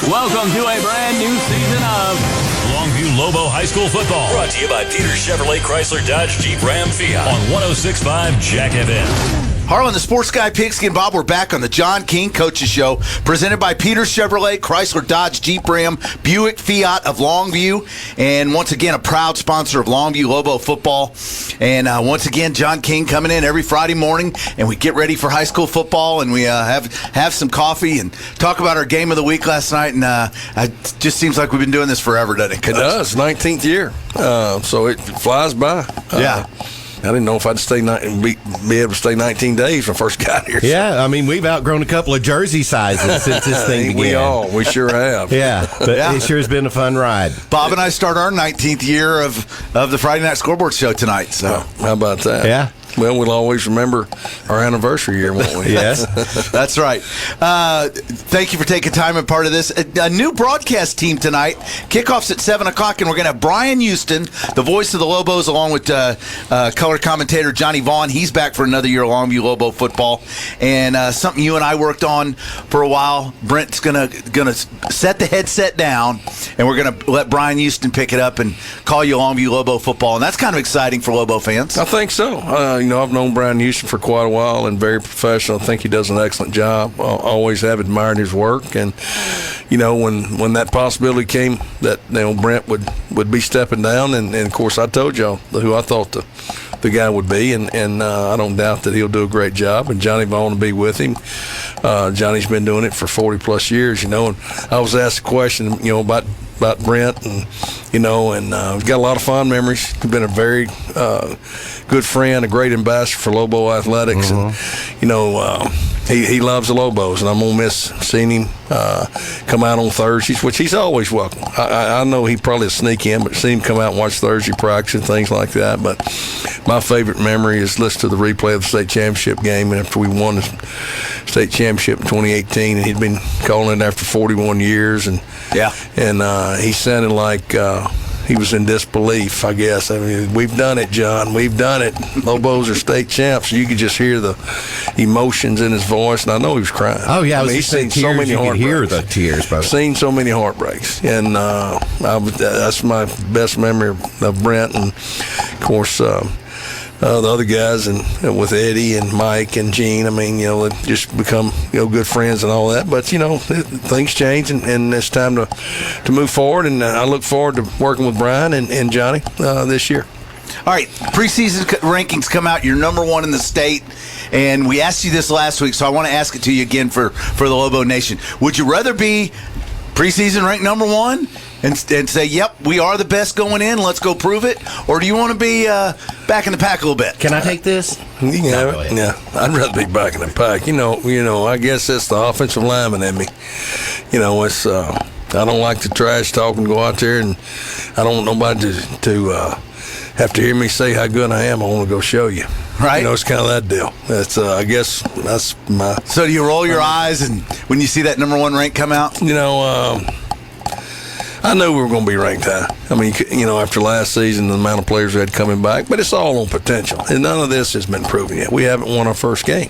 Welcome to a brand new season of Longview Lobo High School Football. Brought to you by Peter Chevrolet Chrysler Dodge Jeep Ram Fiat on 106.5 Jack FM. Harlan, the Sports Guy, Pigskin Bob, we're back on the John King Coaches Show, presented by Peter Chevrolet, Chrysler, Dodge, Jeep, Ram, Buick, Fiat of Longview, and once again, a proud sponsor of Longview Lobo football. And once again, John King coming in every Friday morning, and we get ready for high school football, and we have some coffee and talk about our game of the week last night, and it just seems like we've been doing this forever, doesn't it? It does, 19th year, so it flies by. Yeah. I didn't know if I'd be able to stay 19 days when I first got here. Yeah, I mean, we've outgrown a couple of jersey sizes since this thing began. We sure have. Yeah, but it sure has been a fun ride. Bob and I start our 19th year of the Friday Night Scoreboard Show tonight. So how about that? Yeah. Well, we'll always remember our anniversary year, won't we? Yes. That's right. Thank you for taking time and part of this. A new broadcast team tonight. Kickoff's at 7 o'clock, and we're going to have Brian Houston, the voice of the Lobos, along with color commentator Johnny Vaughn. He's back for another year of Longview Lobo football. And something you and I worked on for a while. Brent's going to set the headset down, and we're going to let Brian Houston pick it up and call you Longview Lobo football. And that's kind of exciting for Lobo fans. I think so. I've known Brian Houston for quite a while and very professional. I think he does an excellent job. Always have admired his work. And, when that possibility came that, Brent would be stepping down, and of course I told y'all who I thought the guy would be, and I don't doubt that he'll do a great job. And Johnny Vaughn will be with him. Johnny's been doing it for 40-plus years, and I was asked a question, about Brent, and we've got a lot of fond memories. He's been a very good friend, a great ambassador for Lobo athletics, and he loves the Lobos, and I'm gonna miss seeing him come out on Thursdays, which he's always welcome. I know he probably sneak in, but seeing him come out and watch Thursday practice and things like that. But my favorite memory is listen to the replay of the state championship game, and after we won the state championship in 2018, and he'd been calling it after 41 years, and he sounded like he was in disbelief, I guess. I mean, we've done it, John. We've done it. Lobos are state champs. You could just hear the emotions in his voice, and I know he was crying. Oh, yeah. He's seen so many heartbreaks. You could hear the tears, bro. Seen so many heartbreaks. And that's my best memory of Brent. And, of course, the other guys, and with Eddie and Mike and Gene, they just become good friends and all that. But things change, and it's time to move forward. And I look forward to working with Brian and Johnny this year. All right, preseason rankings come out. You're number one in the state, and we asked you this last week, so I want to ask it to you again for the Lobo Nation. Would you rather be preseason ranked number one and say, yep, we are the best going in, let's go prove it? Or do you want to be back in the pack a little bit? Can I take this? Yeah, I'd rather be back in the pack. I guess that's the offensive lineman in me. It's I don't like to trash talk and go out there, and I don't want nobody to have to hear me say how good I am. I want to go show you. Right. It's kind of that deal. That's I guess that's my. So do you roll your eyes and when you see that number one rank come out? I knew we were going to be ranked high. I mean, after last season, the amount of players we had coming back, but it's all on potential, and none of this has been proven yet. We haven't won our first game,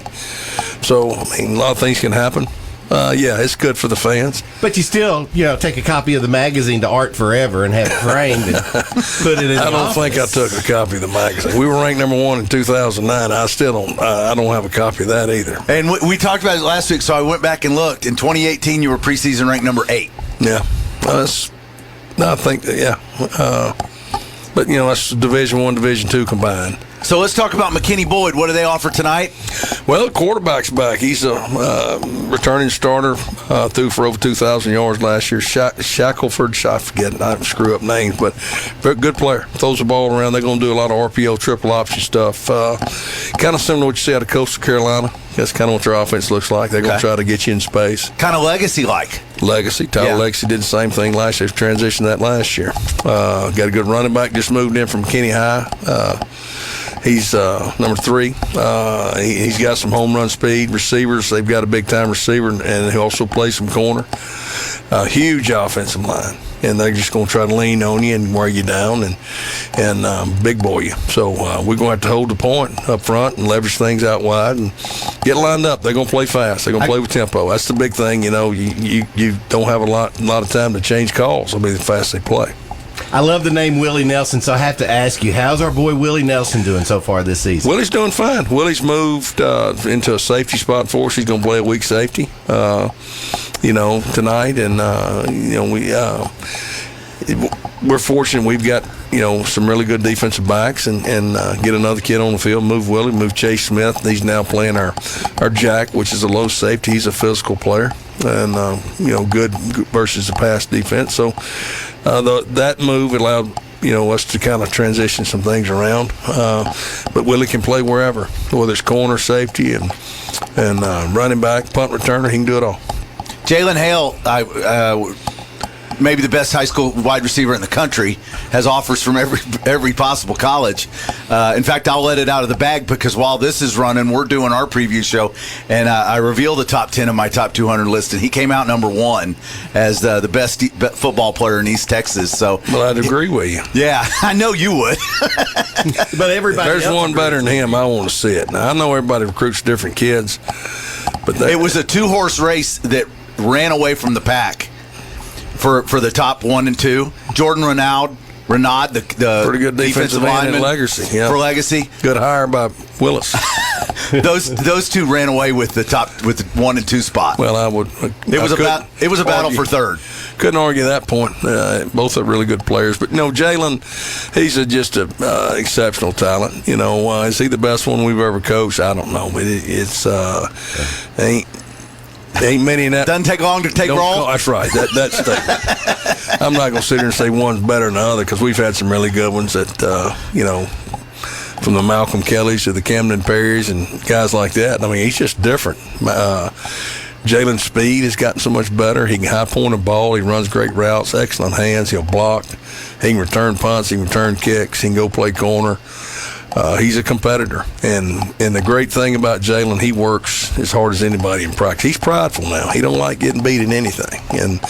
so a lot of things can happen. It's good for the fans. But you still, take a copy of the magazine to Art Forever and have it framed and put it in I don't think I took a copy of the magazine. We were ranked number one in 2009. I still don't. I don't have a copy of that either. And we talked about it last week, so I went back and looked. In 2018, you were preseason ranked number 8. Yeah, I think that. Yeah, but that's Division I, Division II combined. So let's talk about McKinney Boyd. What do they offer tonight? Well, the quarterback's back. He's a returning starter, threw for over 2,000 yards last year. Shackelford, I forget, I screw up names, but very good player. Throws the ball around. They're going to do a lot of RPO, triple option stuff. Kind of similar to what you see out of Coastal Carolina. That's kind of what their offense looks like. They're going to try to get you in space. Kind of legacy-like. Legacy. Tyler Legacy did the same thing last year. Transitioned that last year. Got a good running back. Just moved in from McKinney High. He's number 3. He's got some home run speed. Receivers, they've got a big-time receiver, and he also plays some corner. Huge offensive line. and they're just going to try to lean on you and wear you down and big boy you. So we're going to have to hold the point up front and leverage things out wide and get lined up. They're going to play fast. They're going to play with tempo. That's the big thing. You don't have a lot of time to change calls. I mean, the fast they play. I love the name Willie Nelson, so I have to ask you, how's our boy Willie Nelson doing so far this season? Willie's doing fine. Willie's moved into a safety spot for us. He's going to play a weak safety, tonight. And, we're fortunate we've got, some really good defensive backs and get another kid on the field, move Willie, move Chase Smith. He's now playing our Jack, which is a low safety. He's a physical player and, good versus the pass defense. So that move allowed, us to kind of transition some things around. But Willie can play wherever, whether it's corner, safety, and running back, punt returner. He can do it all. Jalen Hale, maybe the best high school wide receiver in the country, has offers from every possible college. In fact, I'll let it out of the bag because while this is running, we're doing our preview show, and I reveal the top 10 of my top 200 list, and he came out number 1 as the best football player in East Texas. So, well, I'd agree with you. Yeah, I know you would. But everybody, there's one better than him. I want to see it. Now I know everybody recruits different kids, but it was a 2-horse race that ran away from the pack. For the top 1 and 2, Jordan Renaud, the pretty good defensive lineman Legacy, yeah. For Legacy. Good hire by Willis. those two ran away with the 1 and 2 spot. Well, it was a battle for third. Couldn't argue that point. Both are really good players, but Jalen, he's just an exceptional talent. Is he the best one we've ever coached? I don't know, but it's ain't many in that. Doesn't take long to take roll. That's right. That's statement. I'm not going to sit here and say one's better than the other because we've had some really good ones that, from the Malcolm Kellys to the Camden Perrys and guys like that. I mean, he's just different. Jalen's speed has gotten so much better. He can high point a ball. He runs great routes, excellent hands. He'll block. He can return punts. He can return kicks. He can go play corner. He's a competitor, and the great thing about Jalen, he works as hard as anybody in practice. He's prideful now. He don't like getting beat in anything, and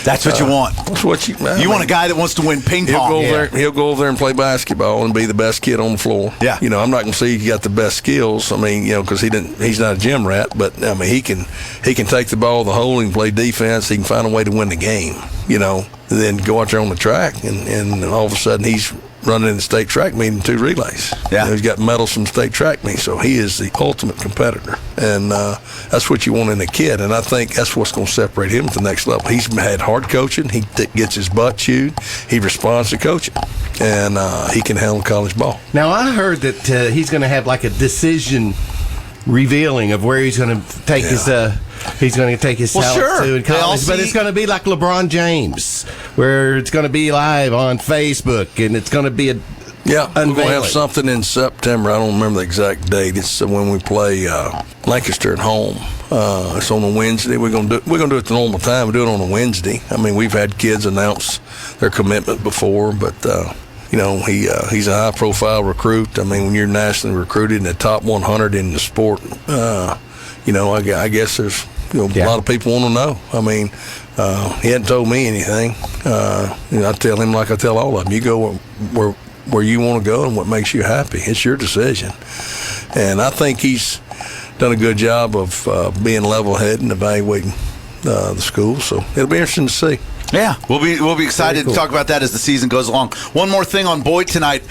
that's what you want. That's what you want a guy that wants to win ping pong. He'll go over there and play basketball and be the best kid on the floor. Yeah, I'm not going to say he got the best skills. I mean, because he's not a gym rat, but I mean he can take the ball to the hole. He can play defense. He can find a way to win the game. And then go out there on the track, and all of a sudden he's running in the state track meet in 2 relays. Yeah. He's got medals from state track meet, so he is the ultimate competitor. And that's what you want in a kid, and I think that's what's going to separate him at the next level. He's had hard coaching. He gets his butt chewed. He responds to coaching, and he can handle college ball. Now, I heard that he's going to have like a decision revealing of where he's going to take his talent to in college, but it's going to be like LeBron James, where it's going to be live on Facebook, and it's going to be we're going to have something in September. I don't remember the exact date. It's when we play Lancaster at home. It's on a Wednesday. We're going to do it at the normal time. We do it on a Wednesday. I mean, we've had kids announce their commitment before, but he's a high-profile recruit. I mean, when you're nationally recruited in the top 100 in the sport, I guess there's a lot of people want to know. I mean, he hadn't told me anything. I tell him like I tell all of them. You go where you want to go and what makes you happy. It's your decision. And I think he's done a good job of being level-headed and evaluating the school. So it'll be interesting to see. Yeah, we'll be excited to talk about that as the season goes along. One more thing on Boyd tonight.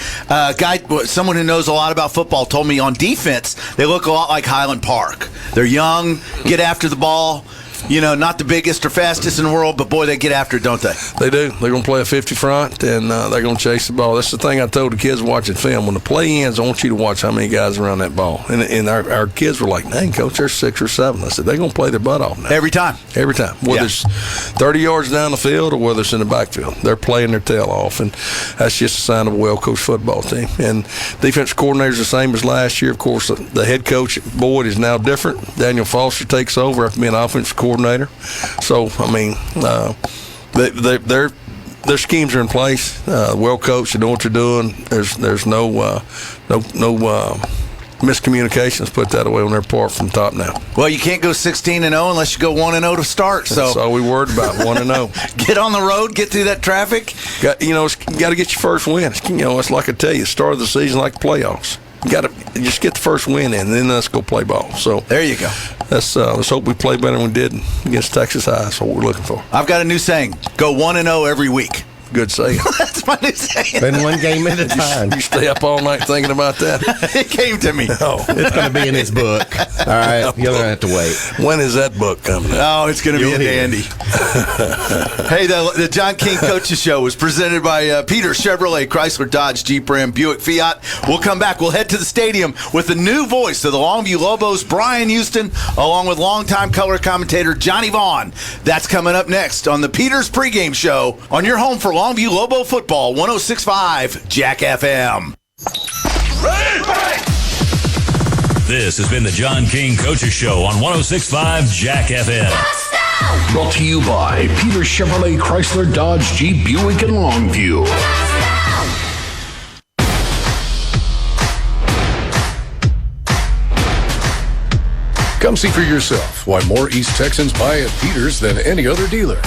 Someone who knows a lot about football told me on defense they look a lot like Highland Park. They're young, get after the ball. Not the biggest or fastest in the world, but boy, they get after it, don't they? They do. They're going to play a 50 front, and they're going to chase the ball. That's the thing I told the kids watching film. When the play ends, I want you to watch how many guys are around that ball. And our kids were like, dang, Coach, there's 6 or 7. I said, they're going to play their butt off now. Every time. Whether it's 30 yards down the field or whether it's in the backfield. They're playing their tail off, and that's just a sign of a well-coached football team. And defense coordinator is the same as last year. Of course, the head coach at Boyd is now different. Daniel Foster takes over after being offensive coordinator. So, I mean, their schemes are in place. Well coached, they know what they're doing. There's no miscommunications, put that away on their part from the top now. Well, you can't go 16-0 unless you go 1-0 to start. So that's all we worried about, 1-0. Get on the road, get through that traffic. You got to get your first win. It's like I tell you, start of the season like the playoffs. You got to just get the first win in, and then let's go play ball. So there you go. Let's hope we play better than we did against Texas High. That's what we're looking for. I've got a new saying: go 1-0 every week. Good saying. That's my new saying. Been one game at a time. You stay up all night thinking about that? It came to me. Oh, it's going to be in his book. All right, you're going to have to wait. When is that book coming out? Oh, it's going to be a dandy. Hey, the John King Coaches Show was presented by Peter Chevrolet, Chrysler, Dodge, Jeep, Ram, Buick, Fiat. We'll come back. We'll head to the stadium with the new voice of the Longview Lobos, Brian Houston, along with longtime color commentator Johnny Vaughn. That's coming up next on the Peters pregame show on your home for Longview Lobo football, 106.5 Jack FM. This has been the John King Coaches Show on 106.5 Jack FM. Brought to you by Peter Chevrolet, Chrysler, Dodge, Jeep, Buick, and Longview. Come see for yourself why more East Texans buy at Peters than any other dealer.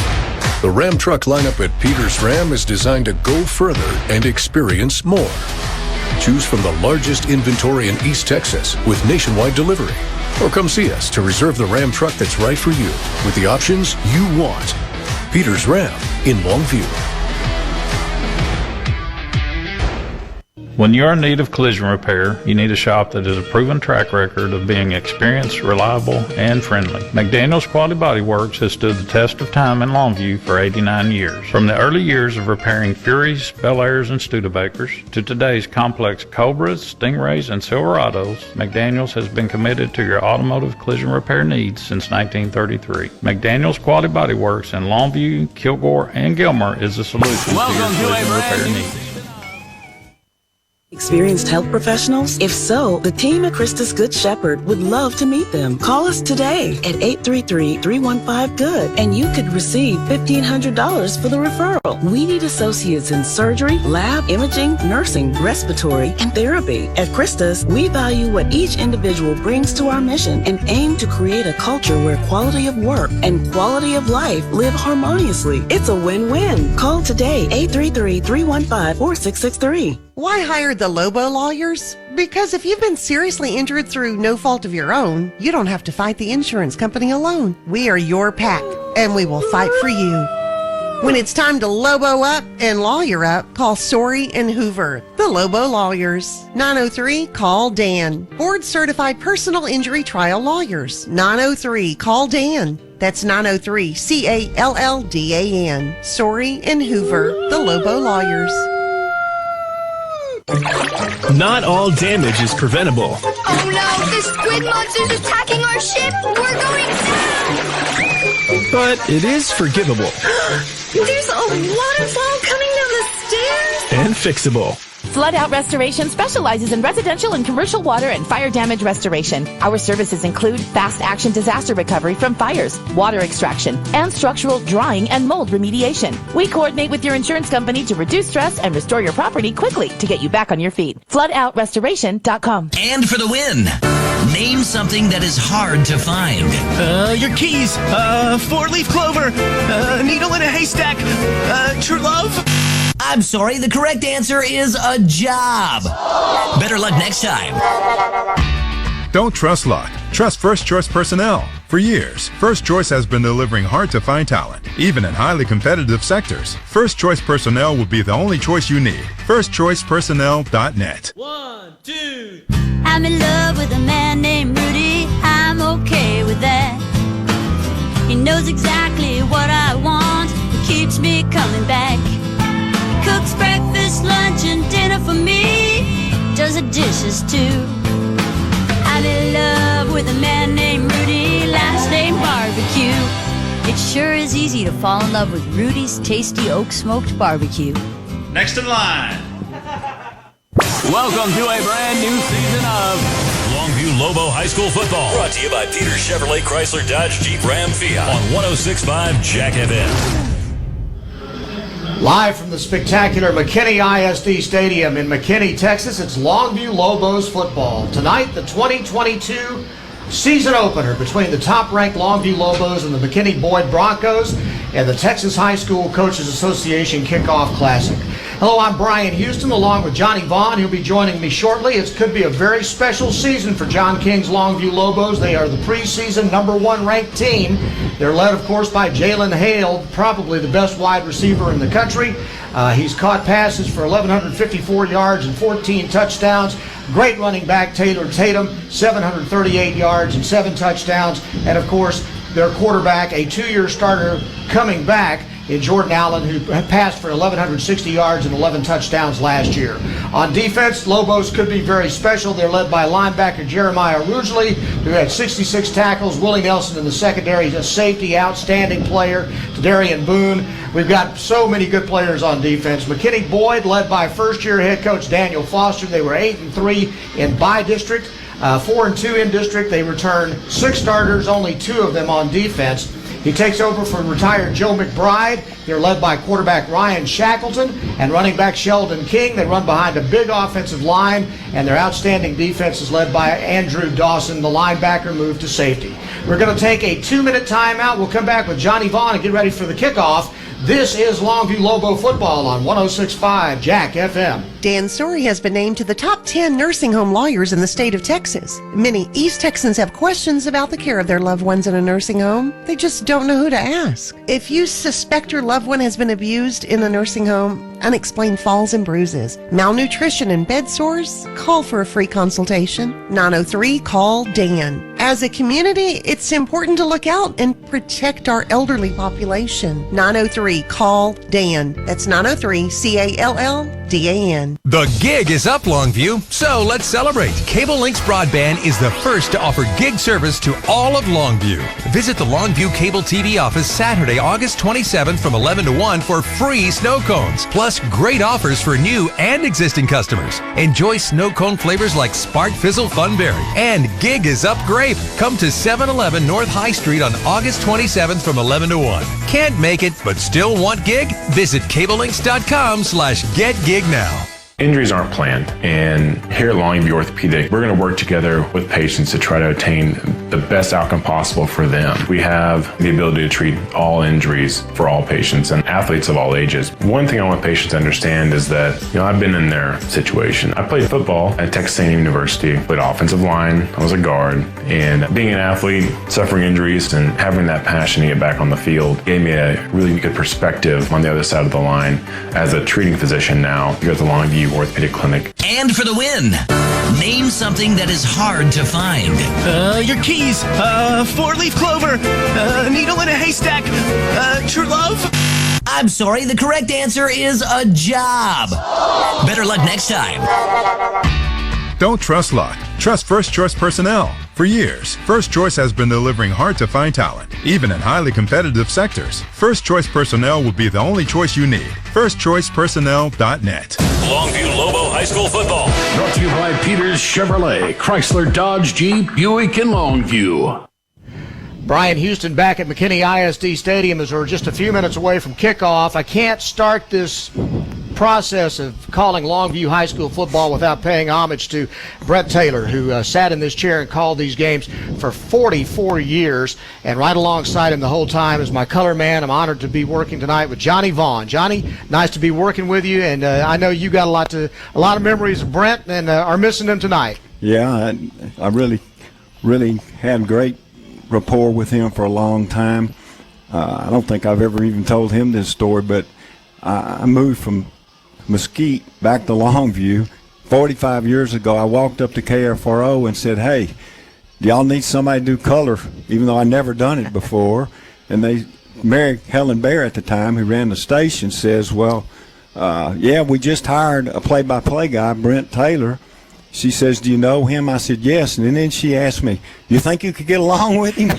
The Ram truck lineup at Peters Ram is designed to go further and experience more. Choose from the largest inventory in East Texas with nationwide delivery. Or come see us to reserve the Ram truck that's right for you with the options you want. Peters Ram in Longview. When you're in need of collision repair, you need a shop that has a proven track record of being experienced, reliable, and friendly. McDaniel's Quality Body Works has stood the test of time in Longview for 89 years. From the early years of repairing Furies, Bel Airs, and Studebakers to today's complex Cobras, Stingrays, and Silverados, McDaniel's has been committed to your automotive collision repair needs since 1933. McDaniel's Quality Body Works in Longview, Kilgore, and Gilmer is the solution Welcome to your to a collision repair brand new needs. Experienced health professionals? If so, the team at Christus Good Shepherd would love to meet them. Call us today at 833-315-GOOD and you could receive $1,500 for the referral. We need associates in surgery, lab, imaging, nursing, respiratory, and therapy. At Christus, we value what each individual brings to our mission and aim to create a culture where quality of work and quality of life live harmoniously. It's a win-win. Call today, 833-315-4663. Why hire the Lobo lawyers? Because if you've been seriously injured through no fault of your own, you don't have to fight the insurance company alone. We are your pack, and we will fight for you. When it's time to Lobo up and lawyer up, call Story and Hoover, the Lobo lawyers. 903-CALL-DAN. Board-certified personal injury trial lawyers. 903-CALL-DAN. That's 903-CALLDAN. Story and Hoover, the Lobo lawyers. Not all damage is preventable. Oh no, the squid monster's attacking our ship! We're going down! But it is forgivable. There's a waterfall coming down the stairs! And fixable. Flood Out Restoration specializes in residential and commercial water and fire damage restoration. Our services include fast action disaster recovery from fires, water extraction, and structural drying and mold remediation. We coordinate with your insurance company to reduce stress and restore your property quickly to get you back on your feet. FloodOutRestoration.com. And for the win, name something that is hard to find. Your keys, 4-leaf clover, needle in a haystack, true love. I'm sorry, the correct answer is a job. Better luck next time. Don't trust luck. Trust First Choice Personnel. For years, First Choice has been delivering hard-to-find talent, even in highly competitive sectors. First Choice Personnel will be the only choice you need. FirstChoicePersonnel.net. 1, 2. I'm in love with a man named Rudy. I'm okay with that. He knows exactly what I want. He keeps me coming back. Cooks breakfast, lunch, and dinner for me. Does the dishes too. I'm in love with a man named Rudy, last name Barbecue. It sure is easy to fall in love with Rudy's tasty oak smoked barbecue. Next in line. Welcome to a brand new season of Longview Lobo High School Football. Brought to you by Peter Chevrolet, Chrysler, Dodge, Jeep, Ram, Fiat on 106.5 Jack FM. Live from the spectacular McKinney ISD Stadium in McKinney, Texas, it's Longview Lobos football. Tonight, the 2022 season opener between the top-ranked Longview Lobos and the McKinney Boyd Broncos and the Texas High School Coaches Association Kickoff Classic. Hello, I'm Brian Houston along with Johnny Vaughn. He'll be joining me shortly. It could be a very special season for John King's Longview Lobos. They are the preseason #1 ranked team. They're led, of course, by Jalen Hale, probably the best wide receiver in the country. He's caught passes for 1,154 yards and 14 touchdowns. Great running back Taylor Tatum, 738 yards and 7 touchdowns. And, of course, their quarterback, a 2-year starter coming back in Jordan Allen, who passed for 1,160 yards and 11 touchdowns last year. On defense, Lobos could be very special. They're led by linebacker Jeremiah Rugeley, who had 66 tackles. Willie Nelson in the secondary, a safety, outstanding player. Darian Boone. We've got so many good players on defense. McKinney Boyd, led by first-year head coach Daniel Foster. They were 8-3 in by-district, 4-2 in district. They returned 6 starters, only 2 of them on defense. He takes over from retired Joe McBride. They're led by quarterback Ryan Shackleton and running back Sheldon King. They run behind a big offensive line, and their outstanding defense is led by Andrew Dawson, the linebacker, moved to safety. We're going to take a 2-minute timeout. We'll come back with Johnny Vaughn and get ready for the kickoff. This is Longview Lobo football on 106.5 Jack FM. Dan Story has been named to the top 10 nursing home lawyers in the state of Texas. Many East Texans have questions about the care of their loved ones in a nursing home. They just don't know who to ask. If you suspect your loved one has been abused in a nursing home, unexplained falls and bruises, malnutrition and bed sores, call for a free consultation. 903-CALL-DAN. As a community, it's important to look out and protect our elderly population. 903-CALL-DAN. That's 903-CALL-DAN. The gig is up, Longview, so let's celebrate. Cable Links Broadband is the first to offer gig service to all of Longview. Visit the Longview Cable TV office Saturday, August 27th from 11 to 1 for free snow cones, plus great offers for new and existing customers. Enjoy snow cone flavors like Spark Fizzle Funberry and Gig is Up Grape. Come to 711 North High Street on August 27th from 11 to 1. Can't make it, but still want gig? Visit cablelinks.com/getgig now. Injuries aren't planned, and here at Longview Orthopedic, we're going to work together with patients to try to attain the best outcome possible for them. We have the ability to treat all injuries for all patients and athletes of all ages. One thing I want patients to understand is that, I've been in their situation. I played football at Texas A&M University, played offensive line, I was a guard, and being an athlete, suffering injuries, and having that passion to get back on the field gave me a really good perspective on the other side of the line as a treating physician now here at the Longview Orthopedic Clinic. And for the win, name something that is hard to find. Your keys, 4-leaf clover, needle in a haystack, true love. I'm sorry, the correct answer is a job. Better luck next time. Don't trust luck. Trust First Choice Personnel. For years, First Choice has been delivering hard-to-find talent, even in highly competitive sectors. First Choice Personnel will be the only choice you need. FirstChoicePersonnel.net. Longview Lobo High School football. Brought to you by Peters Chevrolet, Chrysler, Dodge, Jeep, Buick, and Longview. Brian Houston back at McKinney ISD Stadium as we're just a few minutes away from kickoff. I can't start this process of calling Longview High School football without paying homage to Brett Taylor, who sat in this chair and called these games for 44 years, and right alongside him the whole time is my color man. I'm honored to be working tonight with Johnny Vaughn. Johnny, nice to be working with you, and I know you got a lot of memories of Brent and are missing him tonight. Yeah, I really had great rapport with him for a long time. I don't think I've ever even told him this story, but I moved from Mesquite back to Longview 45 years ago. I walked up to KFRO and said, "Hey, do y'all need somebody to do color?" Even though I never done it before. And Mary Helen Bear at the time, who ran the station, says, "Well, yeah, we just hired a play-by-play guy, Brent Taylor." She says, "Do you know him?" I said, "Yes." And then she asked me, "You think you could get along with him?"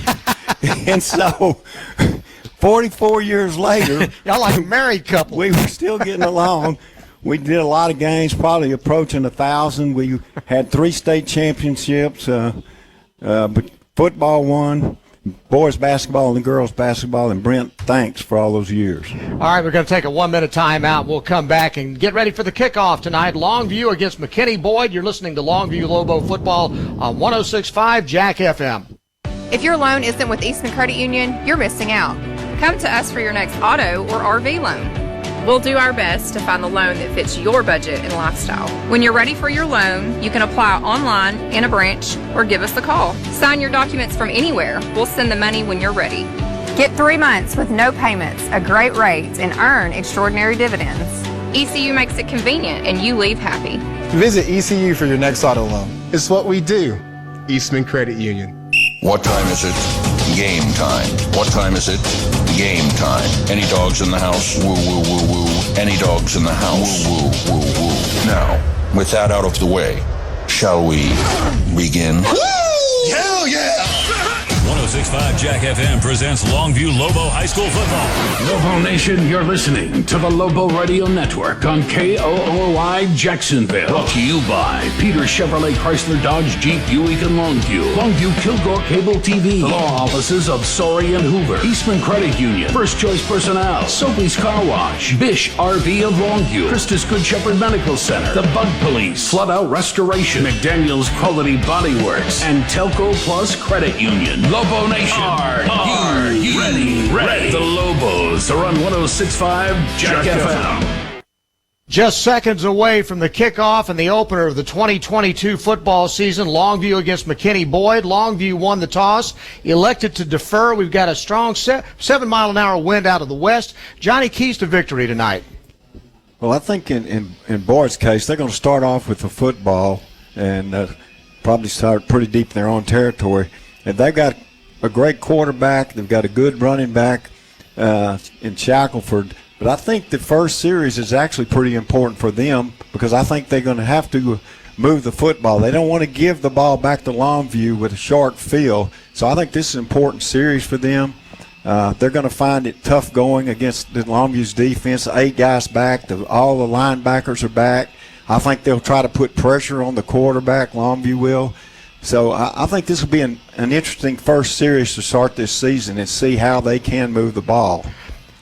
And so 44 years later, y'all like a married couple. We were still getting along. We did a lot of games, probably approaching 1,000. We had 3 state championships, but football won. boys basketball and girls basketball. And Brent, thanks for all those years. All right, we're going to take a 1-minute timeout. We'll come back and get ready for the kickoff tonight. Longview against McKinney Boyd. You're listening to Longview Lobo football on 106.5 Jack FM. If your loan isn't with Eastman Credit Union, you're missing out. Come to us for your next auto or RV loan. We'll do our best to find the loan that fits your budget and lifestyle. When you're ready for your loan, you can apply online, in a branch, or give us a call. Sign your documents from anywhere. We'll send the money when you're ready. Get 3 months with no payments, a great rate, and earn extraordinary dividends. ECU makes it convenient, and you leave happy. Visit ECU for your next auto loan. It's what we do. Eastman Credit Union. What time is it? Game time. What time is it? Game time. Any dogs in the house? Woo, woo, woo, woo. Any dogs in the house? Woo, woo, woo, woo. Now, with that out of the way, shall we begin? Hell yeah! 106.5 Jack FM presents Longview Lobo High School Football. Lobo Nation, you're listening to the Lobo Radio Network on KOOY Jacksonville. Brought to you by Peter Chevrolet Chrysler Dodge Jeep Buick and Longview. Longview Kilgore Cable TV. The law offices of Sorey and Hoover. Eastman Credit Union. First Choice Personnel. Soapy's Car Wash. Bish RV of Longview. Christus Good Shepherd Medical Center. The Bug Police. Flood Out Restoration. McDaniel's Quality Body Works. And Telco Plus Credit Union. Lobo Nation. Are you ready? The Lobos are on 106.5 Jack FM. Just seconds away from the kickoff and the opener of the 2022 football season. Longview against McKinney Boyd. Longview won the toss, elected to defer. We've got a strong 7-mile-an-hour wind out of the west. Johnny, keys to victory tonight. Well, I think in Boyd's case, they're going to start off with the football and probably start pretty deep in their own territory. And they've got a great quarterback. They've got a good running back in Shackelford. But I think the first series is actually pretty important for them because I think they're going to have to move the football. They don't want to give the ball back to Longview with a short field. So I think this is an important series for them. They're going to find it tough going against the Longview's defense. 8 guys back. All the linebackers are back. I think they'll try to put pressure on the quarterback. Longview will. So I think this will be an interesting first series to start this season and see how they can move the ball.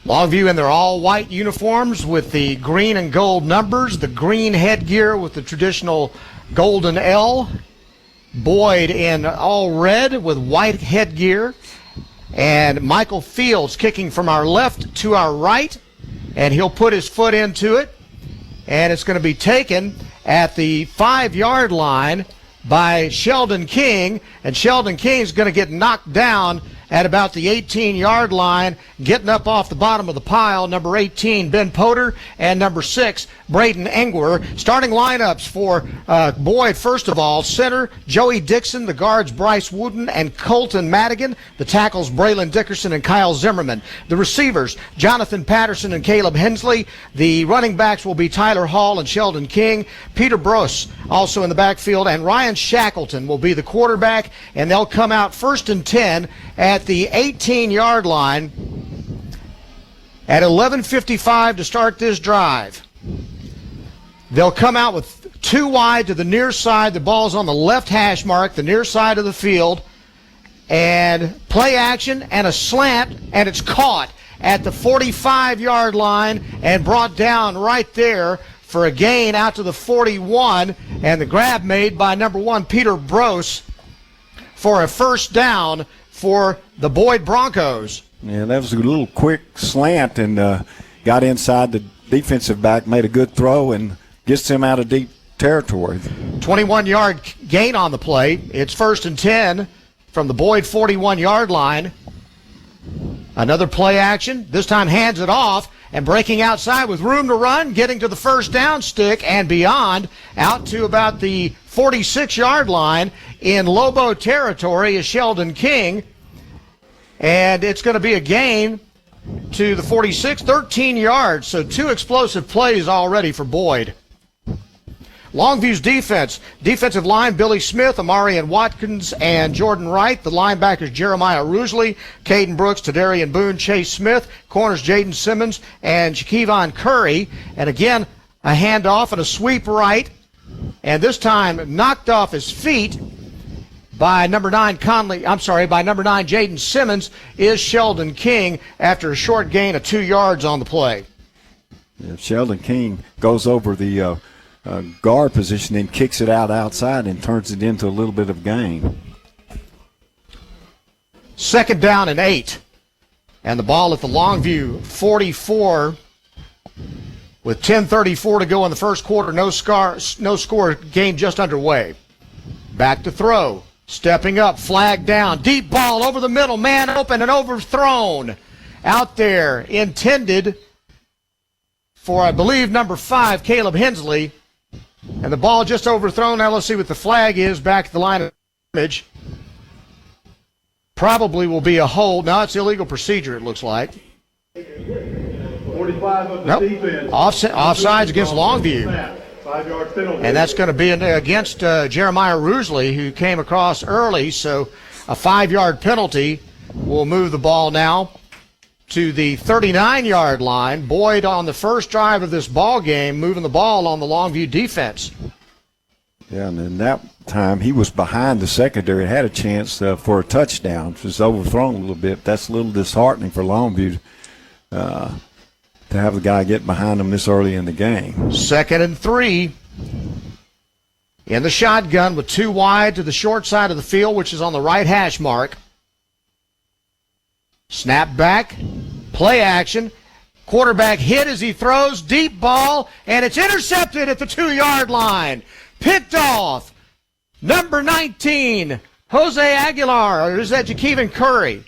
Longview in their all-white uniforms with the green and gold numbers, the green headgear with the traditional golden L. Boyd in all red with white headgear. And Michael Fields kicking from our left to our right. And he'll put his foot into it. And it's going to be taken at the 5-yard line by Sheldon King, and Sheldon King's going to get knocked down at about the 18-yard line, getting up off the bottom of the pile, number 18, Ben Potter, and number 6, Braden Engwer. Starting lineups for Boyd, first of all, center, Joey Dixon, the guards, Bryce Wooden and Colton Madigan, the tackles, Braylon Dickerson and Kyle Zimmerman. The receivers, Jonathan Patterson and Caleb Hensley. The running backs will be Tyler Hall and Sheldon King. Peter Brose also in the backfield, and Ryan Shackleton will be the quarterback, and they'll come out 1st and 10 at the 18-yard line at 11:55 to start this drive. They'll come out with 2 wide to the near side. The ball's on the left hash mark, the near side of the field, and play action and a slant, and it's caught at the 45-yard line and brought down right there for a gain out to the 41, and the grab made by number 1, Peter Brose, for a first down for the Boyd Broncos. Yeah, that was a little quick slant and got inside the defensive back, made a good throw, and gets him out of deep territory. 21-yard gain on the play. It's 1st and 10 from the Boyd 41-yard line. Another play action. This time hands it off and breaking outside with room to run, getting to the first down stick and beyond, out to about the 46-yard line in Lobo territory is Sheldon King. And it's going to be a gain to the 46, 13 yards. So 2 explosive plays already for Boyd. Longview's defensive line, Billy Smith, Amarian Watkins, and Jordan Wright. The linebackers, Jeremiah Roosley, Caden Brooks, Tadarian Boone, Chase Smith. Corners, Jaden Simmons and Shakivon Curry. And again, a handoff and a sweep right. And this time knocked off his feet by number 9 Jaden Simmons is Sheldon King after a short gain of 2 yards on the play. Yeah, Sheldon King goes over the guard position and kicks it outside and turns it into a little bit of gain. 2nd down and 8. And the ball at the Longview 44 with 10:34 to go in the first quarter. No score, game just underway. Back to throw. Stepping up, flag down, deep ball over the middle, man open and overthrown. Out there, intended for, I believe, number 5, Caleb Hensley. And the ball just overthrown. Now let's see what the flag is back at the line of scrimmage. Probably will be a hold. No, it's illegal procedure, it looks like. 45 of the defense. Offsides against Longview. 5-yard penalty. And that's going to be against Jeremiah Rusley, who came across early. So a 5-yard penalty will move the ball now to the 39-yard line. Boyd on the first drive of this ball game, moving the ball on the Longview defense. Yeah, and in that time he was behind the secondary, had a chance for a touchdown. It was overthrown a little bit. That's a little disheartening for Longview to have the guy get behind him this early in the game. 2nd and 3. In the shotgun with 2 wide to the short side of the field, which is on the right hash mark. Snap back, play action. Quarterback hit as he throws, deep ball, and it's intercepted at the 2-yard line. Picked off. Number 19, Jose Aguilar, or is that Jakeevan Curry?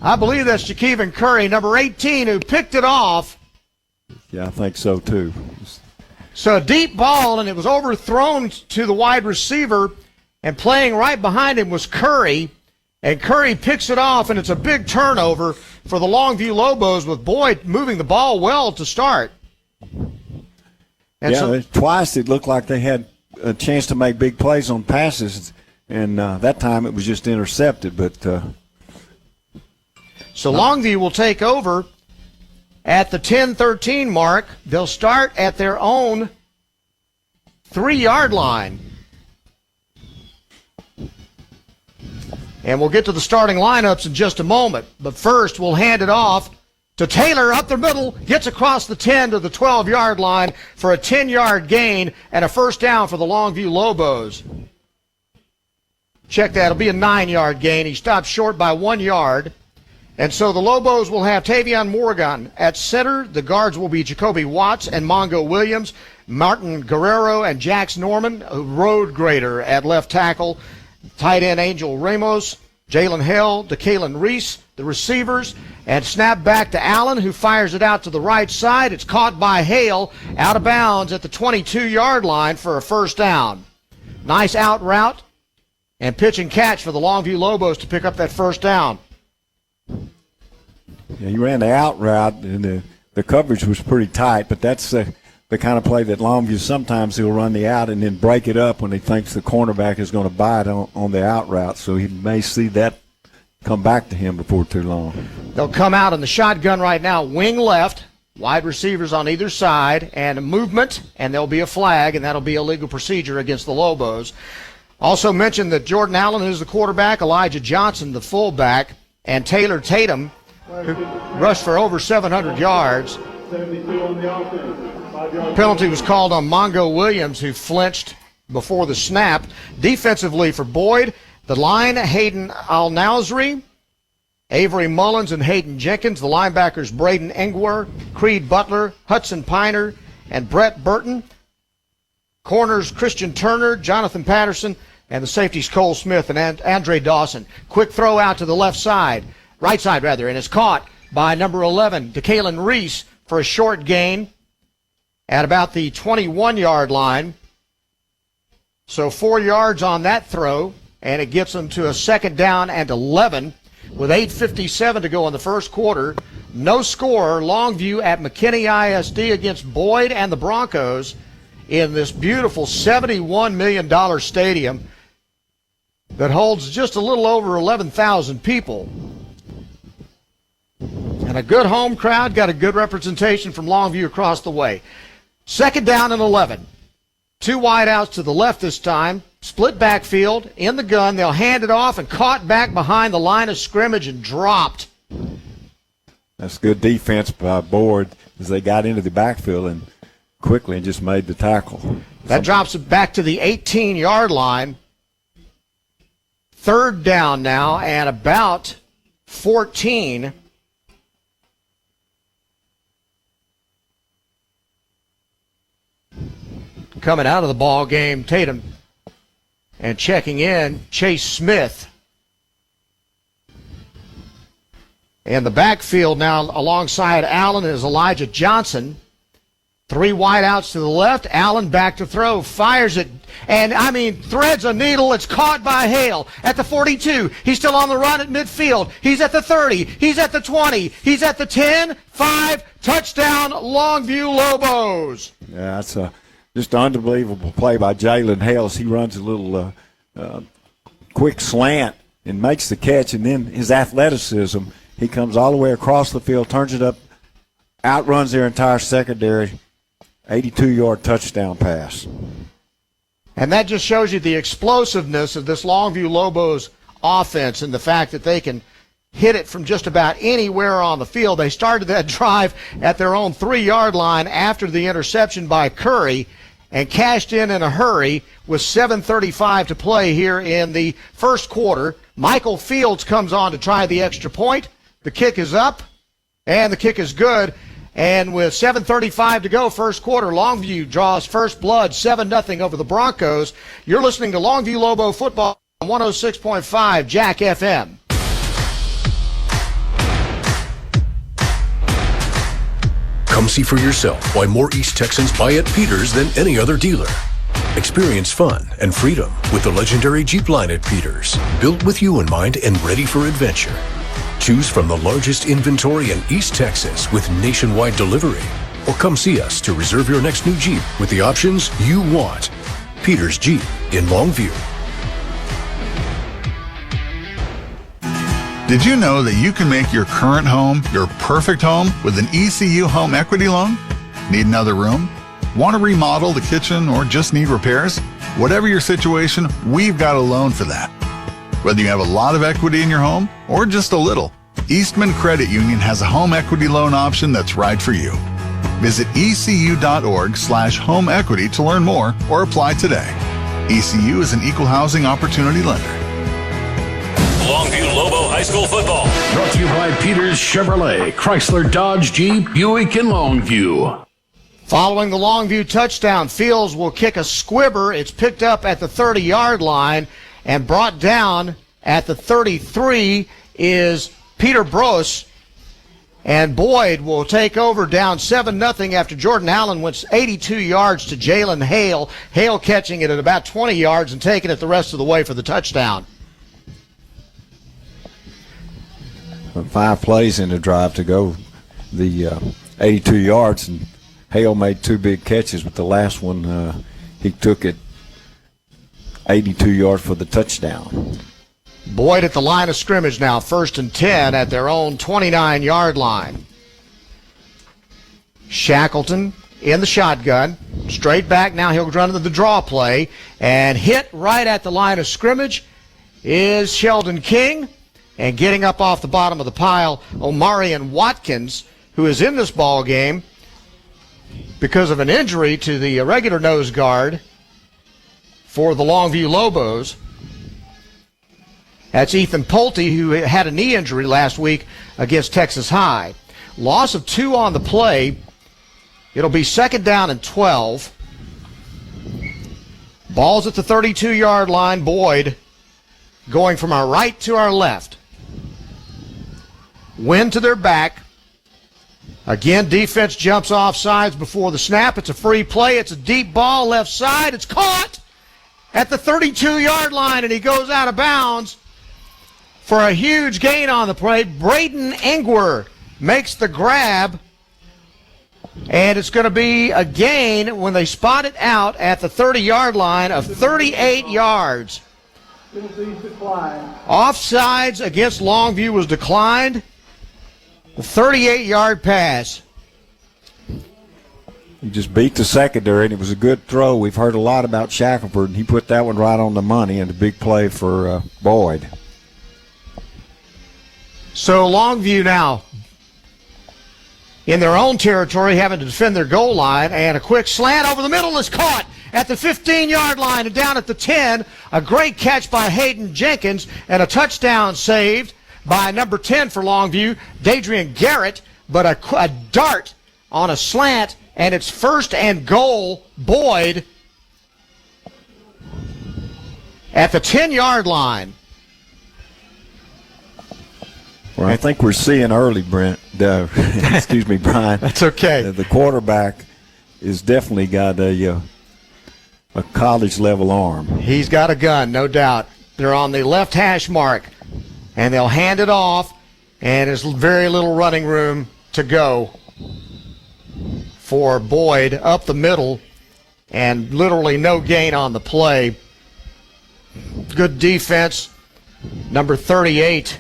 I believe that's Jakeevan Curry, number 18, who picked it off. Yeah, I think so too. So a deep ball, and it was overthrown to the wide receiver, and playing right behind him was Curry, and Curry picks it off, and it's a big turnover for the Longview Lobos with Boyd moving the ball well to start. And twice it looked like they had a chance to make big plays on passes, and that time it was just intercepted, but... So Longview will take over at the 10-13 mark. They'll start at their own 3-yard line. And we'll get to the starting lineups in just a moment. But first, we'll hand it off to Taylor up the middle, gets across the 10 to the 12-yard line for a 10-yard gain and a first down for the Longview Lobos. Check that. It'll be a 9-yard gain. He stopped short by 1 yard. And so the Lobos will have Tavion Morgan at center. The guards will be Jacoby Watts and Mongo Williams, Martin Guerrero and Jax Norman, a road grader at left tackle, tight end Angel Ramos, Jalen Hell, DeKalen Reese, the receivers, and snap back to Allen, who fires it out to the right side. It's caught by Hale, out of bounds at the 22-yard line for a first down. Nice out route and pitch and catch for the Longview Lobos to pick up that first down. Yeah, he ran the out route, and the coverage was pretty tight, but that's the kind of play that Longview sometimes he'll run the out and then break it up when he thinks the cornerback is going to bite on the out route, so he may see that come back to him before too long. They'll come out in the shotgun right now, wing left, wide receivers on either side, and a movement, and there'll be a flag, and that'll be a legal procedure against the Lobos. Also mentioned that Jordan Allen is the quarterback, Elijah Johnson the fullback, and Taylor Tatum, who rushed for over 700 yards. 72 on the offense. 5-yard Penalty was called on Mongo Williams, who flinched before the snap. Defensively for Boyd, the line, Hayden Al-Nowsri, Avery Mullins, and Hayden Jenkins. The linebackers, Braden Engwer, Creed Butler, Hudson Piner, and Brett Burton. Corners, Christian Turner, Jonathan Patterson, and the safeties, Cole Smith and Andre Dawson. Quick throw out to the left side. Right side, rather, and it's caught by number 11, DeKalen Reese, for a short gain at about the 21-yard line. So 4 yards on that throw, and it gets them to a second down and 11 with 8:57 to go in the first quarter. No score. Longview at McKinney ISD against Boyd and the Broncos in this beautiful $71 million stadium that holds just a little over 11,000 people. And a good home crowd, got a good representation from Longview across the way. Second down and 11. Two wideouts to the left this time. Split backfield, in the gun. They'll hand it off and caught back behind the line of scrimmage and dropped. That's good defense by Boyd as they got into the backfield and quickly just made the tackle. That drops it back to the 18-yard line. Third down now and about 14. Coming out of the ball game, Tatum. And checking in, Chase Smith. And the backfield now alongside Allen is Elijah Johnson. Three wideouts to the left. Allen back to throw. Fires it. And, threads a needle. It's caught by Hale at the 42. He's still on the run at midfield. He's at the 30. He's at the 20. He's at the 10. 5. Touchdown, Longview Lobos. Yeah, that's just an unbelievable play by Jalen Hales. He runs a little quick slant and makes the catch. And then his athleticism, he comes all the way across the field, turns it up, outruns their entire secondary. 82-yard touchdown pass. And that just shows you the explosiveness of this Longview Lobos offense and the fact that they can hit it from just about anywhere on the field. They started that drive at their own 3-yard line after the interception by Curry and cashed in a hurry with 7:35 to play here in the first quarter. Michael Fields comes on to try the extra point. The kick is up, and the kick is good. And with 7:35 to go, first quarter, Longview draws first blood, 7-0 over the Broncos. You're listening to Longview Lobo football on 106.5 Jack FM. Come see for yourself why more East Texans buy at Peters than any other dealer. Experience fun and freedom with the legendary Jeep line at Peters. Built with you in mind and ready for adventure. Choose from the largest inventory in East Texas with nationwide delivery. Or come see us to reserve your next new Jeep with the options you want. Peters Jeep in Longview. Did you know that you can make your current home your perfect home with an ECU home equity loan? Need another room? Want to remodel the kitchen or just need repairs? Whatever your situation, we've got a loan for that. Whether you have a lot of equity in your home or just a little, Eastman Credit Union has a home equity loan option that's right for you. Visit ecu.org/home equity to learn more or apply today. ECU is an equal housing opportunity lender. Longview Lobo High School football. Brought to you by Peters Chevrolet, Chrysler, Dodge, Jeep, Buick, and Longview. Following the Longview touchdown, Fields will kick a squibber. It's picked up at the 30-yard line and brought down at the 33 is Peter Brose. And Boyd will take over down 7-0 after Jordan Allen went 82 yards to Jalen Hale. Hale catching it at about 20 yards and taking it the rest of the way for the touchdown. 5 plays in the drive to go, the 82 yards, and Hale made 2 big catches, but the last one he took it 82 yards for the touchdown. Boyd at the line of scrimmage now, 1st and 10 at their own 29-yard line. Shackleton in the shotgun, straight back now. He'll run into the draw play and hit right at the line of scrimmage is Sheldon King. And getting up off the bottom of the pile, Omarion Watkins, who is in this ball game because of an injury to the regular nose guard for the Longview Lobos. That's Ethan Pulte, who had a knee injury last week against Texas High. Loss of 2 on the play. It'll be 2nd down and 12. Ball's at the 32-yard line. Boyd going from our right to our left. Wind to their back. Again, defense jumps off sides before the snap. It's a free play. It's a deep ball left side. It's caught at the 32-yard line, and he goes out of bounds for a huge gain on the play. Braden Engwer makes the grab, and it's going to be a gain when they spot it out at the 30-yard line of 38 yards. Offsides against Longview was declined. The 38-yard pass. He just beat the secondary, and it was a good throw. We've heard a lot about Shackelford, and he put that one right on the money, and a big play for Boyd. So Longview now in their own territory, having to defend their goal line, and a quick slant over the middle is caught at the 15-yard line and down at the 10. A great catch by Hayden Jenkins, and a touchdown saved by number 10 for Longview, Dadrian Garrett, but a dart on a slant, and it's 1st and goal, Boyd at the 10-yard line. Well, I think we're seeing early, Brent. Excuse me, Brian. That's okay. The quarterback has definitely got a college-level arm. He's got a gun, no doubt. They're on the left hash mark, and they'll hand it off, and there's very little running room to go for Boyd up the middle, and literally no gain on the play. Good defense. Number 38,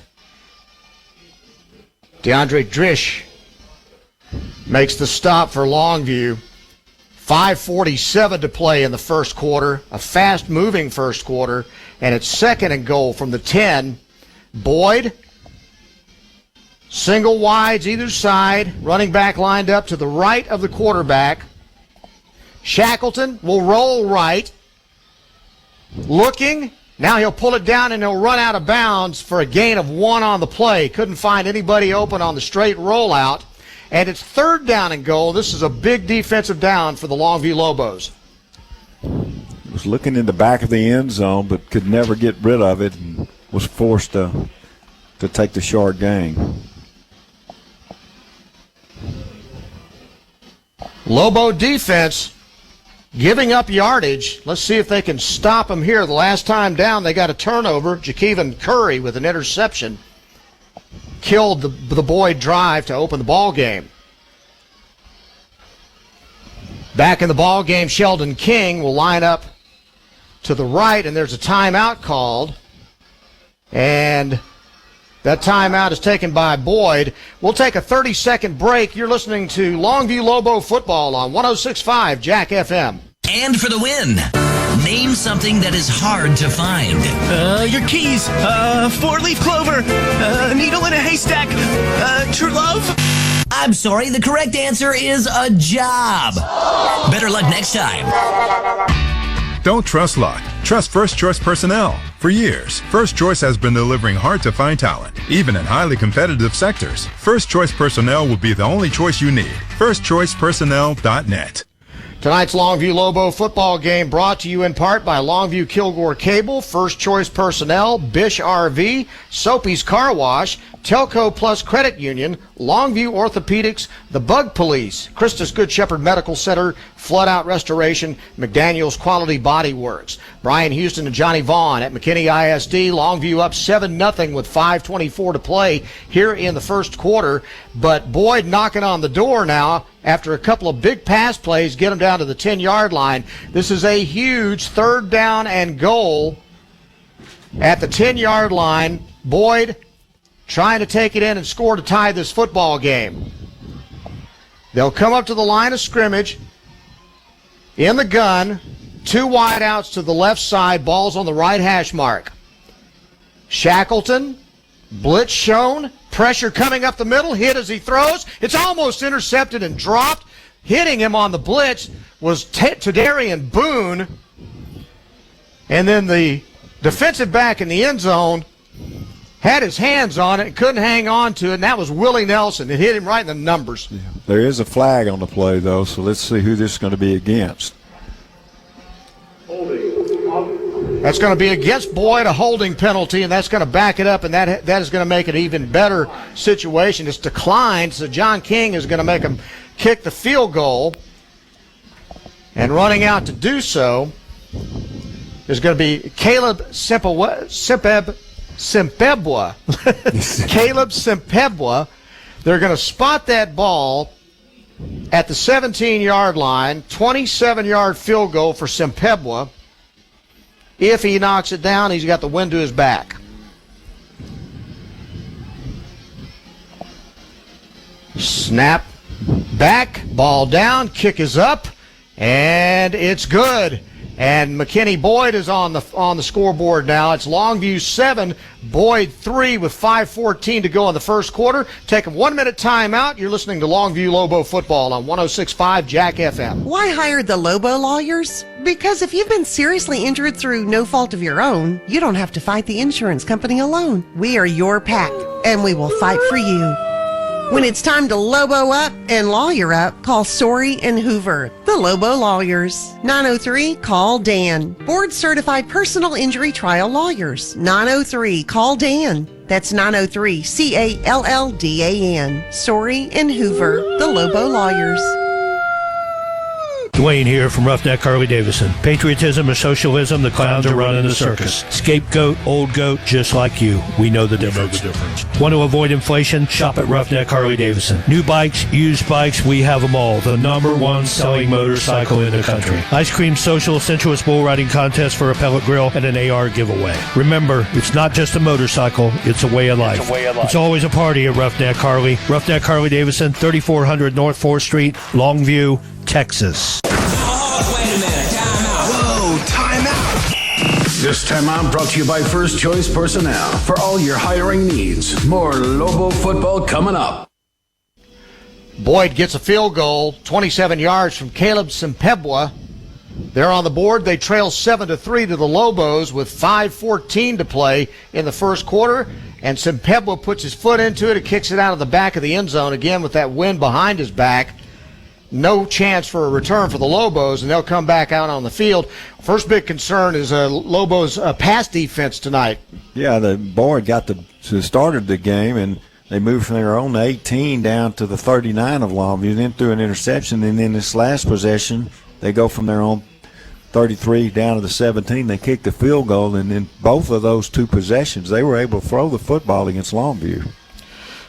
DeAndre Drish, makes the stop for Longview. 5:47 to play in the first quarter, a fast-moving first quarter, and it's 2nd and goal from the 10. Boyd, single wides either side, running back lined up to the right of the quarterback. Shackleton will roll right, looking. Now he'll pull it down and he'll run out of bounds for a gain of 1 on the play. Couldn't find anybody open on the straight rollout. And it's 3rd down and goal. This is a big defensive down for the Longview Lobos. Was looking in the back of the end zone, but could never get rid of it, and was forced to take the short gain. Lobo defense giving up yardage. Let's see if they can stop them here. The last time down, they got a turnover. Jakeevan Curry with an interception killed the Boyd drive to open the ball game. Back in the ball game, Sheldon King will line up to the right, and there's a timeout called. And that timeout is taken by Boyd. We'll take a 30-second break. You're listening to Longview Lobo football on 106.5 Jack FM. And for the win, name something that is hard to find. Your keys, 4-leaf clover, needle in a haystack, true love. I'm sorry, the correct answer is a job. Better luck next time. Don't trust luck. Trust First Choice Personnel. For years, First Choice has been delivering hard-to-find talent, even in highly competitive sectors. First Choice Personnel will be the only choice you need. FirstChoicePersonnel.net. Tonight's Longview Lobo football game brought to you in part by Longview Kilgore Cable, First Choice Personnel, Bish RV, Soapy's Car Wash, Telco Plus Credit Union, Longview Orthopedics, The Bug Police, Christus Good Shepherd Medical Center, Flood Out Restoration, McDaniel's Quality Body Works. Brian Houston and Johnny Vaughn at McKinney ISD. Longview up 7-0 with 5:24 to play here in the first quarter. But Boyd knocking on the door now after a couple of big pass plays, get them down to the 10-yard line. This is a huge 3rd down and goal at the 10-yard line. Boyd trying to take it in and score to tie this football game. They'll come up to the line of scrimmage in the gun. 2 wideouts to the left side, balls on the right hash mark. Shackleton, blitz shown, pressure coming up the middle, hit as he throws. It's almost intercepted and dropped. Hitting him on the blitz was Tadarian Boone. And then the defensive back in the end zone had his hands on it and couldn't hang on to it, and that was Willie Nelson. It hit him right in the numbers. Yeah. There is a flag on the play, though, so let's see who this is going to be against. That's going to be against Boyd, a holding penalty, and that's going to back it up, and that is going to make it an even better situation. It's declined, so John King is going to make him kick the field goal. And running out to do so is going to be Caleb Simpebwa. Caleb Simpebwa. They're going to spot that ball at the 17-yard line, 27-yard field goal for Simpebwa. If he knocks it down, he's got the wind to his back. Snap, back, ball down, kick is up, and it's good. And McKinney Boyd is on the scoreboard now. It's Longview 7, Boyd 3 with 5:14 to go in the first quarter. Take a 1-minute timeout. You're listening to Longview Lobo football on 106.5 Jack FM. Why hire the Lobo lawyers? Because if you've been seriously injured through no fault of your own, you don't have to fight the insurance company alone. We are your pack, and we will fight for you. When it's time to Lobo up and lawyer up, call Sorey and Hoover, the Lobo Lawyers. 903-CALL-DAN. Board-certified personal injury trial lawyers. 903-CALL-DAN. That's 903-CALLDAN. Sorey and Hoover, the Lobo Lawyers. Dwayne here from Roughneck Harley-Davidson. Patriotism or socialism, the clowns are running the circus. Scapegoat, old goat, just like you. We know the difference. Want to avoid inflation? Shop at Roughneck Harley-Davidson. New bikes, used bikes, we have them all. The #1 selling motorcycle in the country. Ice cream social, sensuous bull riding contest for a pellet grill and an AR giveaway. Remember, it's not just a motorcycle, it's a way of life. It's always a party at Roughneck Harley. Roughneck Harley-Davidson, 3400 North 4th Street, Longview, Texas. This time out brought to you by First Choice Personnel. For all your hiring needs. More Lobo football coming up. Boyd gets a field goal, 27 yards from Caleb Simpebwa. They're on the board. They trail 7-3 to the Lobos with 5:14 to play in the first quarter. And Simpebwa puts his foot into it and kicks it out of the back of the end zone again with that wind behind his back. No chance for a return for the Lobos, and they'll come back out on the field. First big concern is Lobos' pass defense tonight. Yeah, the Boyd got the started the game, and they moved from their own 18 down to the 39 of Longview, then threw an interception, and then this last possession, they go from their own 33 down to the 17. They kicked the field goal, and in both of those two possessions, they were able to throw the football against Longview.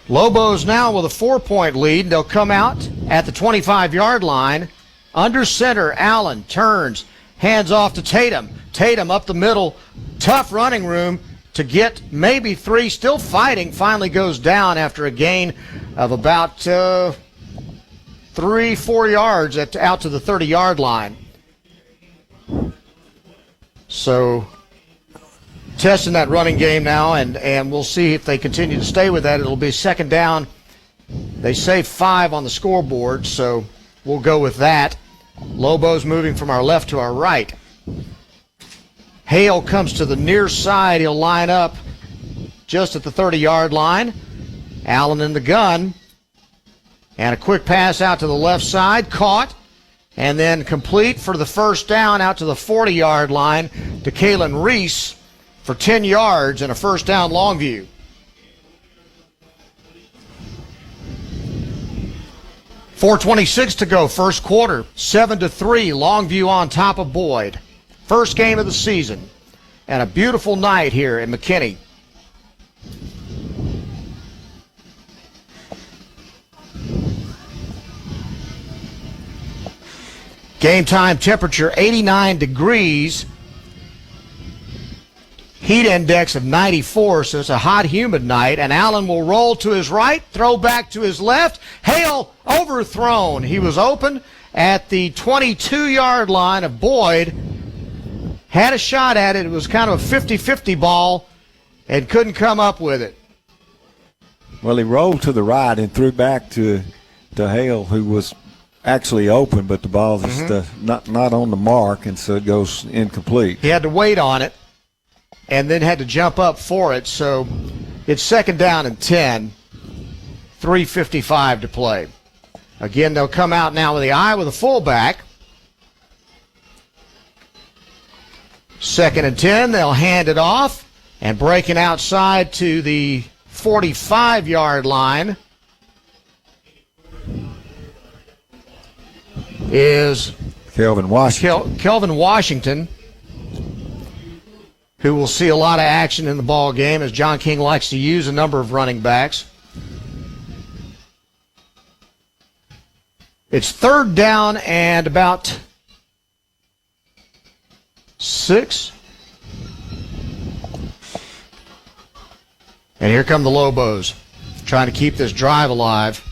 Lobos now with a 4-point lead. They'll come out at the 25-yard line. Under center, Allen turns, hands off to Tatum. Tatum up the middle, tough running room to get maybe 3, still fighting, finally goes down after a gain of about 3-4 yards out to the 30-yard line. So testing that running game now, and we'll see if they continue to stay with that. It'll be second down. They say 5 on the scoreboard, so we'll go with that. Lobos moving from our left to our right. Hale comes to the near side. He'll line up just at the 30-yard line. Allen in the gun. And a quick pass out to the left side. Caught. And then complete for the first down out to the 40-yard line to Kalen Reese for 10 yards and a first down, Longview. .426 to go, first quarter. 7-3, Longview on top of Boyd. First game of the season. And a beautiful night here in McKinney. Game time temperature 89 degrees. Heat index of 94, so it's a hot, humid night. And Allen will roll to his right, throw back to his left. Hale overthrown. He was open at the 22-yard line of Boyd. Had a shot at it. It was kind of a 50-50 ball and couldn't come up with it. Well, he rolled to the right and threw back to Hale, who was actually open, but the ball is not on the mark, and so it goes incomplete. He had to wait on it and then had to jump up for it. So it's second down and 10, 3:55 to play. Again, they'll come out now with the eye with a fullback. Second and 10, they'll hand it off, and breaking outside to the 45-yard line is Kelvin Washington. Kelvin Washington, who will see a lot of action in the ball game, as John King likes to use a number of running backs. It's third down and about 6. And here come the Lobos, trying to keep this drive alive.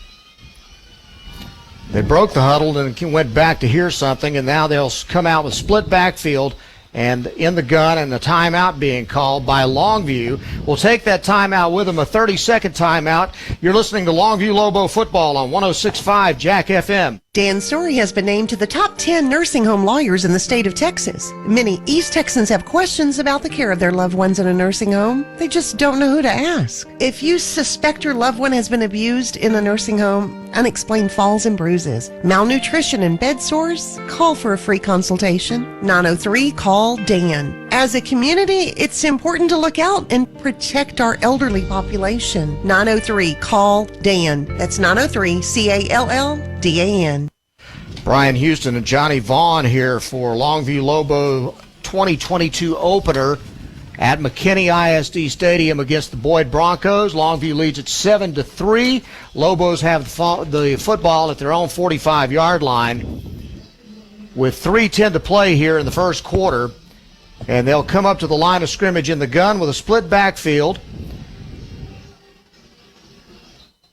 They broke the huddle and went back to hear something, and now they'll come out with split backfield and in the gun, and a timeout being called by Longview. We'll take that timeout with them, a 30-second timeout. You're listening to Longview Lobo football on 106.5 Jack FM. Dan Story has been named to the top 10 nursing home lawyers in the state of Texas. Many East Texans have questions about the care of their loved ones in a nursing home. They just don't know who to ask. If you suspect your loved one has been abused in a nursing home, unexplained falls and bruises, malnutrition and bed sores, call for a free consultation. 903-CALL-DAN. As a community, it's important to look out and protect our elderly population. 903-CALL-DAN. That's 903-CALLDAN. Brian Houston and Johnny Vaughn here for Longview Lobo 2022 opener at McKinney ISD Stadium against the Boyd Broncos. Longview leads at 7-3. Lobos have the football at their own 45-yard line with 3:10 to play here in the first quarter. And they'll come up to the line of scrimmage in the gun with a split backfield.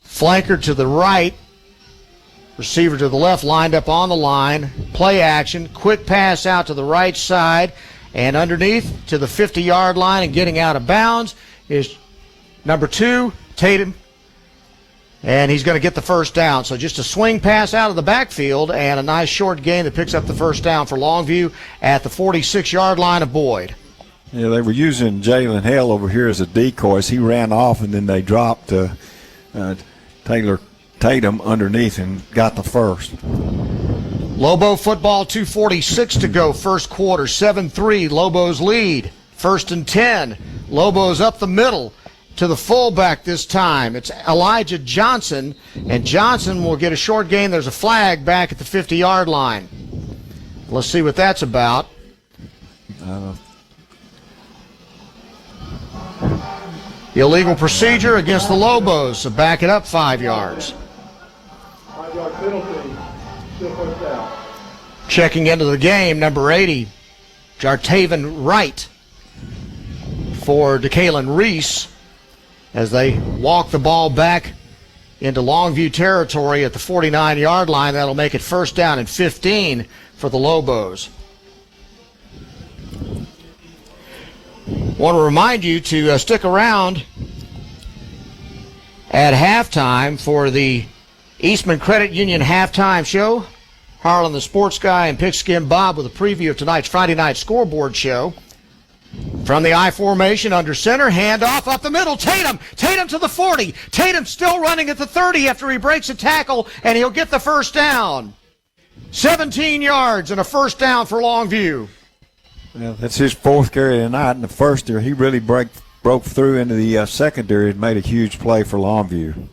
Flanker to the right. Receiver to the left, lined up on the line. Play action. Quick pass out to the right side. And underneath to the 50-yard line and getting out of bounds is number 2, Tatum. And he's going to get the first down. So just a swing pass out of the backfield and a nice short gain that picks up the first down for Longview at the 46-yard line of Boyd. Yeah, they were using Jalen Hale over here as a decoy. He ran off, and then they dropped Tatum underneath and got the first. Lobo football, 2:46 to go, first quarter, 7-3. Lobos lead. 1st and 10. Lobos up the middle to the fullback this time. It's Elijah Johnson, and Johnson will get a short gain. There's a flag back at the 50-yard line. Let's see what that's about. Illegal procedure against the Lobos, so back it up 5 yards. 5-yard penalty. Still first down. Checking into the game, number 80, Jartaven Wright for DeKalen Reese as they walk the ball back into Longview territory at the 49-yard line. That'll make it first down and 15 for the Lobos. Want to remind you to stick around at halftime for the Eastman Credit Union halftime show. Harlan the Sports Guy and Pigskin Bob with a preview of tonight's Friday night scoreboard show. From the I formation under center, handoff up the middle. Tatum to the 40. Tatum still running at the 30 after he breaks a tackle, and he'll get the first down. 17 yards and a first down for Longview. Yeah, that's his 4th carry tonight. In the first year, he really broke through into the secondary and made a huge play for Longview.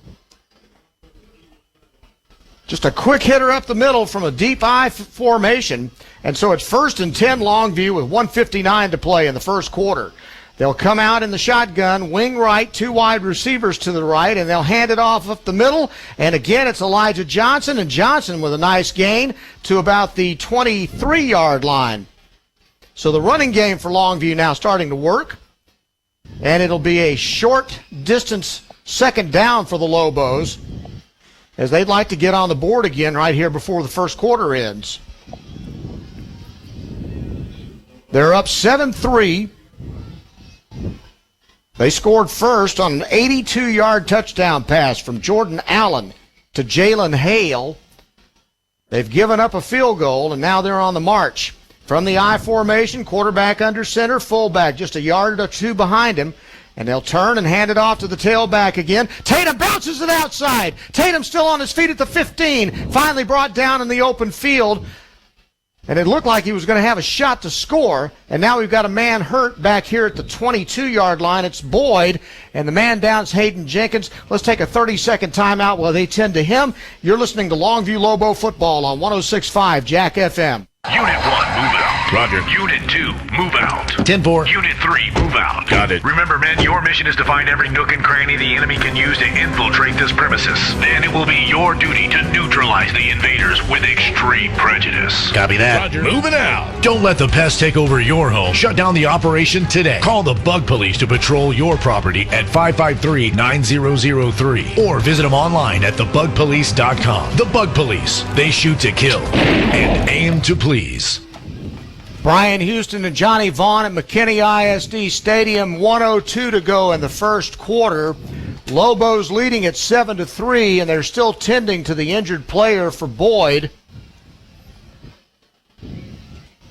Just a quick hitter up the middle from a deep I formation. And so it's 1st and 10 Longview with 1:59 to play in the first quarter. They'll come out in the shotgun, wing right, 2 wide receivers to the right, and they'll hand it off up the middle. And again, it's Elijah Johnson, and Johnson with a nice gain to about the 23-yard line. So the running game for Longview now starting to work. And it'll be a short distance second down for the Lobos, as they'd like to get on the board again right here before the first quarter ends. They're up 7-3. They scored first on an 82-yard touchdown pass from Jordan Allen to Jalen Hale. They've given up a field goal, and now they're on the march. From the I formation, quarterback under center, fullback just a yard or two behind him. And they'll turn and hand it off to the tailback again. Tatum bounces it outside. Tatum still on his feet at the 15. Finally brought down in the open field. And it looked like he was going to have a shot to score. And now we've got a man hurt back here at the 22-yard line. It's Boyd. And the man down is Hayden Jenkins. Let's take a 30-second timeout while they tend to him. You're listening to Longview Lobo football on 106.5 Jack FM. Unit 1, move out. Roger. Unit 2, move out. 10-4. Unit 3, move out. Got it. Remember, men, your mission is to find every nook and cranny the enemy can use to infiltrate this premises. Then it will be your duty to neutralize the invaders with extreme prejudice. Copy that. Roger. Moving out. Don't let the pest take over your home. Shut down the operation today. Call the Bug Police to patrol your property at 553-9003 or visit them online at thebugpolice.com. The Bug Police. They shoot to kill and aim to please. Brian Houston and Johnny Vaughn at McKinney ISD Stadium. 1:02 to go in the first quarter. Lobos leading at 7-3, and they're still tending to the injured player for Boyd,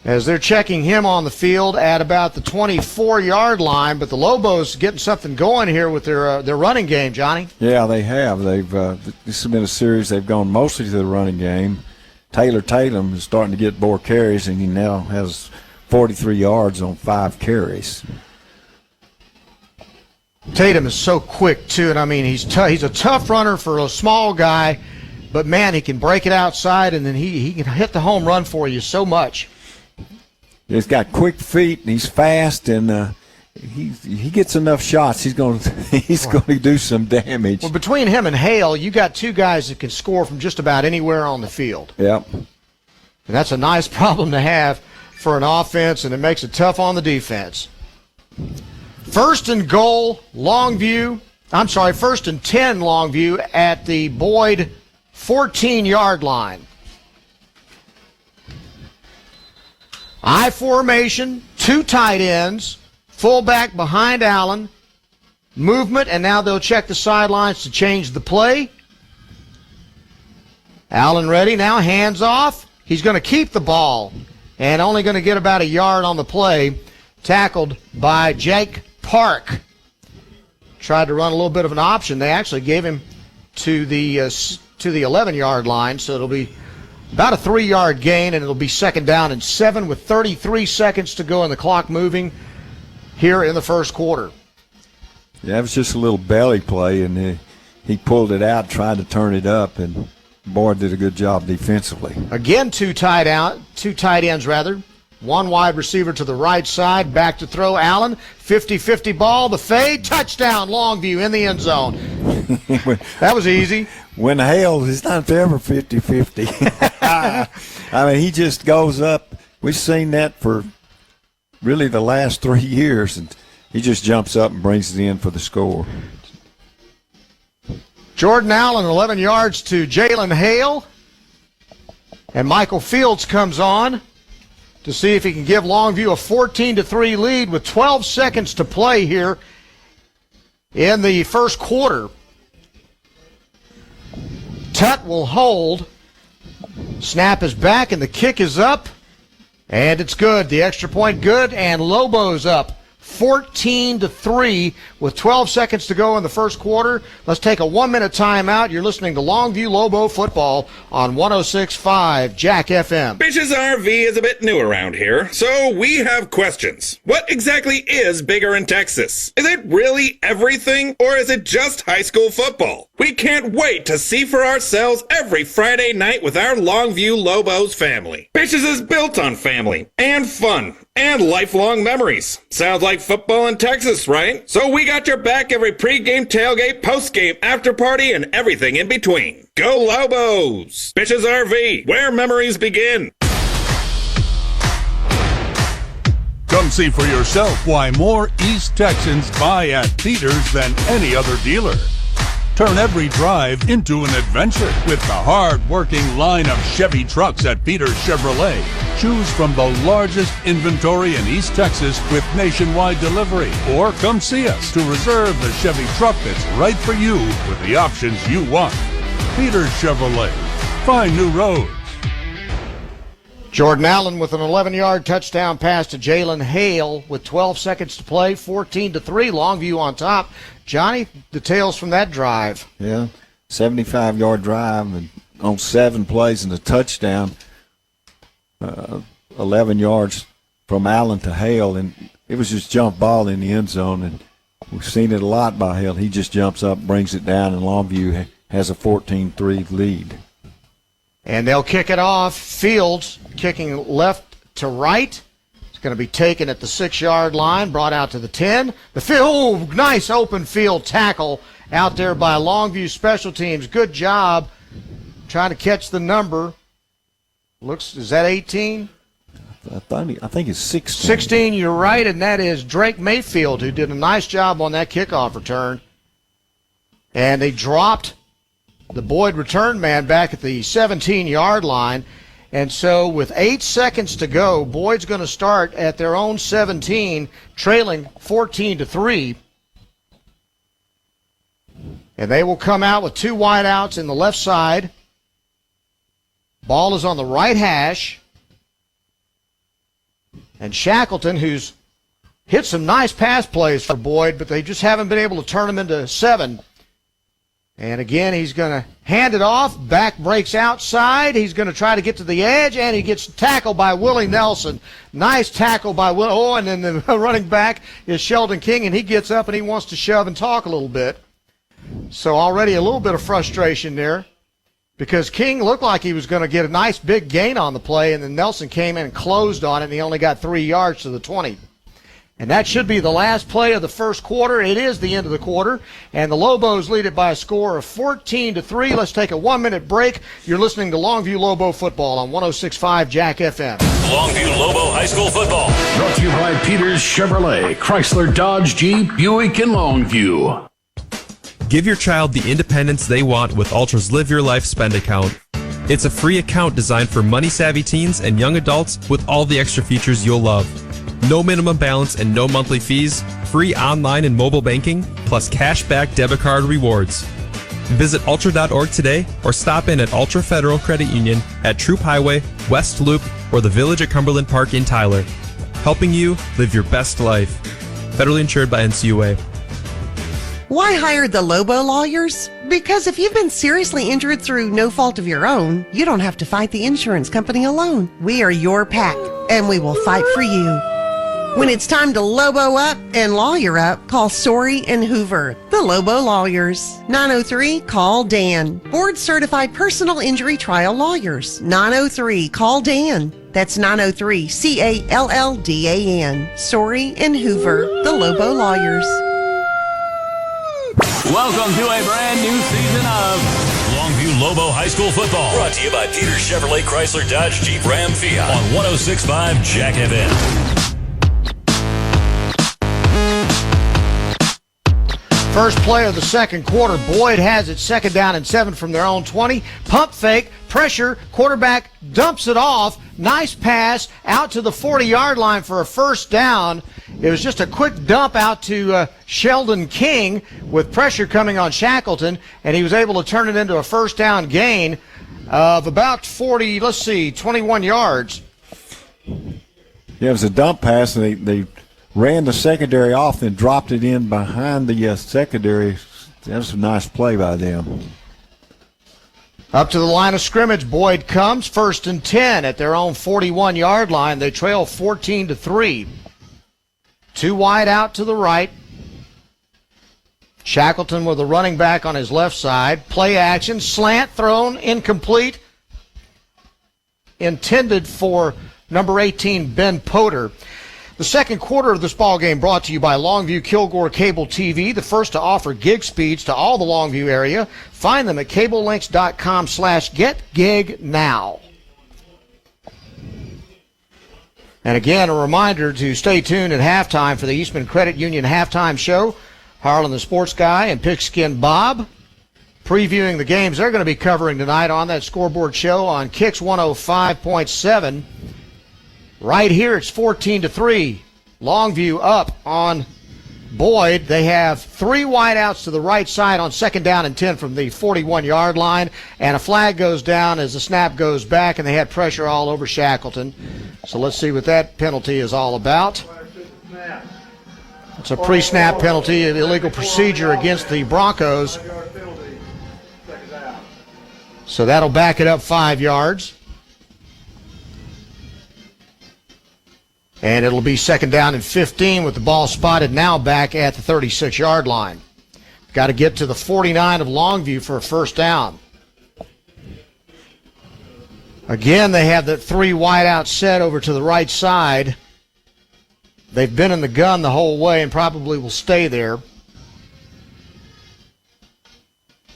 as they're checking him on the field at about the 24-yard line. But the Lobos getting something going here with their running game, Johnny. Yeah, they have. This has been a series they've gone mostly to the running game. Taylor Tatum is starting to get more carries, and he now has 43 yards on 5 carries. Tatum is so quick, too, and I mean, he's a tough runner for a small guy, but, man, he can break it outside, and then he can hit the home run for you so much. He's got quick feet, and he's fast, and he gets enough shots. He's going to do some damage. Well, between him and Hale, you got two guys that can score from just about anywhere on the field. Yep. And that's a nice problem to have for an offense, and it makes it tough on the defense. First and goal, Longview. I'm sorry, 1st and 10, Longview at the Boyd 14-yard line. I formation, 2 tight ends, fullback behind Allen, movement, and now they'll check the sidelines to change the play. Allen ready, now hands off. He's going to keep the ball and only going to get about a yard on the play. Tackled by Jake Park. Tried to run a little bit of an option. They actually gave him to the 11-yard line, so it'll be about a 3-yard gain, and it'll be 2nd down and 7 with 33 seconds to go and the clock moving here in the first quarter. Yeah, it was just a little belly play, and he pulled it out, tried to turn it up, and Boyd did a good job defensively. Again, two tight ends. One wide receiver to the right side, back to throw Allen. 50-50 ball, the fade, touchdown, Longview in the end zone. That was easy. When Hale, it's not ever 50-50. I mean, he just goes up. We've seen that for really the last 3 years, and he just jumps up and brings it in for the score. Jordan Allen, 11 yards to Jalen Hale. And Michael Fields comes on to see if he can give Longview a 14-3 lead with 12 seconds to play here in the first quarter. Tutt will hold. Snap is back, and the kick is up. And it's good. The extra point good, and Lobos up 14-3 with 12 seconds to go in the first quarter. Let's take a 1-minute timeout. You're listening to Longview Lobo football on 106.5 Jack FM. Bish's RV is a bit new around here, so we have questions. What exactly is bigger in Texas? Is it really everything, or is it just high school football? We can't wait to see for ourselves every Friday night with our Longview Lobos family. Bish's is built on family and fun and lifelong memories. Sounds like football in Texas, right? So we got your back every pregame, tailgate, postgame, after party, and everything in between. Go Lobos! Bish's RV, where memories begin. Come see for yourself why more East Texans buy at Peters than any other dealer. Turn every drive into an adventure with the hard-working line of Chevy trucks at Peters Chevrolet. Choose from the largest inventory in East Texas with nationwide delivery. Or come see us to reserve the Chevy truck that's right for you with the options you want. Peters Chevrolet. Find new roads. Jordan Allen with an 11-yard touchdown pass to Jalen Hale with 12 seconds to play, 14-3, Longview on top. Johnny, details from that drive. Yeah, 75-yard drive and on 7 plays and a touchdown, 11 yards from Allen to Hale, and it was just jump ball in the end zone, and we've seen it a lot by Hale. He just jumps up, brings it down, and Longview has a 14-3 lead. And they'll kick it off. Fields kicking left to right. going to be taken at the 6-yard line, brought out to the 10. The field, nice open field tackle out there by Longview Special Teams. Good job trying to catch the number. Is that 18? I think it's 16. 16, you're right, and that is Drake Mayfield, who did a nice job on that kickoff return. And they dropped the Boyd return man back at the 17-yard line. And so with 8 seconds to go, Boyd's going to start at their own 17, trailing 14-3. And they will come out with 2 wideouts in the left side. Ball is on the right hash. And Shackleton, who's hit some nice pass plays for Boyd, but they just haven't been able to turn him into 7. And again, he's going to hand it off. Back breaks outside. He's going to try to get to the edge, and he gets tackled by Willie Nelson. Nice tackle by Willie. Oh, and then the running back is Sheldon King, and he gets up and he wants to shove and talk a little bit. So already a little bit of frustration there, because King looked like he was going to get a nice big gain on the play, and then Nelson came in and closed on it, and he only got 3 yards to the 20. And that should be the last play of the first quarter. It is the end of the quarter, and the Lobos lead it by a score of 14-3. Let's take a 1-minute break. You're listening to Longview Lobo football on 106.5 Jack FM. Longview Lobo High School football. Brought to you by Peters Chevrolet, Chrysler, Dodge, Jeep, Buick, and Longview. Give your child the independence they want with Ultra's Live Your Life Spend account. It's a free account designed for money-savvy teens and young adults with all the extra features you'll love. No minimum balance and no monthly fees, free online and mobile banking, plus cash-back debit card rewards. Visit Ultra.org today or stop in at Ultra Federal Credit Union at Troop Highway, West Loop, or the Village at Cumberland Park in Tyler. Helping you live your best life. Federally insured by NCUA. Why hire the Lobo lawyers? Because if you've been seriously injured through no fault of your own, you don't have to fight the insurance company alone. We are your pack, and we will fight for you. When it's time to Lobo up and lawyer up, call Story and Hoover, the Lobo Lawyers. 903-CALL-DAN. Board-certified personal injury trial lawyers. 903-CALL-DAN. That's 903-CALLDAN. Story and Hoover, the Lobo Lawyers. Welcome to a brand new season of Longview Lobo High School football. Brought to you by Peters Chevrolet Chrysler Dodge Jeep Ram Fiat on 106.5 Jack FM. First play of the second quarter. Boyd has it 2nd down and 7 from their own 20. Pump fake, pressure, quarterback dumps it off. Nice pass out to the 40-yard line for a first down. It was just a quick dump out to Sheldon King with pressure coming on Shackleton, and he was able to turn it into a first down gain of about 21 yards. Yeah, it was a dump pass, and they ran the secondary off and dropped it in behind the secondary. That was a nice play by them. Up to the line of scrimmage, Boyd comes 1st and 10 at their own 41-yard line. They trail 14-3. 2 wide out to the right. Shackleton with a running back on his left side. Play action, slant thrown, incomplete. Intended for number 18, Ben Potter. The second quarter of this ball game brought to you by Longview Kilgore Cable TV, the first to offer gig speeds to all the Longview area. Find them at cablelinks.com/getgignow. And again, a reminder to stay tuned at halftime for the Eastman Credit Union halftime show. Harlan the Sports Guy and Pigskin Bob previewing the games they're going to be covering tonight on that scoreboard show on Kicks 105.7. Right here, it's 14-3. Longview up on Boyd. They have 3 wideouts to the right side on 2nd down and 10 from the 41-yard line, and a flag goes down as the snap goes back, and they had pressure all over Shackleton. So let's see what that penalty is all about. It's a pre-snap penalty, an illegal procedure against the Broncos. So that'll back it up 5 yards. And it'll be 2nd down and 15 with the ball spotted now back at the 36-yard line. Got to get to the 49 of Longview for a first down. Again, they have that 3 wide out set over to the right side. They've been in the gun the whole way and probably will stay there.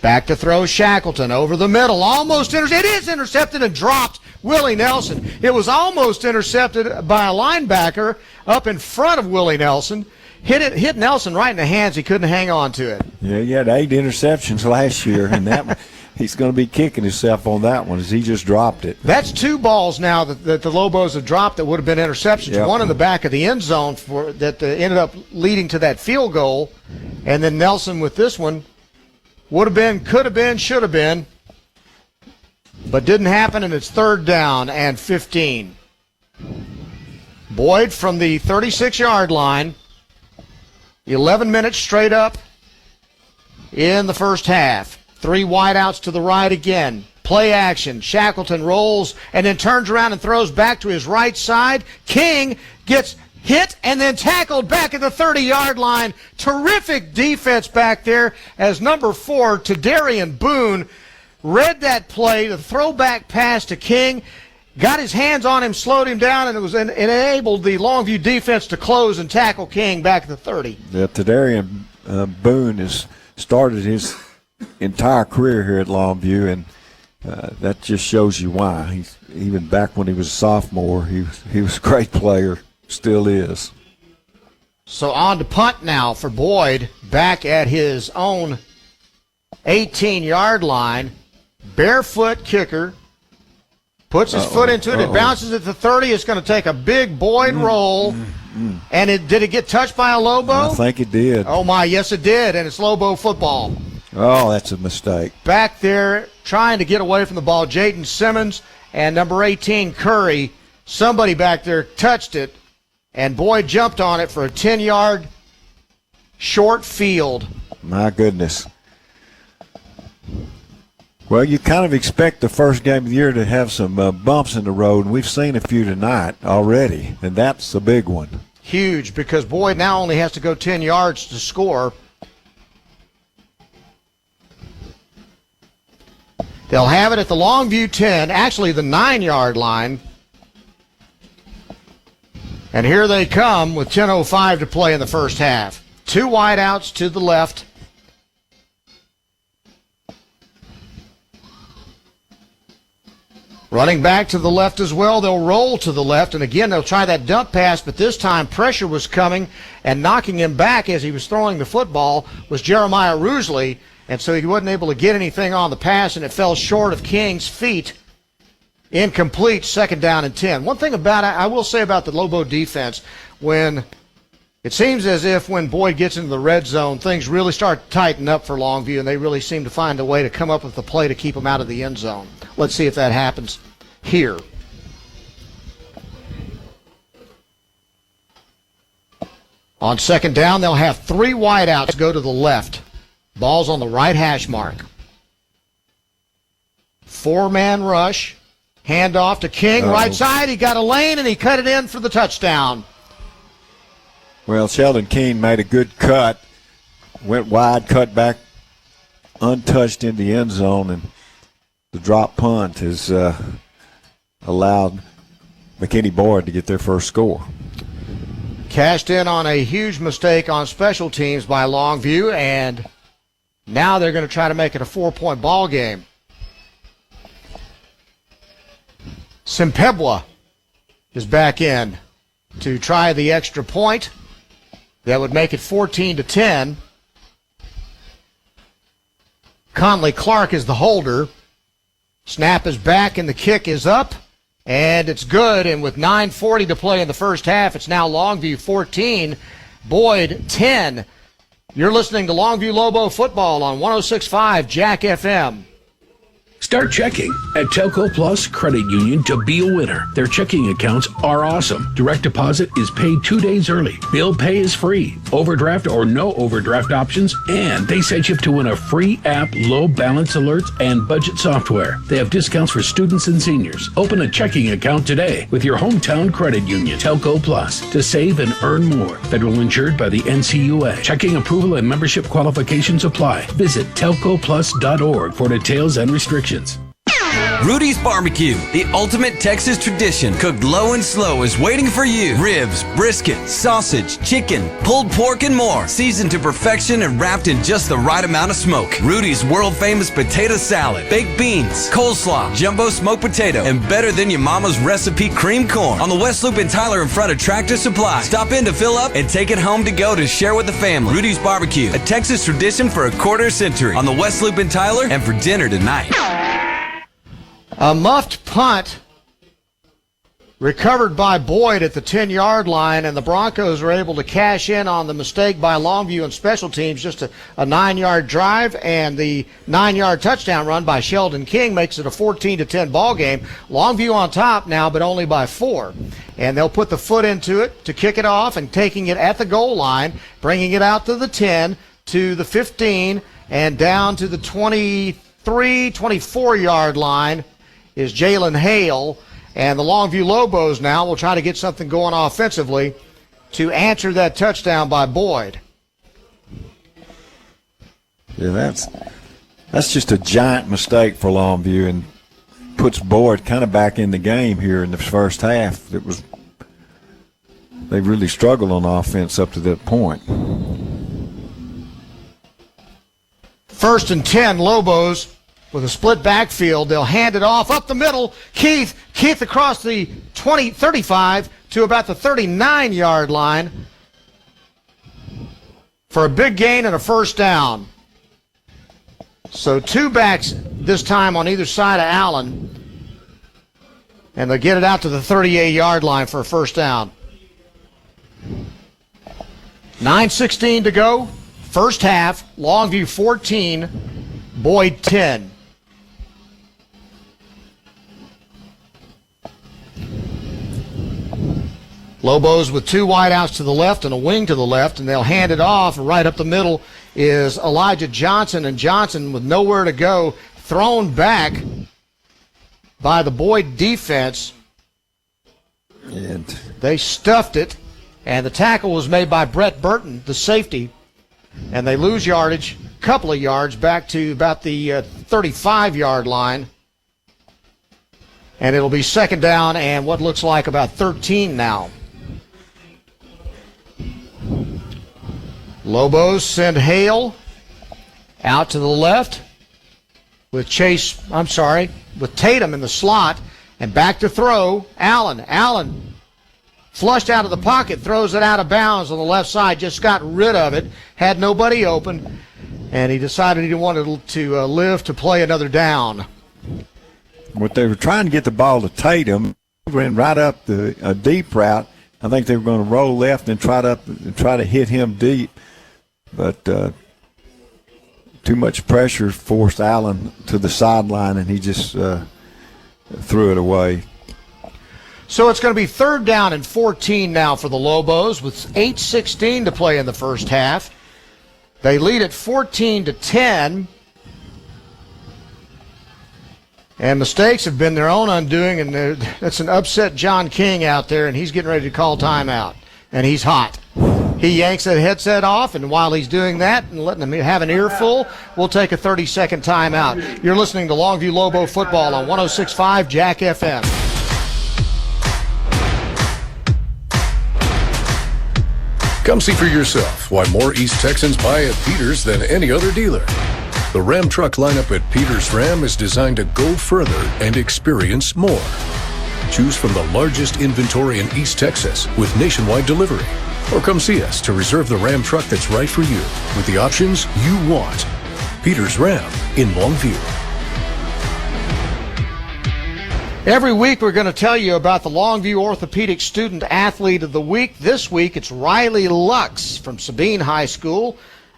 Back to throw Shackleton over the middle. Almost intercepted. It is intercepted and dropped. Willie Nelson. It was almost intercepted by a linebacker up in front of Willie Nelson. Hit Nelson right in the hands. He couldn't hang on to it. Yeah, he had 8 interceptions last year, and that he's going to be kicking himself on that one as he just dropped it. That's 2 balls now that the Lobos have dropped that would have been interceptions. Yep. One in the back of the end zone that ended up leading to that field goal, and then Nelson with this one would have been, could have been, should have been, but didn't happen, and it's 3rd down and 15. Boyd from the 36-yard line. 11 minutes straight up in the first half. 3 wideouts to the right again. Play action. Shackleton rolls and then turns around and throws back to his right side. King gets hit and then tackled back at the 30-yard line. Terrific defense back there as number 4, Tadarian Boone, read that play, the throwback pass to King, got his hands on him, slowed him down, and it enabled the Longview defense to close and tackle King back at the 30. Yeah, Tadarian Boone has started his entire career here at Longview, and that just shows you why. Even back when he was a sophomore, he was a great player, still is. So on to punt now for Boyd, back at his own 18-yard line. Barefoot kicker. Puts his foot into it. It bounces at the 30. It's going to take a big Boyd roll. And did it get touched by a Lobo? I think it did. Oh, my, yes, it did. And it's Lobo football. Oh, that's a mistake. Back there trying to get away from the ball, Jaden Simmons and number 18, Curry. Somebody back there touched it, and Boyd jumped on it for a 10-yard short field. My goodness. Well, you kind of expect the first game of the year to have some bumps in the road, and we've seen a few tonight already, and that's a big one. Huge, because Boyd now only has to go 10 yards to score. They'll have it at the Longview 10, actually the 9-yard line. And here they come with 10:05 to play in the first half. 2 wideouts to the left. Running back to the left as well. They'll roll to the left, and again, they'll try that dump pass, but this time pressure was coming, and knocking him back as he was throwing the football was Jeremiah Rusley, and so he wasn't able to get anything on the pass, and it fell short of King's feet. Incomplete, 2nd down and 10. One thing I will say about the Lobo defense, when it seems as if when Boyd gets into the red zone, things really start to tighten up for Longview, and they really seem to find a way to come up with a play to keep them out of the end zone. Let's see if that happens here. On 2nd down, they'll have 3 wideouts go to the left. Ball's on the right hash mark. 4-man rush. Handoff to King, right side. He got a lane, and he cut it in for the touchdown. Well, Sheldon Keene made a good cut, went wide, cut back, untouched in the end zone, and the drop punt has allowed McKinney Boyd to get their first score. Cashed in on a huge mistake on special teams by Longview, and now they're going to try to make it a 4-point ball game. Simpebwa is back in to try the extra point. That would make it 14-10. Conley Clark is the holder. Snap is back and the kick is up, and it's good. And with 9:40 to play in the first half, it's now Longview 14, Boyd 10. You're listening to Longview Lobo football on 106.5 Jack FM. Start checking at Telco Plus Credit Union to be a winner. Their checking accounts are awesome. Direct deposit is paid 2 days early. Bill pay is free. Overdraft or no overdraft options. And they set you up to win a free app, low balance alerts, and budget software. They have discounts for students and seniors. Open a checking account today with your hometown credit union, Telco Plus, to save and earn more. Federal insured by the NCUA. Checking approval and membership qualifications apply. Visit telcoplus.org for details and restrictions. Rudy's Barbecue, the ultimate Texas tradition, cooked low and slow, is waiting for you. Ribs, brisket, sausage, chicken, pulled pork, and more, seasoned to perfection and wrapped in just the right amount of smoke. Rudy's world-famous potato salad, baked beans, coleslaw, jumbo smoked potato, and better than your mama's recipe cream corn. On the West Loop in Tyler in front of Tractor Supply. Stop in to fill up and take it home to go to share with the family. Rudy's Barbecue, a Texas tradition for a quarter century. On the West Loop in Tyler and for dinner tonight. A muffed punt recovered by Boyd at the 10-yard line, and the Broncos were able to cash in on the mistake by Longview and special teams. Just a 9-yard drive, and the 9-yard touchdown run by Sheldon King makes it a 14-10 ball game. Longview on top now, but only by 4. And they'll put the foot into it to kick it off, and taking it at the goal line, bringing it out to the 10, to the 15, and down to the 23, 24-yard line is Jalen Hale. And the Longview Lobos now will try to get something going offensively to answer that touchdown by Boyd. Yeah, that's just a giant mistake for Longview and puts Boyd kind of back in the game here in the first half. They really struggled on offense up to that point. 1st and 10, Lobos. With a split backfield, they'll hand it off up the middle. Keith across the 35 to about the 39-yard line for a big gain and a first down. So 2 backs this time on either side of Allen, and they'll get it out to the 38-yard line for a first down. 9:16 to go. First half, Longview 14, Boyd 10. Lobos with 2 wideouts to the left and a wing to the left, and they'll hand it off. Right up the middle is Elijah Johnson, and Johnson with nowhere to go, thrown back by the Boyd defense. And they stuffed it, and the tackle was made by Brett Burton, the safety, and they lose yardage, a couple of yards, back to about the 35-yard line. And it'll be second down and what looks like about 13 now. Lobos send Hale out to the left with with Tatum in the slot, and back to throw. Allen flushed out of the pocket, throws it out of bounds on the left side, just got rid of it, had nobody open, and he decided he wanted to live to play another down. What they were trying to get the ball to Tatum, went right up a deep route. I think they were going to roll left and try to hit him deep, but too much pressure forced Allen to the sideline, and he just threw it away. So it's going to be third down and 14 now for the Lobos with 8:16 to play in the first half. They lead at 14-10. And mistakes have been their own undoing, and that's an upset John King out there, and he's getting ready to call timeout. And he's hot. He yanks that headset off, and while he's doing that and letting him have an earful, we'll take a 30-second timeout. You're listening to Longview Lobo football on 106.5 Jack FM. Come see for yourself why more East Texans buy at Peters than any other dealer. The Ram truck lineup at Peters Ram is designed to go further and experience more. Choose from the largest inventory in East Texas with nationwide delivery. Or come see us to reserve the Ram truck that's right for you with the options you want. Peters Ram in Longview. Every week we're going to tell you about the Longview Orthopedic Student Athlete of the Week. This week it's Riley Lux from Sabine High School.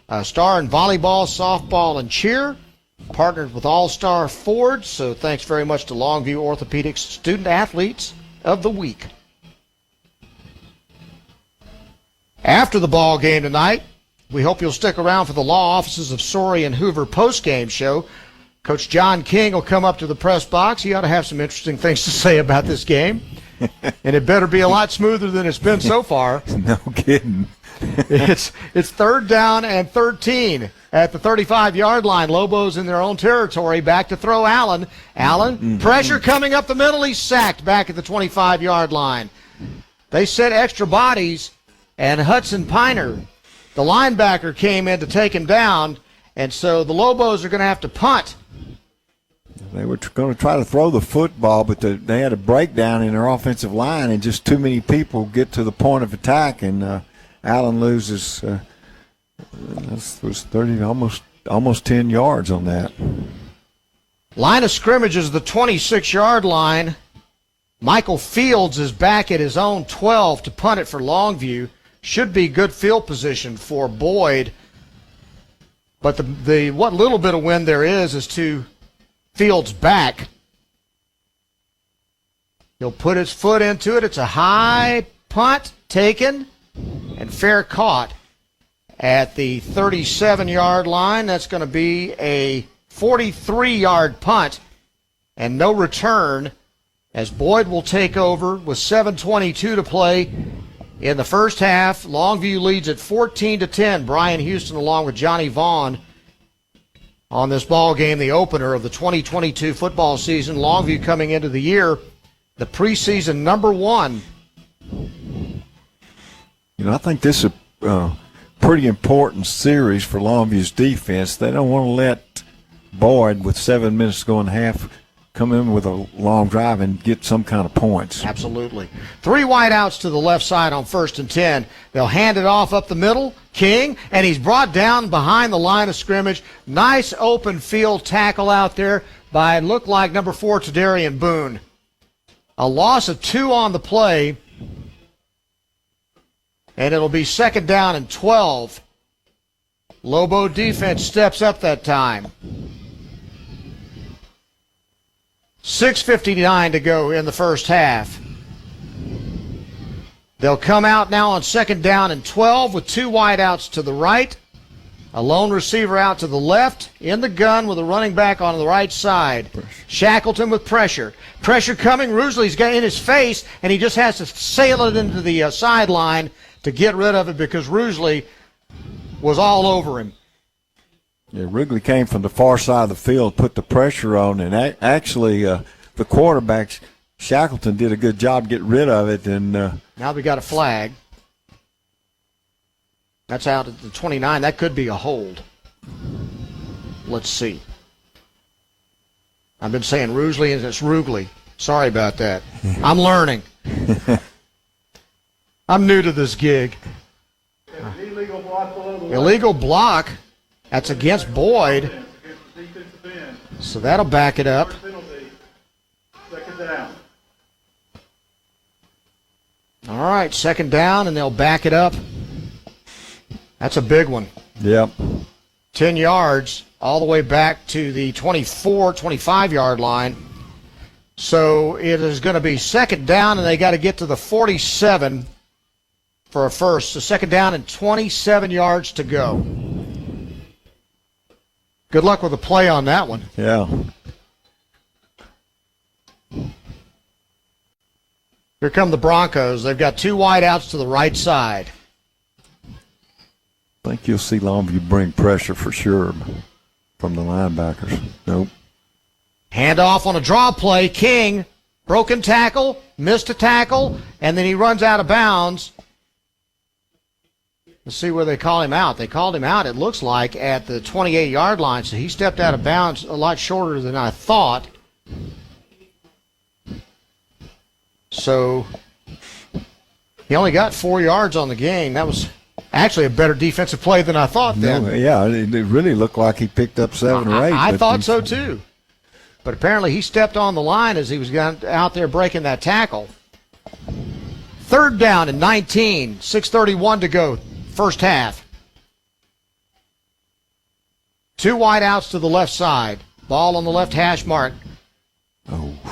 A star in volleyball, softball, and cheer. Partnered with All-Star Ford. So thanks very much to Longview Orthopedic Student Athletes of the Week. After the ball game tonight, we hope you'll stick around for the law offices of Sorey and Hoover post-game show. Coach John King will come up to the press box. He ought to have some interesting things to say about this game. And it better be a lot smoother than it's been so far. No kidding. It's third down and 13 at the 35-yard line. Lobos in their own territory. Back to throw Allen. Allen, pressure coming up the middle. He's sacked back at the 25-yard line. They set extra bodies, and Hudson Piner, the linebacker, came in to take him down, and so the Lobos are going to have to punt. They were going to try to throw the football, but they had a breakdown in their offensive line, and just too many people get to the point of attack, and Allen loses was 30, almost 10 yards on that. Line of scrimmage is the 26-yard line. Michael Fields is back at his own 12 to punt it for Longview. Should be good field position for Boyd. But the what little bit of wind there is to Fields' back. He'll put his foot into it. It's a high punt taken and fair caught at the 37-yard line. That's going to be a 43-yard punt and no return, as Boyd will take over with 7:22 to play in the first half. Longview leads at 14-10. Brian Houston along with Johnny Vaughn on this ball game, the opener of the 2022 football season. Longview coming into the year, the preseason number 1. I think this is a pretty important series for Longview's defense. They don't want to let Boyd, with 7 minutes to go in the half, come in with a long drive and get some kind of points. Absolutely. 3 wideouts to the left side on 1st and 10. They'll hand it off up the middle. King, and he's brought down behind the line of scrimmage. Nice open field tackle out there by, looked like, number 4, Tadarian Boone. A loss of 2 on the play, and it'll be 2nd down and 12. Lobo defense steps up that time. 6:59 to go in the first half. They'll come out now on 2nd down and 12 with 2 wideouts to the right, a lone receiver out to the left, in the gun with a running back on the right side. Shackleton with pressure. Pressure coming. Rusley's got in his face, and he just has to sail it into the sideline to get rid of it because Rusley was all over him. Yeah, Wrigley came from the far side of the field, put the pressure on, and actually the quarterback, Shackleton, did a good job getting rid of it. And now we got a flag. That's out at the 29. That could be a hold. Let's see. I've been saying Rusley, and it's Rugley. Sorry about that. I'm learning. I'm new to this gig. Illegal block below the line. Illegal block. That's against Boyd. So that'll back it up. 2nd down. All right, 2nd down, and they'll back it up. That's a big one. Yep. 10 yards all the way back to the 24, 25-yard line. So it is going to be 2nd down, and they got to get to the 47 for a first. So 2nd down and 27 yards to go. Good luck with the play on that one. Yeah. Here come the Broncos. They've got 2 wideouts to the right side. I think you'll see Longview bring pressure for sure from the linebackers. Nope. Handoff on a draw play. King, broken tackle, missed a tackle, and then he runs out of bounds. Let's see where they call him out. They called him out, it looks like, at the 28-yard line, so he stepped out of bounds a lot shorter than I thought. So he only got 4 yards on the game. That was actually a better defensive play than I thought then. No, yeah, it really looked like he picked up 7 or 8. I thought so too. But apparently he stepped on the line as he was out there breaking that tackle. 3rd down and 19, 6:31 to go, first half. 2 wideouts to the left side. Ball on the left hash mark.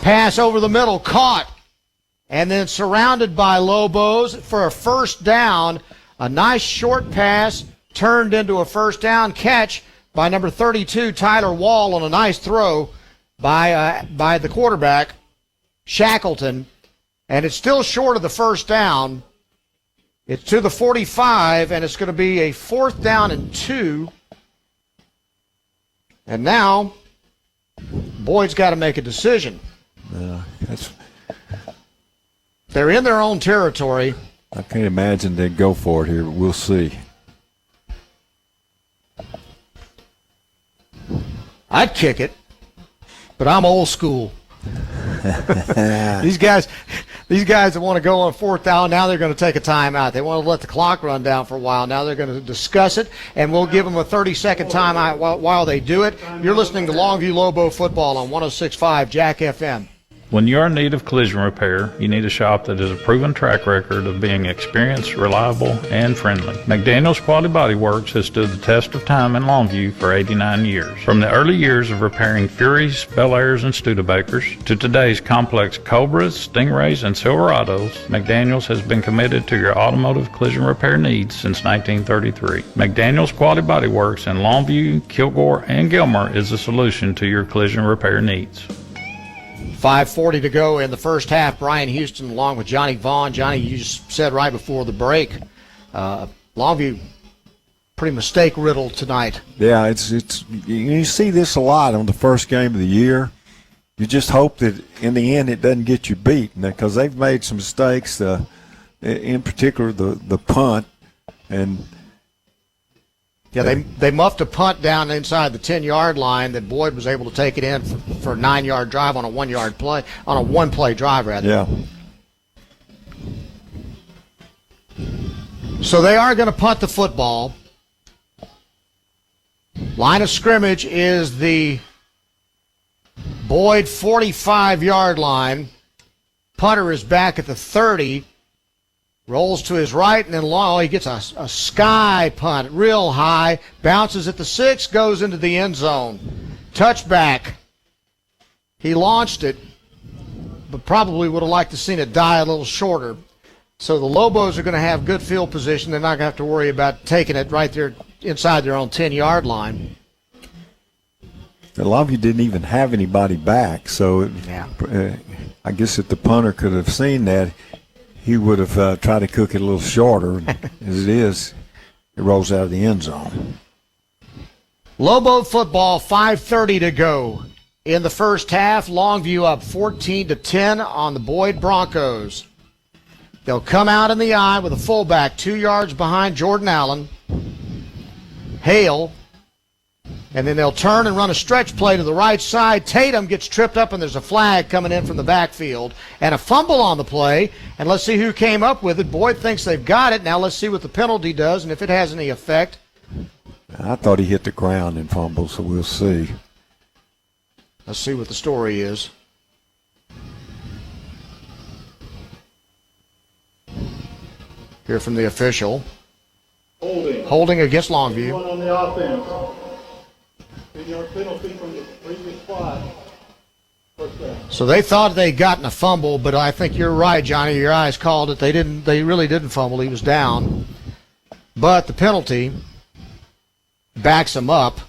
Pass over the middle, caught. And then surrounded by Lobos for a first down. A nice short pass turned into a first down catch by number 32, Tyler Wall, on a nice throw by the quarterback, Shackleton. And it's still short of the first down. It's to the 45, and it's going to be a 4th down and 2 And now, Boyd's got to make a decision. They're in their own territory. I can't imagine they'd go for it here, but we'll see. I'd kick it, but I'm old school. These guys that want to go on fourth down, now they're going to take a timeout. They want to let the clock run down for a while. Now they're going to discuss it, and we'll give them a 30-second timeout while they do it. You're listening to Longview Lobo Football on 106.5 Jack FM. When you're in need of collision repair, you need a shop that has a proven track record of being experienced, reliable, and friendly. McDaniel's Quality Body Works has stood the test of time in Longview for 89 years. From the early years of repairing Furies, Bel Airs, and Studebakers to today's complex Cobras, Stingrays, and Silverados, McDaniel's has been committed to your automotive collision repair needs since 1933. McDaniel's Quality Body Works in Longview, Kilgore, and Gilmer is the solution to your collision repair needs. 5:40 to go in the first half. Brian Houston along with Johnny Vaughn. Johnny, you just said right before the break, Longview pretty mistake-riddled tonight. Yeah, it's you see this a lot on the first game of the year. You just hope that in the end it doesn't get you beat, because they've made some mistakes, in particular the punt. And yeah, they muffed a punt down inside the 10-yard line that Boyd was able to take it in for a 9-yard drive on a 1-yard play, on a one-play drive, rather. Yeah. So they are going to punt the football. Line of scrimmage is the Boyd 45-yard line. Punter is back at the 30. Rolls to his right, and then long. He gets a sky punt, real high. Bounces at the 6, goes into the end zone. Touchback. He launched it, but probably would have liked to seen it die a little shorter. So the Lobos are going to have good field position. They're not going to have to worry about taking it right there inside their own 10-yard line. Longview didn't even have anybody back, so I guess if the punter could have seen that, he would have tried to cook it a little shorter. As it is, it rolls out of the end zone. Lobo football, 5:30 to go in the first half. Longview up 14-10 on the Boyd Broncos. They'll come out in the eye with a fullback 2 yards behind Jordan Allen. Hale. And then they'll turn and run a stretch play to the right side. Tatum gets tripped up, and there's a flag coming in from the backfield. And a fumble on the play. And let's see who came up with it. Boyd thinks they've got it. Now let's see what the penalty does and if it has any effect. I thought he hit the ground and fumbled, so we'll see. Let's see what the story is. Hear from the official. Holding against Longview. One on the offense. 3-yard penalty from the previous spot. So they thought they'd gotten a fumble, but I think you're right, Johnny. Your eyes called it. They really didn't fumble. He was down. But the penalty backs him up.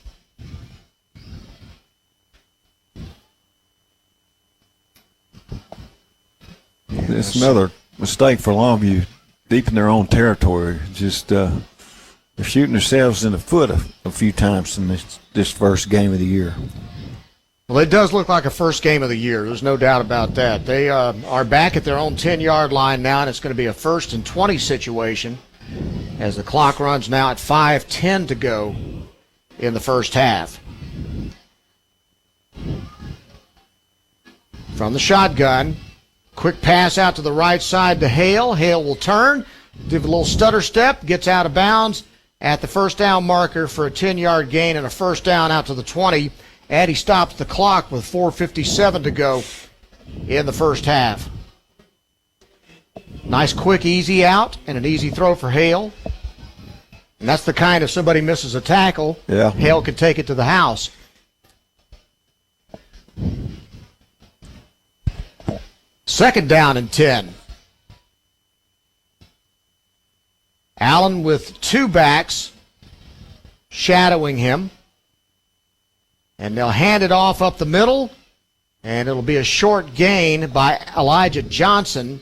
It's another mistake for Longview, deep in their own territory. Just they're shooting themselves in the foot a few times in this first game of the year. Well, it does look like a first game of the year. There's no doubt about that. They are back at their own 10-yard line now, and it's going to be a 1st and 20 situation as the clock runs now at 5:10 to go in the first half. From the shotgun, quick pass out to the right side to Hale. Hale will turn, do a little stutter step, gets out of bounds at the first down marker for a 10-yard gain and a first down out to the 20. And he stops the clock with 4:57 to go in the first half. Nice, quick, easy out and an easy throw for Hale. And that's the kind if somebody misses a tackle, Hale can take it to the house. Second down and 10. Allen with two backs shadowing him. And they'll hand it off up the middle, and it'll be a short gain by Elijah Johnson.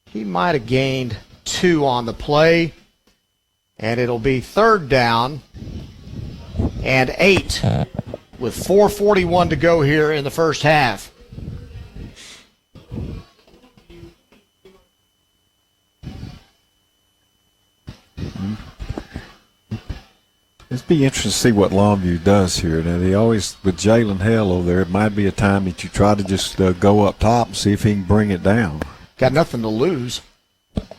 He might have gained 2 on the play, and it'll be third down and 8 with 4:41 to go here in the first half. It'd be interesting to see what Longview does here. Now, they always, with Jalen Hale over there, it might be a time that you try to just go up top and see if he can bring it down. Got nothing to lose,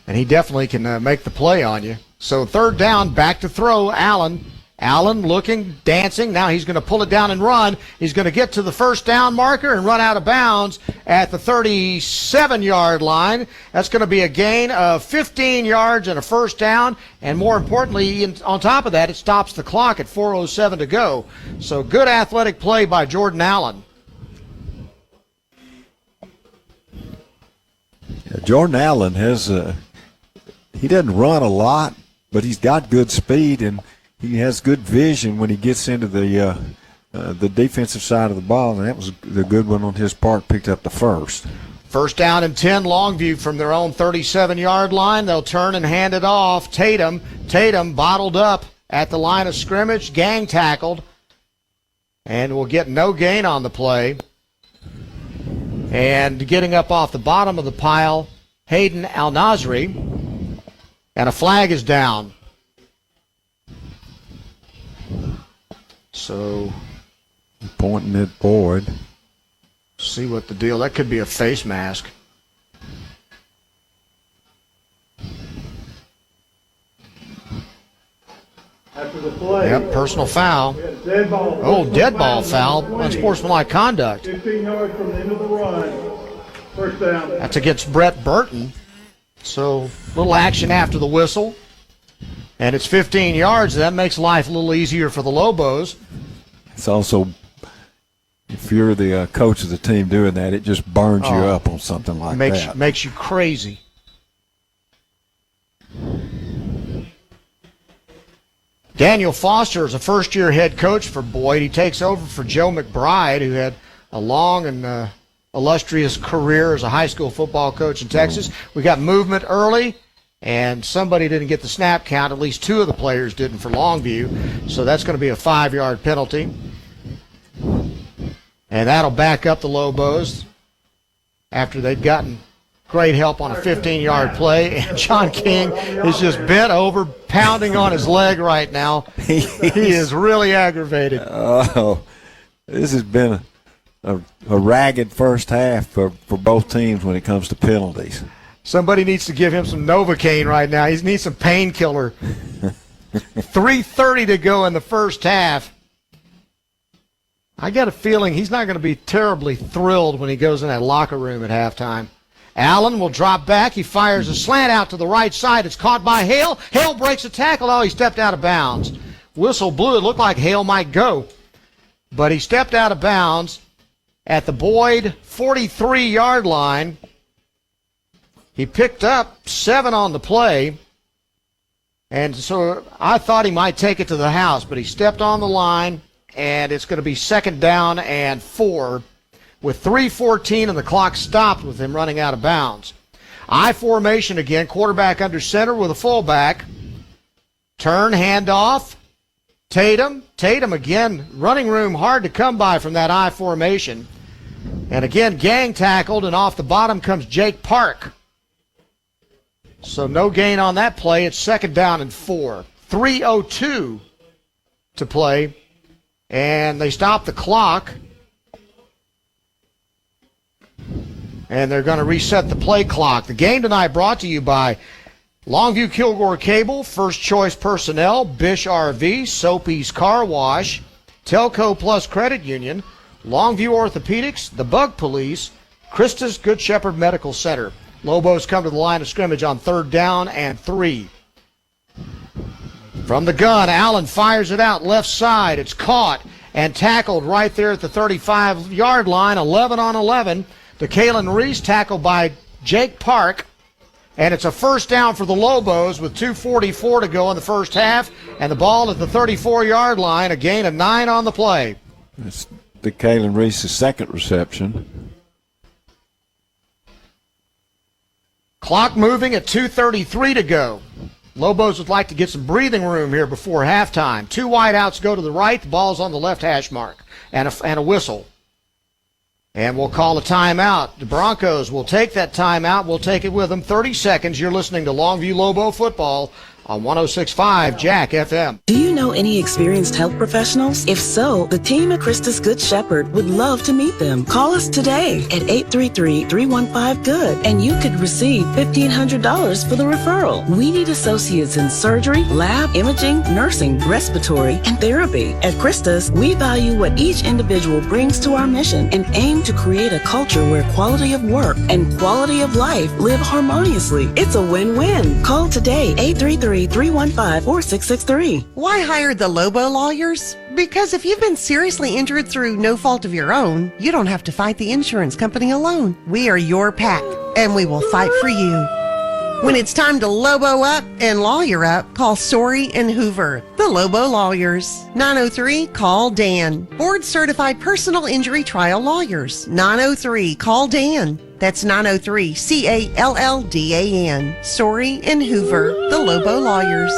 and he definitely can make the play on you. So third down, back to throw, Allen. Allen looking, dancing. Now he's going to pull it down and run. He's going to get to the first down marker and run out of bounds at the 37-yard line. That's going to be a gain of 15 yards and a first down. And more importantly, on top of that, it stops the clock at 4:07 to go. So good athletic play by Jordan Allen. Yeah, Jordan Allen has he doesn't run a lot, but he's got good speed, and he has good vision when he gets into the defensive side of the ball, and that was the good one on his part, picked up the first. First down and 10, Longview from their own 37-yard line. They'll turn and hand it off. Tatum bottled up at the line of scrimmage, gang tackled, and will get no gain on the play. And getting up off the bottom of the pile, Hayden Al-Nasri, and a flag is down. So, pointing at Boyd. See what the deal. That could be a face mask. After the play. Yep, personal foul. Dead ball. Oh, dead ball foul. Unsportsmanlike conduct. 15 yards from the end of the run. First down. That's against Brett Burton. So, little action after the whistle. And it's 15 yards. That makes life a little easier for the Lobos. It's also, if you're the coach of the team doing that, it just burns you up on something like that. Makes you crazy. Daniel Foster is a first-year head coach for Boyd. He takes over for Joe McBride, who had a long and illustrious career as a high school football coach in Texas. We got movement early, and somebody didn't get the snap count. At least two of the players didn't for Longview, so that's going to be a 5-yard penalty. And that'll back up the Lobos after they've gotten great help on a 15-yard play. And John King is just bent over, pounding on his leg right now. He is really aggravated. Oh, this has been a ragged first half for both teams when it comes to penalties. Somebody needs to give him some Novocaine right now. He needs some painkiller. 3:30 to go in the first half. I got a feeling he's not going to be terribly thrilled when he goes in that locker room at halftime. Allen will drop back. He fires a slant out to the right side. It's caught by Hale. Hale breaks a tackle. Oh, he stepped out of bounds. Whistle blew. It looked like Hale might go, but he stepped out of bounds at the Boyd 43-yard line. He picked up 7 on the play, and so I thought he might take it to the house, but he stepped on the line, and it's going to be second down and 4 with 3:14 and the clock stopped with him running out of bounds. I formation again, quarterback under center with a fullback. Turn, handoff. Tatum again, running room hard to come by from that I formation. And again, gang tackled, and off the bottom comes Jake Park. So no gain on that play. It's second down and 4. 3:02 to play. And they stop the clock. And they're going to reset the play clock. The game tonight brought to you by Longview Kilgore Cable, First Choice Personnel, Bish RV, Soapy's Car Wash, Telco Plus Credit Union, Longview Orthopedics, The Bug Police, Christus Good Shepherd Medical Center. Lobos come to the line of scrimmage on third down and 3. From the gun, Allen fires it out left side. It's caught and tackled right there at the 35-yard line, 11 on 11. The Kalen Reese tackled by Jake Park. And it's a first down for the Lobos with 2:44 to go in the first half. And the ball at the 34-yard line, a gain of 9 on the play. It's the Kalen Reese's second reception. Clock moving at 2:33 to go. Lobos would like to get some breathing room here before halftime. 2 wideouts go to the right. The ball's on the left hash mark. And a whistle. And we'll call a timeout. The Broncos will take that timeout. We'll take it with them. 30 seconds. You're listening to Longview Lobo Football on 106.5 Jack FM. Do you know any experienced health professionals? If so, the team at Christus Good Shepherd would love to meet them. Call us today at 833-315-GOOD and you could receive $1,500 for the referral. We need associates in surgery, lab, imaging, nursing, respiratory, and therapy. At Christus, we value what each individual brings to our mission and aim to create a culture where quality of work and quality of life live harmoniously. It's a win-win. Call today, 833-315-4663. Why hire the Lobo lawyers? Because if you've been seriously injured through no fault of your own, you don't have to fight the insurance company alone. We are your pack, and we will fight for you. When it's time to Lobo up and lawyer up, call Sorey and Hoover, the Lobo lawyers. 903-CALL-DAN. Board-certified personal injury trial lawyers. 903-CALL-DAN. That's 903-CALLDAN. Sorey and Hoover, the Lobo lawyers.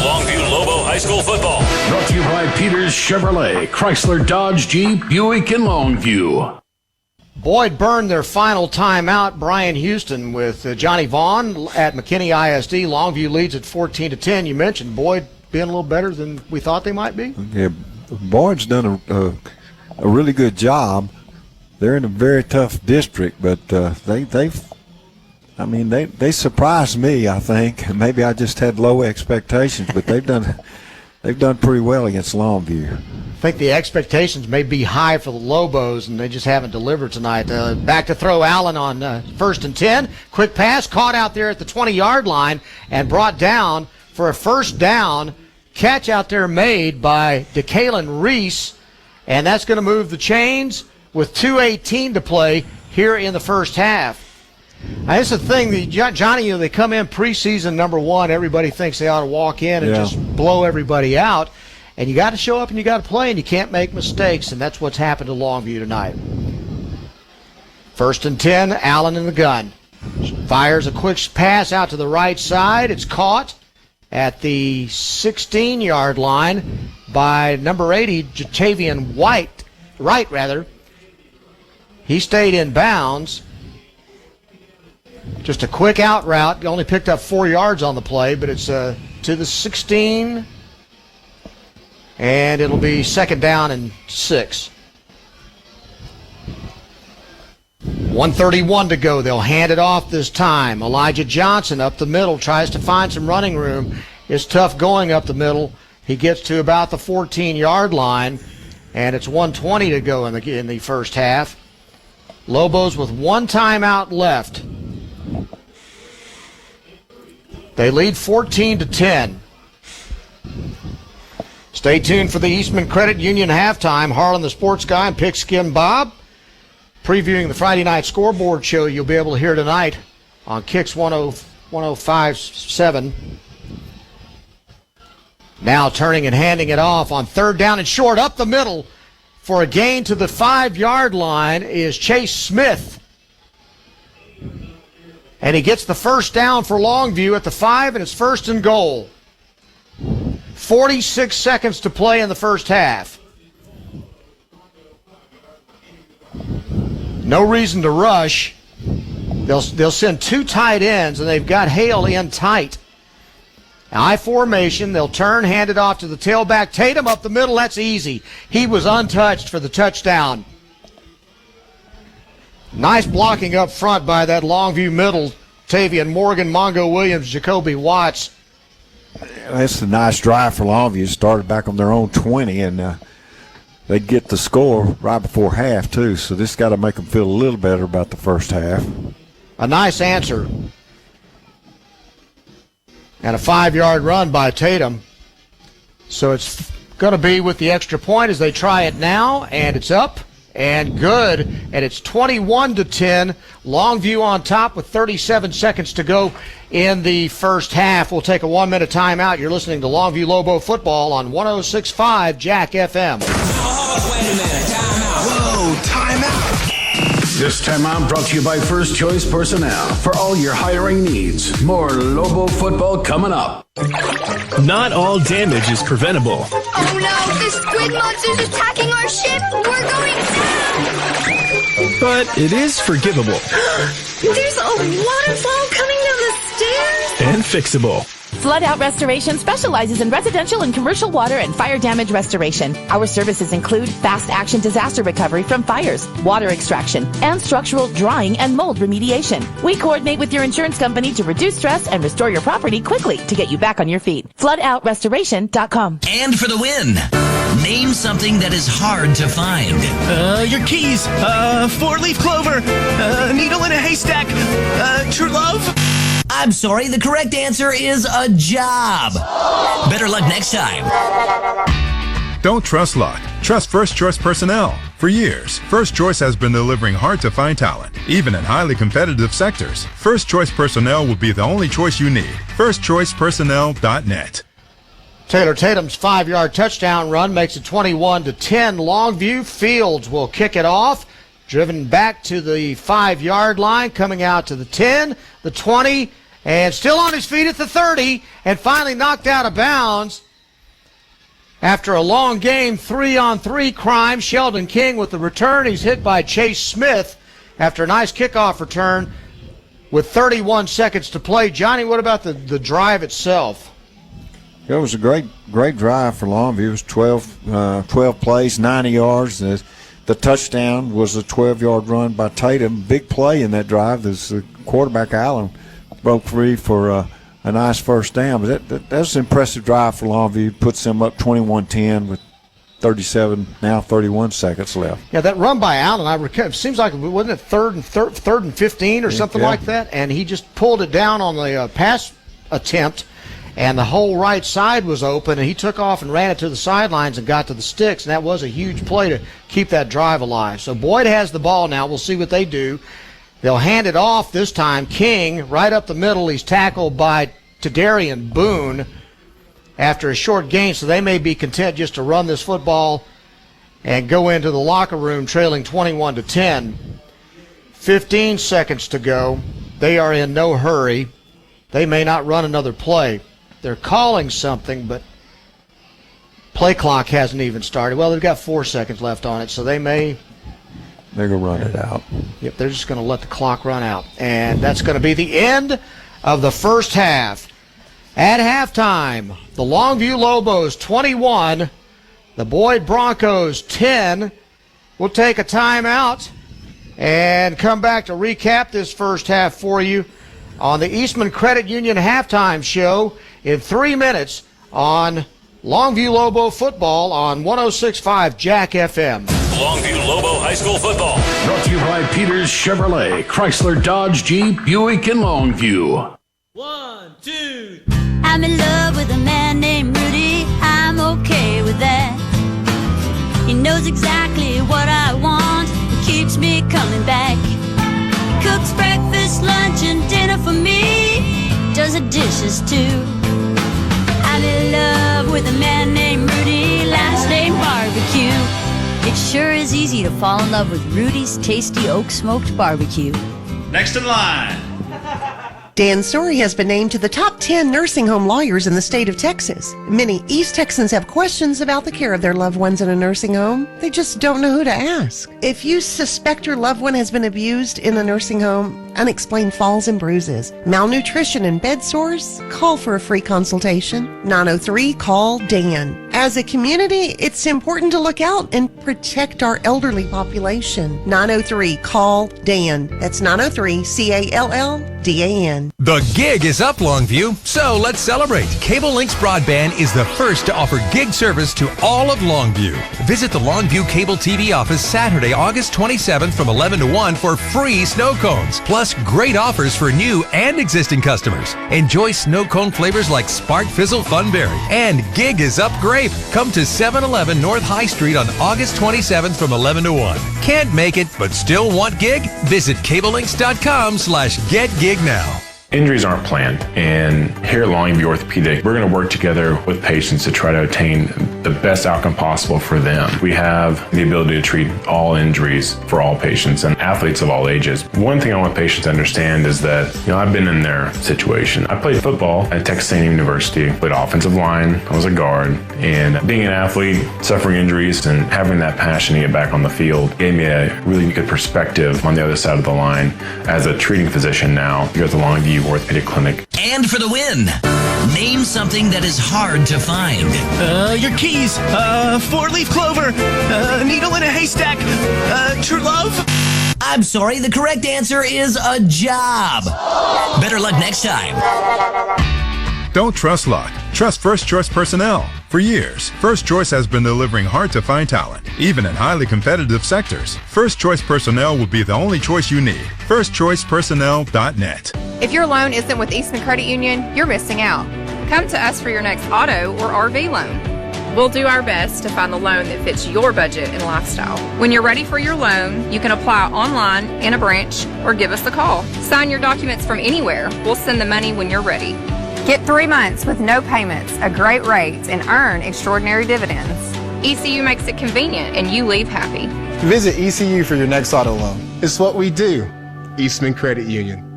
Longview Lobo High School football. Brought to you by Peters Chevrolet, Chrysler, Dodge, Jeep, Buick, and Longview. Boyd burned their final timeout. Brian Houston with Johnny Vaughn at McKinney ISD. Longview leads at 14-10. You mentioned Boyd being a little better than we thought they might be. Yeah, Boyd's done a really good job. They're in a very tough district, but they surprised me, I think. Maybe I just had low expectations, but they've done pretty well against Longview. I think the expectations may be high for the Lobos, and they just haven't delivered tonight. Back to throw Allen on 1st and 10. Quick pass, caught out there at the 20-yard line and brought down for a first down. Catch out there made by DeKalen Reese, and that's going to move the chains with 2:18 to play here in the first half. Now, that's the thing, Johnny, they come in preseason number 1. Everybody thinks they ought to walk in and just blow everybody out. And you got to show up and you got to play, and you can't make mistakes, and that's what's happened to Longview tonight. 1st and 10, Allen in the gun. Fires a quick pass out to the right side. It's caught at the 16-yard line by number 80, Jatavian Wright. He stayed in bounds. Just a quick out route. Only picked up 4 yards on the play, but it's to the 16, and it'll be 2nd down and 6. 1:31 to go. They'll hand it off this time. Elijah Johnson up the middle tries to find some running room. It's tough going up the middle. He gets to about the 14-yard line, and it's 1:20 to go in the first half. Lobos with 1 timeout left. They lead 14-10. Stay tuned for the Eastman Credit Union halftime. Harlan the Sports Guy and Pigskin Bob previewing the Friday night scoreboard show you'll be able to hear tonight on Kicks 105.7. Now turning and handing it off on 3rd down and short up the middle for a gain to the 5-yard line is Chase Smith. And he gets the first down for Longview at the 5, and it's 1st and goal. 46 seconds to play in the first half. No reason to rush. They'll send 2 tight ends, and they've got Hale in tight. I formation. They'll turn, hand it off to the tailback. Tatum up the middle. That's easy. He was untouched for the touchdown. Nice blocking up front by that Longview middle. Tavian Morgan, Mongo Williams, Jacoby Watts. That's a nice drive for Longview. Started back on their own 20, and they'd get the score right before half, too. So this got to make them feel a little better about the first half. A nice answer. And a 5-yard run by Tatum. So it's going to be with the extra point as they try it now, and it's up. And good, and it's 21-10. Longview on top with 37 seconds to go in the first half. We'll take a 1-minute timeout. You're listening to Longview Lobo football on 106.5 Jack FM. Whoa, timeout. This time out brought to you by First Choice Personnel. For all your hiring needs. More Lobo football coming up. Not all damage is preventable. Oh no, the squid monster's attacking our ship! We're going down! But it is forgivable. There's a waterfall coming down the stairs! And fixable. Flood Out Restoration specializes in residential and commercial water and fire damage restoration. Our services include fast action disaster recovery from fires, water extraction, and structural drying and mold remediation. We coordinate with your insurance company to reduce stress and restore your property quickly to get you back on your feet. FloodOutRestoration.com. And for the win, name something that is hard to find. Your keys, 4-leaf clover, needle in a haystack, true love. I'm sorry, the correct answer is a job. Better luck next time. Don't trust luck. Trust First Choice Personnel. For years, First Choice has been delivering hard-to-find talent, even in highly competitive sectors. First Choice Personnel will be the only choice you need. FirstChoicePersonnel.net. Taylor Tatum's 5-yard touchdown run makes it 21-10. Longview. Fields will kick it off. Driven back to the 5-yard line, coming out to the 10, the 20, and still on his feet at the 30, and finally knocked out of bounds. After a long game, 3-on-3 crime, Sheldon King with the return. He's hit by Chase Smith after a nice kickoff return with 31 seconds to play. Johnny, what about the drive itself? It was a great drive for Longview. It was 12 plays, 90 yards. The touchdown was a 12-yard run by Tatum. Big play in that drive. The quarterback, Allen, broke free for a nice first down. But that's an impressive drive for Longview. Puts them up 21-10 with 31 seconds left. Yeah, that run by Allen, it seems like, wasn't it third and 15 or something like that? And he just pulled it down on the pass attempt, and the whole right side was open, and he took off and ran it to the sidelines and got to the sticks, and that was a huge play to keep that drive alive. So Boyd has the ball now. We'll see what they do. They'll hand it off this time. King, right up the middle. He's tackled by Tadarian Boone after a short gain, so they may be content just to run this football and go into the locker room trailing 21-10. 15 seconds to go. They are in no hurry. They may not run another play. They're calling something, but play clock hasn't even started. Well, they've got 4 seconds left on it, so they're going to run it out. Yep, they're just going to let the clock run out. And that's going to be the end of the first half. At halftime, the Longview Lobos 21, the Boyd Broncos 10. We'll take a timeout and come back to recap this first half for you on the Eastman Credit Union halftime show in 3 minutes on Longview Lobo football on 106.5 Jack FM. Longview Lobo High School football. Brought to you by Peters Chevrolet, Chrysler, Dodge, Jeep, Buick, and Longview. 1, 2. I'm in love with a man named Rudy. I'm okay with that. He knows exactly what I want. He keeps me coming back. Cooks breakfast, lunch, and dinner for me. Does the dishes too. I'm in love with a man named Rudy, last name Barbecue. It sure is easy to fall in love with Rudy's tasty oak smoked barbecue. Next in line. Dan Story has been named to the top 10 nursing home lawyers in the state of Texas. Many East Texans have questions about the care of their loved ones in a nursing home. They just don't know who to ask. If you suspect your loved one has been abused in a nursing home, unexplained falls and bruises, malnutrition and bed sores, call for a free consultation. 903-CALL-DAN. As a community, it's important to look out and protect our elderly population. 903-CALL-DAN. That's 903-CALLDAN. The gig is up, Longview, so let's celebrate. Cable Links Broadband is the first to offer gig service to all of Longview. Visit the Longview Cable TV office Saturday, August 27th from 11 to 1 for free snow cones, plus great offers for new and existing customers. Enjoy snow cone flavors like Spark Fizzle Funberry and Gig is Up Grape. Come to 711 North High Street on August 27th from 11 to 1. Can't make it, but still want gig? Visit cablelinks.com/getgig now. Injuries aren't planned, and here at Longview Orthopedic, we're going to work together with patients to try to obtain the best outcome possible for them. We have the ability to treat all injuries for all patients and athletes of all ages. One thing I want patients to understand is that, I've been in their situation. I played football at Texas A&M University, played offensive line, I was a guard, and being an athlete, suffering injuries, and having that passion to get back on the field gave me a really good perspective on the other side of the line as a treating physician now here at the Longview Orthopedic Clinic. And for the win, name something that is hard to find. Your keys, 4-leaf clover, a needle in a haystack, true love. I'm sorry, the correct answer is a job. Better luck next time. Don't trust luck. Trust First Choice Personnel. For years, First Choice has been delivering hard-to-find talent, even in highly competitive sectors. First Choice Personnel will be the only choice you need. FirstChoicePersonnel.net. If your loan isn't with Eastman Credit Union, you're missing out. Come to us for your next auto or RV loan. We'll do our best to find the loan that fits your budget and lifestyle. When you're ready for your loan, you can apply online, in a branch, or give us a call. Sign your documents from anywhere. We'll send the money when you're ready. Get 3 months with no payments, a great rate, and earn extraordinary dividends. ECU makes it convenient, and you leave happy. Visit ECU for your next auto loan. It's what we do. Eastman Credit Union.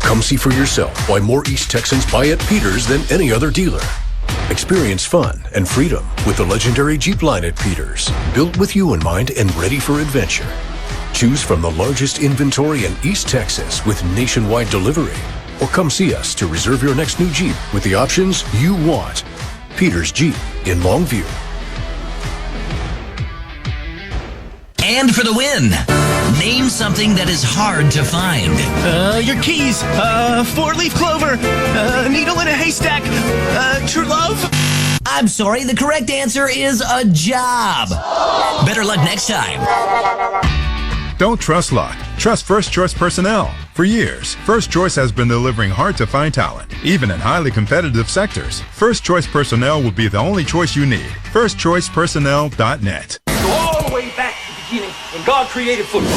Come see for yourself why more East Texans buy at Peters than any other dealer. Experience fun and freedom with the legendary Jeep line at Peters, built with you in mind and ready for adventure. Choose from the largest inventory in East Texas with nationwide delivery. Or come see us to reserve your next new Jeep with the options you want. Peters Jeep in Longview. And for the win, name something that is hard to find. Your keys, 4-leaf clover, a needle in a haystack, true love. I'm sorry, the correct answer is a job. Better luck next time. Don't trust luck. Trust First Choice Personnel. For years, First Choice has been delivering hard-to-find talent, even in highly competitive sectors. First Choice Personnel will be the only choice you need. FirstChoicePersonnel.net. Go all the way back to the beginning when God created football.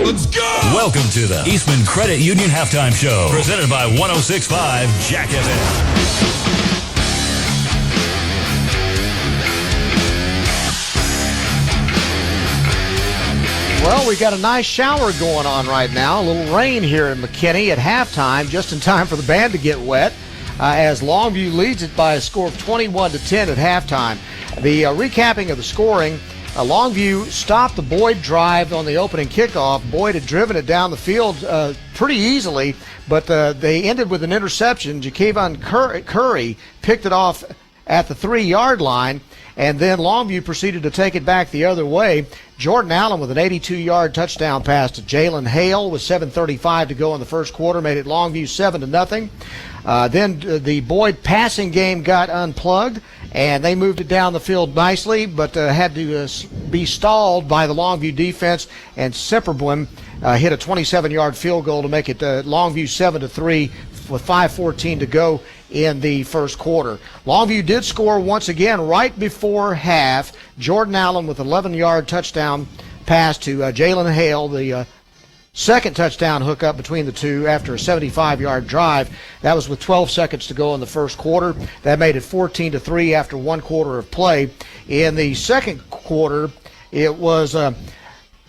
Let's go! Welcome to the Eastman Credit Union Halftime Show, presented by 106.5 Jack FM. Well, we got a nice shower going on right now. A little rain here in McKinney at halftime, just in time for the band to get wet, as Longview leads it by a score of 21-10 at halftime. The recapping of the scoring, Longview stopped the Boyd drive on the opening kickoff. Boyd had driven it down the field pretty easily, but they ended with an interception. Ja'Kavon Curry picked it off at the 3-yard line, and then Longview proceeded to take it back the other way. Jordan Allen with an 82-yard touchdown pass to Jalen Hale with 7:35 to go in the first quarter made it Longview 7-0. Then the Boyd passing game got unplugged, and they moved it down the field nicely, but had to be stalled by the Longview defense, and Sepperblum hit a 27-yard field goal to make it Longview 7-3 with 5:14 to go in the first quarter. Longview did score once again right before half. Jordan Allen with an 11-yard touchdown pass to Jalen Hale, the second touchdown hookup between the two after a 75-yard drive. That was with 12 seconds to go in the first quarter. That made it 14-3 after 1 quarter of play. In the second quarter, it was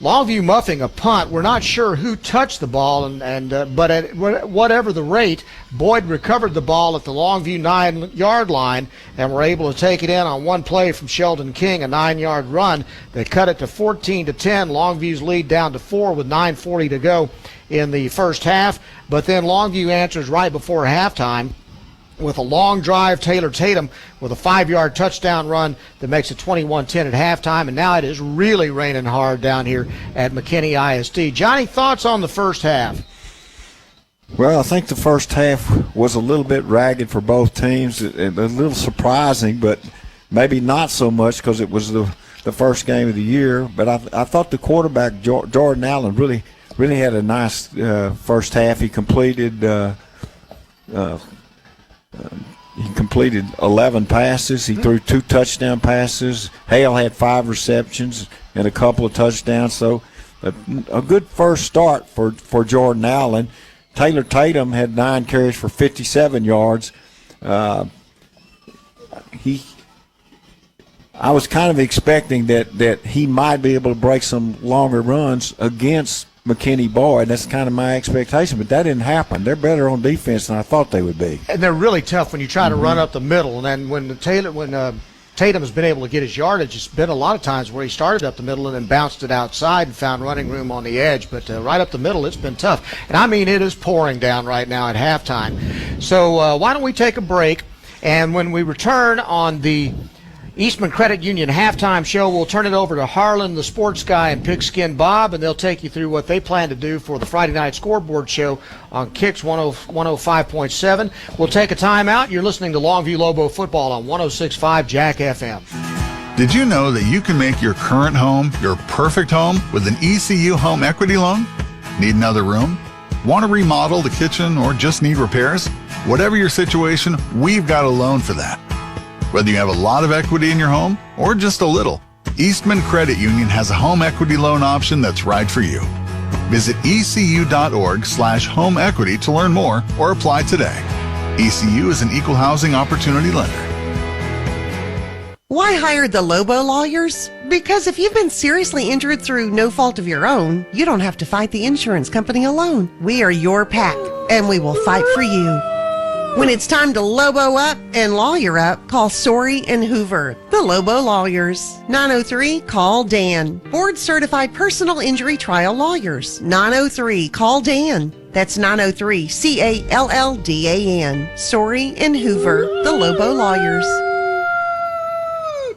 Longview muffing a punt. We're not sure who touched the ball, but at whatever the rate, Boyd recovered the ball at the Longview 9-yard line and were able to take it in on one play from Sheldon King, a 9-yard run that cut it to 14-10. Longview's lead down to 4 with 9:40 to go in the first half. But then Longview answers right before halftime with a long drive. Taylor Tatum with a 5-yard touchdown run that makes it 21-10 at halftime, and now it is really raining hard down here at McKinney ISD. Johnny, thoughts on the first half? Well, I think the first half was a little bit ragged for both teams, a little surprising, but maybe not so much because it was the first game of the year. But I thought the quarterback, Jordan Allen, really had a nice first half. He completed he completed 11 passes. He threw 2 touchdown passes. Hale had 5 receptions and a couple of touchdowns. So a good first start for Jordan Allen. Taylor Tatum had 9 carries for 57 yards. I was kind of expecting that he might be able to break some longer runs against McKinney Boyd. That's kind of my expectation, but that didn't happen. They're better on defense than I thought they would be. And they're really tough when you try to run up the middle. And then when Tatum has been able to get his yardage, it's been a lot of times where he started up the middle and then bounced it outside and found running room on the edge. But right up the middle, it's been tough. And I mean, it is pouring down right now at halftime. So why don't we take a break? And when we return on the Eastman Credit Union halftime show, we'll turn it over to Harlan, the sports guy, and Pigskin Bob, and they'll take you through what they plan to do for the Friday night scoreboard show on Kicks 105.7. We'll take a timeout. You're listening to Longview Lobo football on 106.5 Jack FM. Did you know that you can make your current home your perfect home with an ECU home equity loan? Need another room? Want to remodel the kitchen or just need repairs? Whatever your situation, we've got a loan for that. Whether you have a lot of equity in your home or just a little, Eastman Credit Union has a home equity loan option that's right for you. Visit ecu.org/home equity to learn more or apply today. ECU is an equal housing opportunity lender. Why hire the Lobo lawyers? Because if you've been seriously injured through no fault of your own, you don't have to fight the insurance company alone. We are your pack, and we will fight for you. When it's time to Lobo up and lawyer up, call Sorey and Hoover, the Lobo Lawyers. 903-CALL-DAN. Board-certified personal injury trial lawyers. 903-CALL-DAN. That's 903-CALLDAN. Sorey and Hoover, the Lobo Lawyers.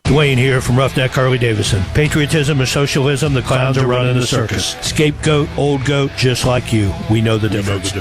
Dwayne here from Roughneck Harley-Davidson. Patriotism or socialism, the clowns are running the circus. Scapegoat, old goat, just like you. We know the difference.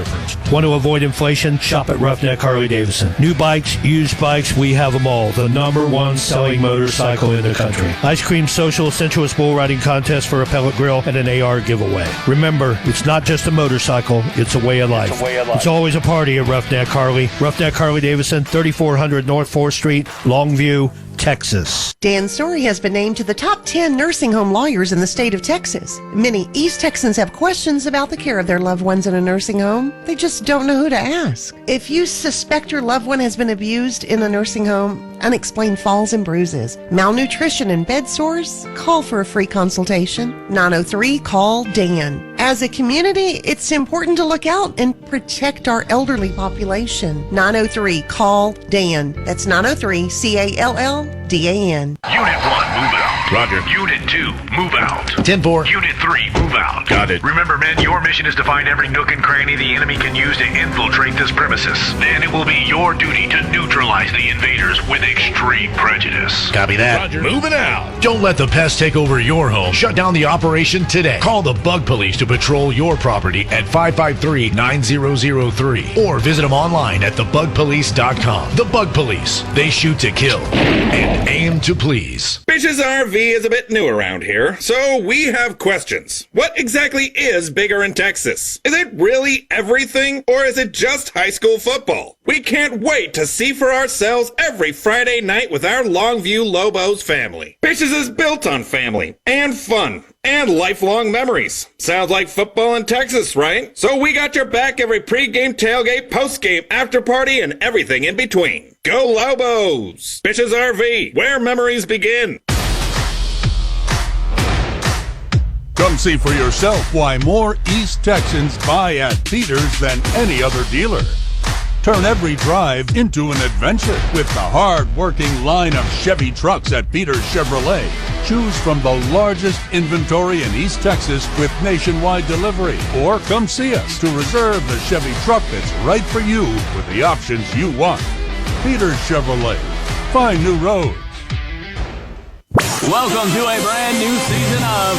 Want to avoid inflation? Shop at Roughneck Harley-Davidson. New bikes, used bikes, we have them all. The #1 selling motorcycle in the country. Ice cream social, sensuous bull riding contest for a pellet grill, and an AR giveaway. Remember, it's not just a motorcycle, it's a way of life. It's always a party at Roughneck Harley. Roughneck Harley-Davidson, 3400 North 4th Street, Longview, Texas. Dan Sorey has been named to the top 10 nursing home lawyers in the state of Texas. Many East Texans have questions about the care of their loved ones in a nursing home. They just don't know who to ask. If you suspect your loved one has been abused in a nursing home, unexplained falls and bruises, malnutrition and bed sores, call for a free consultation. 903-CALL-DAN. As a community, it's important to look out and protect our elderly population. 903-CALL-DAN. That's 903-CALLDAN. Unit 1, move out. Roger. Unit 2, move out. 10-4. Unit 3, move out. Got it. Remember, men, your mission is to find every nook and cranny the enemy can use to infiltrate this premises. Then it will be your duty to neutralize the invaders with extreme prejudice. Copy that. Roger. Moving out. Don't let the pest take over your home. Shut down the operation today. Call the Bug Police to patrol your property at 553-9003 or visit them online at thebugpolice.com. The Bug Police. They shoot to kill and aim to please. Bitch's RV is a bit new around here, so we have questions. What exactly is bigger in Texas? Is it really everything, or is it just high school football? We can't wait to see for ourselves every Friday night with our Longview Lobos family. Bitches is built on family and fun and lifelong memories. Sounds like football in Texas, right? So we got your back every pregame, tailgate, postgame, after party, and everything in between. Go Lobos! Bitches RV, where memories begin. Come see for yourself why more East Texans buy at Peters than any other dealer. Turn every drive into an adventure with the hard-working line of Chevy trucks at Peters Chevrolet. Choose from the largest inventory in East Texas with nationwide delivery. Or come see us to reserve the Chevy truck that's right for you with the options you want. Peters Chevrolet. Find new roads. Welcome to a brand new season of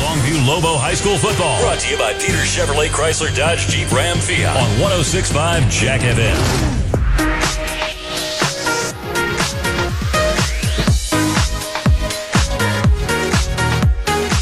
Longview Lobo High School Football. Brought to you by Peter Chevrolet Chrysler Dodge Jeep Ram Fiat on 106.5 Jack FM.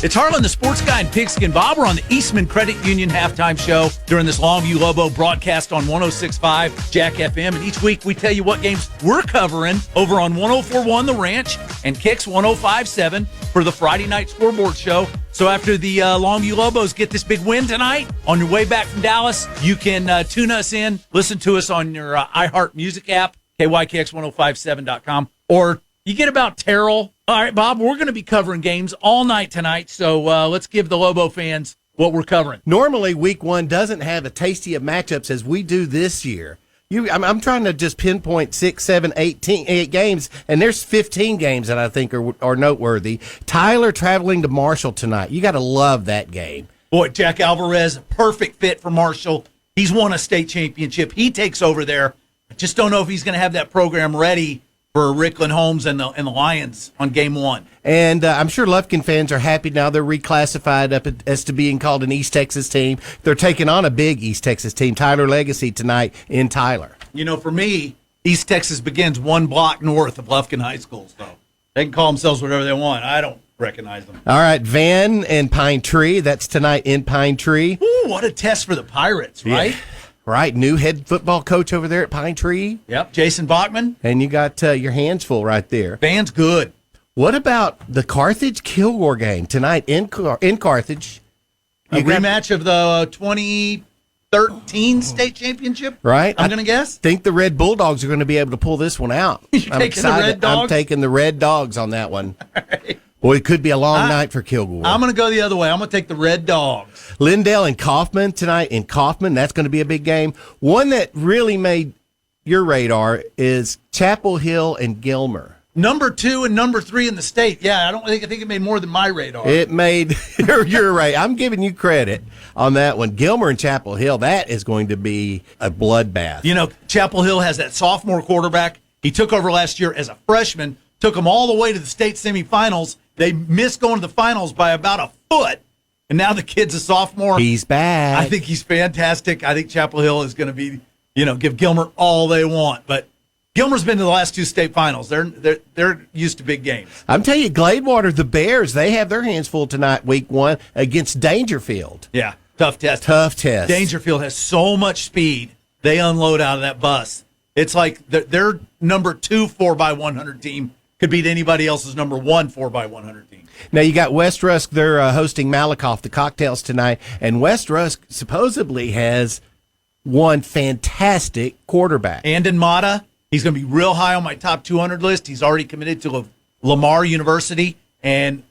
It's Harlan, the sports guy, and Pigskin Bob. We're on the Eastman Credit Union halftime show during this Longview Lobo broadcast on 106.5 Jack FM. And each week we tell you what games we're covering over on 104.1 The Ranch and Kicks 105.7 for the Friday night scoreboard show. So after the Longview Lobos get this big win tonight, on your way back from Dallas, you can tune us in, listen to us on your iHeart Music app, KYKX1057.com, or you get about Terrell. All right, Bob, we're going to be covering games all night tonight, so let's give the Lobo fans what we're covering. Normally, week one doesn't have as tasty of matchups as we do this year. I'm trying to just pinpoint 6, 7, 8 games, and there's 15 games that I think are noteworthy. Tyler traveling to Marshall tonight. You got to love that game. Boy, Jack Alvarez, perfect fit for Marshall. He's won a state championship. He takes over there. I just don't know if he's going to have that program ready for Rickland Holmes and the Lions on game one. And I'm sure Lufkin fans are happy now they're reclassified up as to being called an East Texas team. They're taking on a big East Texas team, Tyler Legacy, tonight in Tyler. You know, for me, East Texas begins one block north of Lufkin High School, so they can call themselves whatever they want. I don't recognize them. All right, Van and Pine Tree. That's tonight in Pine Tree. Ooh, what a test for the Pirates, right? Yeah. Right, new head football coach over there at Pine Tree. Yep, Jason Bachman. And you got your hands full right there. Van's good. What about the Carthage-Kilgore game tonight in Carthage? A rematch of the 2013 state championship? Right. I'm going to guess. I think the Red Bulldogs are going to be able to pull this one out. I'm excited. The Red Dogs? I'm taking the Red Dogs on that one. Right. Boy, it could be a long night for Kilgore. I'm going to go the other way. I'm going to take the Red Dogs. Lindale and Kaufman tonight in Kaufman. That's going to be a big game. One that really made your radar is Chapel Hill and Gilmer. Number 2 and number 3 in the state. Yeah, I think it made more than my radar. It made you're right. I'm giving you credit on that one. Gilmer and Chapel Hill, that is going to be a bloodbath. You know, Chapel Hill has that sophomore quarterback. He took over last year as a freshman, took them all the way to the state semifinals. They missed going to the finals by about a foot, and now the kid's a sophomore. He's back. I think he's fantastic. I think Chapel Hill is going to be, give Gilmer all they want. But Gilmer's been to the last 2 state finals. They're used to big games. I'm telling you, Gladewater, the Bears, they have their hands full tonight, week 1, against Dangerfield. Yeah, tough test. Tough test. Dangerfield has so much speed. They unload out of that bus. It's like their number 2 4x100 team could beat anybody else's number 1 4x100 team. Now you got West Rusk. They're hosting Malakoff, the Cocktails tonight, and West Rusk supposedly has one fantastic quarterback. Andon Mata, he's going to be real high on my top 200 list. He's already committed to Lamar University, and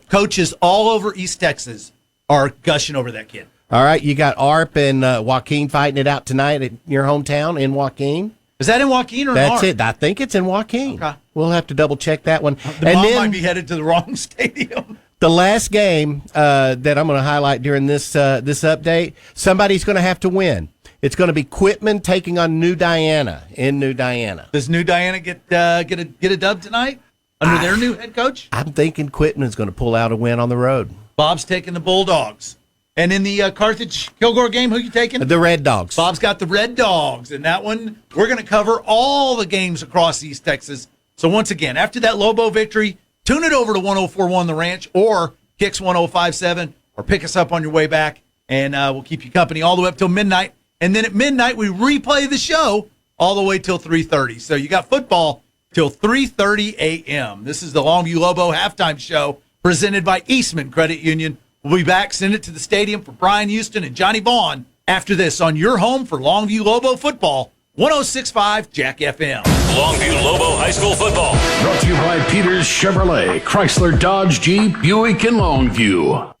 coaches all over East Texas are gushing over that kid. All right, you got ARP and Joaquin fighting it out tonight at your hometown in Joaquin. Is that in Joaquin or That's in ARP? it. I think it's in Joaquin. Okay. We'll have to double check that one. The mom might be headed to the wrong stadium. The last game that I'm going to highlight during this update, somebody's going to have to win. It's going to be Quitman taking on New Diana in New Diana. Does New Diana get a dub tonight under their new head coach? I'm thinking Quitman's going to pull out a win on the road. Bob's taking the Bulldogs. And in the Carthage-Kilgore game, who you taking? The Red Dogs. Bob's got the Red Dogs. And that one, we're going to cover all the games across East Texas. So once again, after that Lobo victory, tune it over to 104.1 The Ranch or Kicks 105.7 or pick us up on your way back, and we'll keep you company all the way up till midnight. And then at midnight, we replay the show all the way till 3:30. So you got football till 3:30 a.m. This is the Longview Lobo halftime show presented by Eastman Credit Union. We'll be back. Send it to the stadium for Brian Houston and Johnny Vaughn after this on your home for Longview Lobo football, 106.5 Jack FM. Longview Lobo High School football. Brought to you by Peters Chevrolet, Chrysler, Dodge, Jeep, Buick, and Longview.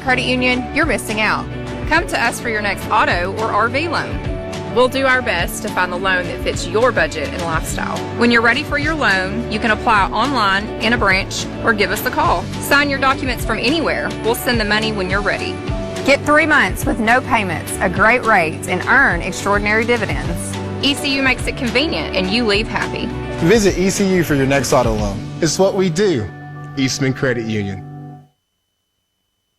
Credit Union, you're missing out. Come to us for your next auto or RV loan. We'll do our best to find the loan that fits your budget and lifestyle. When you're ready for your loan, you can apply online, in a branch, or give us a call. Sign your documents from anywhere. We'll send the money when you're ready. Get 3 months with no payments, a great rate, and earn extraordinary dividends. ECU makes it convenient, and you leave happy. Visit ECU for your next auto loan. It's what we do. Eastman Credit Union.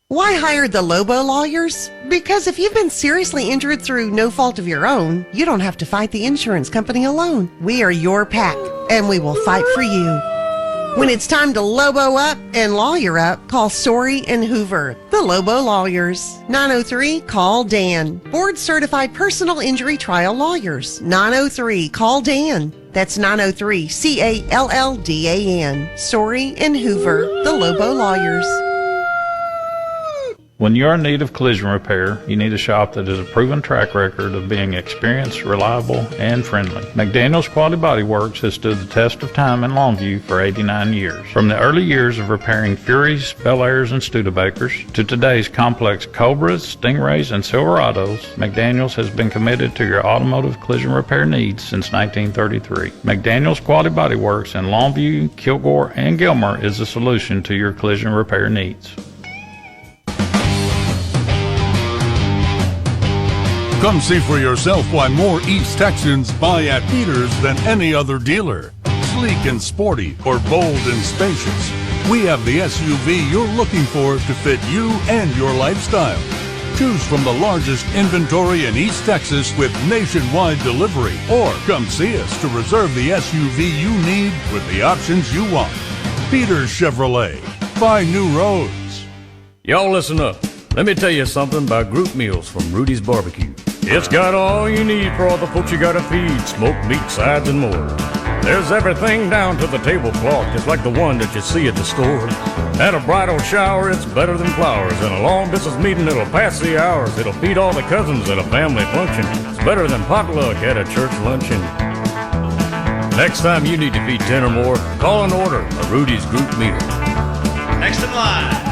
Why hire the Lobo lawyers? Because if you've been seriously injured through no fault of your own, you don't have to fight the insurance company alone. We are your pack, and we will fight for you. When it's time to Lobo up and lawyer up, call Sorey and Hoover, the Lobo Lawyers. 903-CALL-DAN. Board-certified personal injury trial lawyers. 903-CALL-DAN. That's 903-CALLDAN. Sorey and Hoover, the Lobo Lawyers. When you're in need of collision repair, you need a shop that has a proven track record of being experienced, reliable, and friendly. McDaniel's Quality Body Works has stood the test of time in Longview for 89 years. From the early years of repairing Furies, Bel Airs, and Studebakers to today's complex Cobras, Stingrays, and Silverados, McDaniel's has been committed to your automotive collision repair needs since 1933. McDaniel's Quality Body Works in Longview, Kilgore, and Gilmer is the solution to your collision repair needs. Come see for yourself why more East Texans buy at Peters than any other dealer. Sleek and sporty or bold and spacious, we have the SUV you're looking for to fit you and your lifestyle. Choose from the largest inventory in East Texas with nationwide delivery, or come see us to reserve the SUV you need with the options you want. Peters Chevrolet. Find new roads. Y'all listen up. Let me tell you something about group meals from Rudy's Barbecue. It's got all you need for all the folks you gotta feed, smoked meat, sides, and more. There's everything down to the tablecloth, just like the one that you see at the store. At a bridal shower, it's better than flowers. And a long distance meeting, it'll pass the hours. It'll feed all the cousins at a family function. It's better than potluck at a church luncheon. Next time you need to feed 10 or more, call and order a Rudy's group meal. Next in line.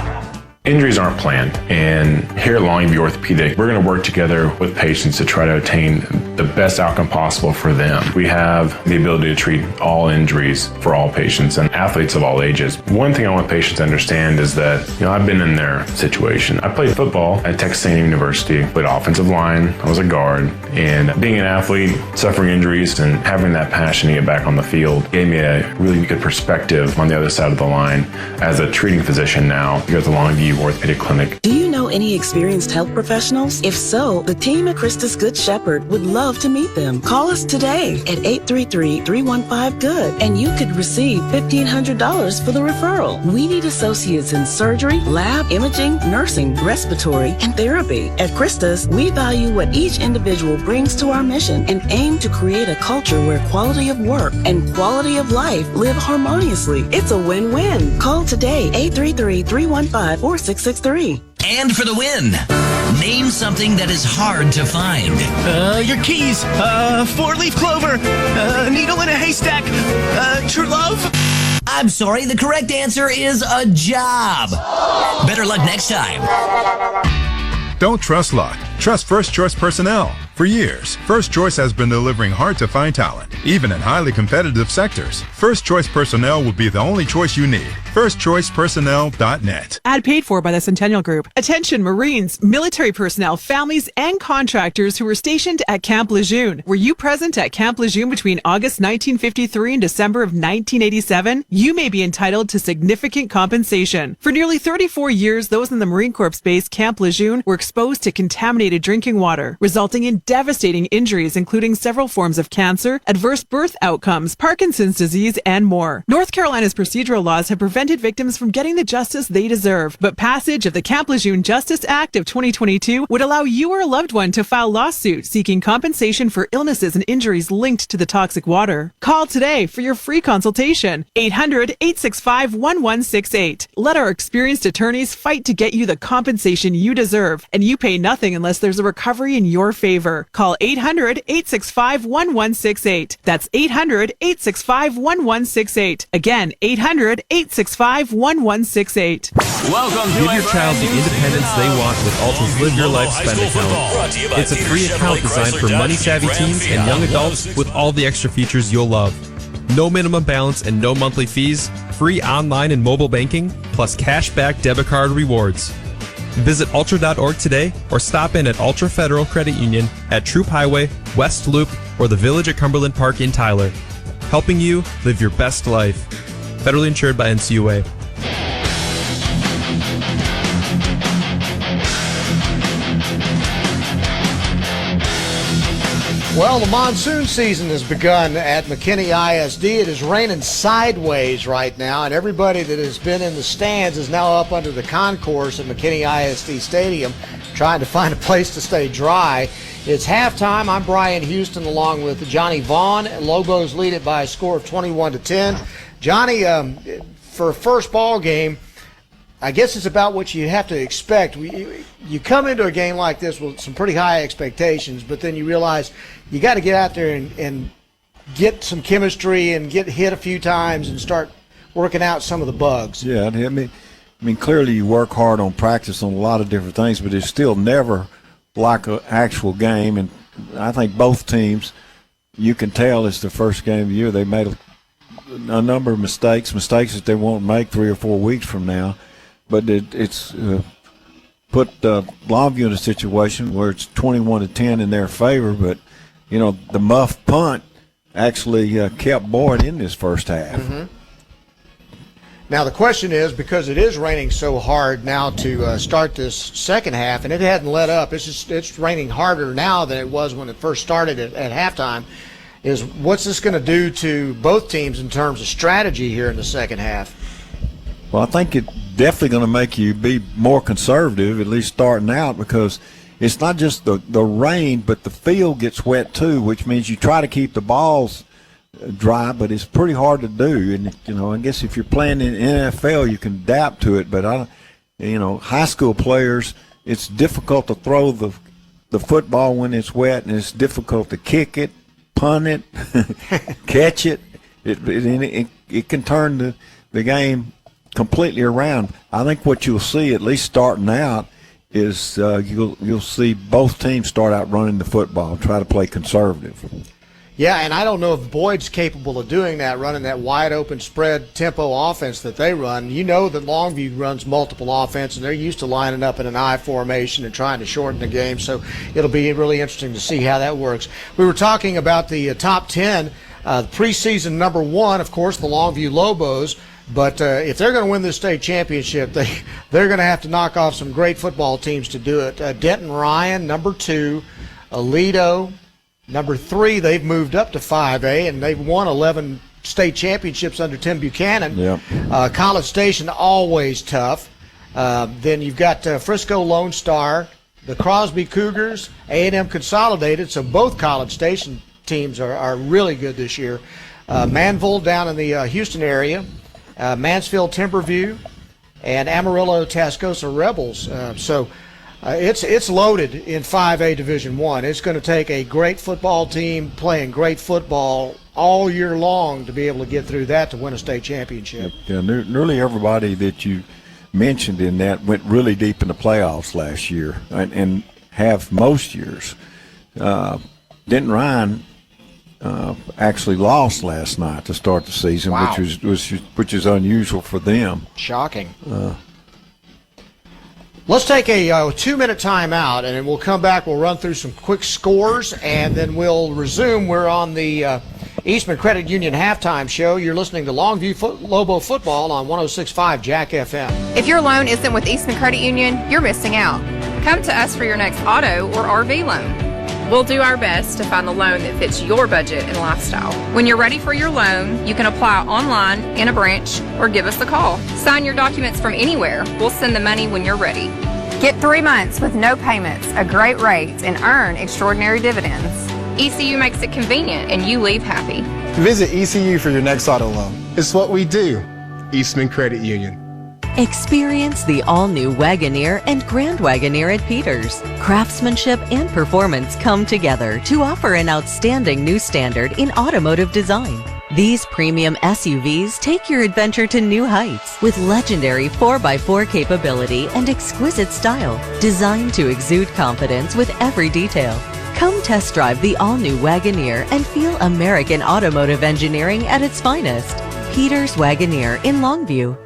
Injuries aren't planned, and here at Longview Orthopedic, we're going to work together with patients to try to attain the best outcome possible for them. We have the ability to treat all injuries for all patients and athletes of all ages. One thing I want patients to understand is that, I've been in their situation. I played football at Texas A&M University, played offensive line, I was a guard, and being an athlete, suffering injuries, and having that passion to get back on the field gave me a really good perspective on the other side of the line as a treating physician now here at the Longview Orthopedic Clinic. Do you know any experienced health professionals? If so, the team at Christus Good Shepherd would love to meet them. Call us today at 833-315-GOOD and you could receive $1,500 for the referral. We need associates in surgery, lab, imaging, nursing, respiratory, and therapy. At Christus, we value what each individual brings to our mission and aim to create a culture where quality of work and quality of life live harmoniously. It's a win-win. Call today, 833-315-4663. And for the win, name something that is hard to find. Your keys, 4-leaf clover, needle in a haystack, true love. I'm sorry, the correct answer is a job. Better luck next time. Don't trust luck. Trust First Choice Personnel. For years, First Choice has been delivering hard-to-find talent, even in highly competitive sectors. First Choice Personnel will be the only choice you need. FirstChoicePersonnel.net. Ad paid for by the Centennial Group. Attention Marines, military personnel, families, and contractors who were stationed at Camp Lejeune. Were you present at Camp Lejeune between August 1953 and December of 1987? You may be entitled to significant compensation. For nearly 34 years, those in the Marine Corps base Camp Lejeune were exposed to contaminated drinking water, resulting in devastating injuries, including several forms of cancer, adverse birth outcomes, Parkinson's disease, and more. North Carolina's procedural laws have prevented victims from getting the justice they deserve, but passage of the Camp Lejeune Justice Act of 2022 would allow you or a loved one to file lawsuits seeking compensation for illnesses and injuries linked to the toxic water. Call today for your free consultation. 800-865-1168. Let our experienced attorneys fight to get you the compensation you deserve, and you pay nothing unless there's a recovery in your favor. Call 800-865-1168. That's 800-865-1168. Again, 800-865-1168. Welcome to Give your child the independence they want with Ultra's Live Your Life Spend account. It's a free account designed for money-savvy teens and young adults with all the extra features you'll love. No minimum balance and no monthly fees, free online and mobile banking, plus cashback debit card rewards. Visit Ultra.org today or stop in at Ultra Federal Credit Union at Troop Highway, West Loop, or the Village at Cumberland Park in Tyler. Helping you live your best life. Federally insured by NCUA. Well, the monsoon season has begun at McKinney ISD. It is raining sideways right now, and everybody that has been in the stands is now up under the concourse at McKinney ISD Stadium trying to find a place to stay dry. It's halftime. I'm Brian Houston along with Johnny Vaughn. Lobos lead it by a score of 21-10. Johnny, for a first ball game, I guess it's about what you have to expect. You come into a game like this with some pretty high expectations, but then you realize you got to get out there and get some chemistry and get hit a few times and start working out some of the bugs. Yeah, I mean, clearly you work hard on practice on a lot of different things, but it's still never like an actual game. And I think both teams, you can tell it's the first game of the year. They made a number of mistakes that they won't make 3 or 4 weeks from now. But it's put Longview in a situation where it's 21-10 in their favor. But, you know, the muff punt actually kept Boyd in this first half. Mm-hmm. Now the question is, because it is raining so hard now to start this second half, and it hadn't let up, it's raining harder now than it was when it first started at halftime, is what's this going to do to both teams in terms of strategy here in the second half? Well, I think it's definitely going to make you be more conservative, at least starting out, because it's not just the rain, but the field gets wet too, which means you try to keep the balls dry, but it's pretty hard to do. And, you know, I guess if you're playing in NFL, you can adapt to it, but, high school players, it's difficult to throw the football when it's wet, and it's difficult to kick it, punt it, catch it. It can turn the game completely around. I think what you'll see, at least starting out, is you'll see both teams start out running the football, try to play conservative. Yeah, and I don't know if Boyd's capable of doing that, running that wide open spread tempo offense that they run. You know that Longview runs multiple offense, and they're used to lining up in an I formation and trying to shorten the game. So it'll be really interesting to see how that works. We were talking about the top 10, preseason number 1, of course, the Longview Lobos. But if they're going to win this state championship, they're going to have to knock off some great football teams to do it. Denton Ryan, number 2, Aledo, number 3. They've moved up to 5A, and they've won 11 state championships under Tim Buchanan. Yep. College Station, always tough. Then you've got Frisco Lone Star, the Crosby Cougars, A&M Consolidated. So both College Station teams are really good this year. Manville down in the Houston area. Mansfield Timberview, and Amarillo Tascosa Rebels. So it's loaded in 5A Division I. It's going to take a great football team playing great football all year long to be able to get through that to win a state championship. Yeah, nearly everybody that you mentioned in that went really deep in the playoffs last year and have most years. Denton Ryan actually lost last night to start the season, wow, which is unusual for them. Shocking. Let's take a 2-minute timeout, and then we'll come back. We'll run through some quick scores, and then we'll resume. We're on the Eastman Credit Union halftime show. You're listening to Longview Lobo football on 106.5 Jack FM. If your loan isn't with Eastman Credit Union, you're missing out. Come to us for your next auto or RV loan. We'll do our best to find the loan that fits your budget and lifestyle. When you're ready for your loan, you can apply online, in a branch, or give us a call. Sign your documents from anywhere. We'll send the money when you're ready. Get 3 months with no payments, a great rate, and earn extraordinary dividends. ECU makes it convenient, and you leave happy. Visit ECU for your next auto loan. It's what we do. Eastman Credit Union. Experience the all-new Wagoneer and Grand Wagoneer at Peters. Craftsmanship and performance come together to offer an outstanding new standard in automotive design. These premium SUVs take your adventure to new heights with legendary 4x4 capability and exquisite style, designed to exude confidence with every detail. Come test drive the all-new Wagoneer and feel American automotive engineering at its finest. Peters Wagoneer in Longview.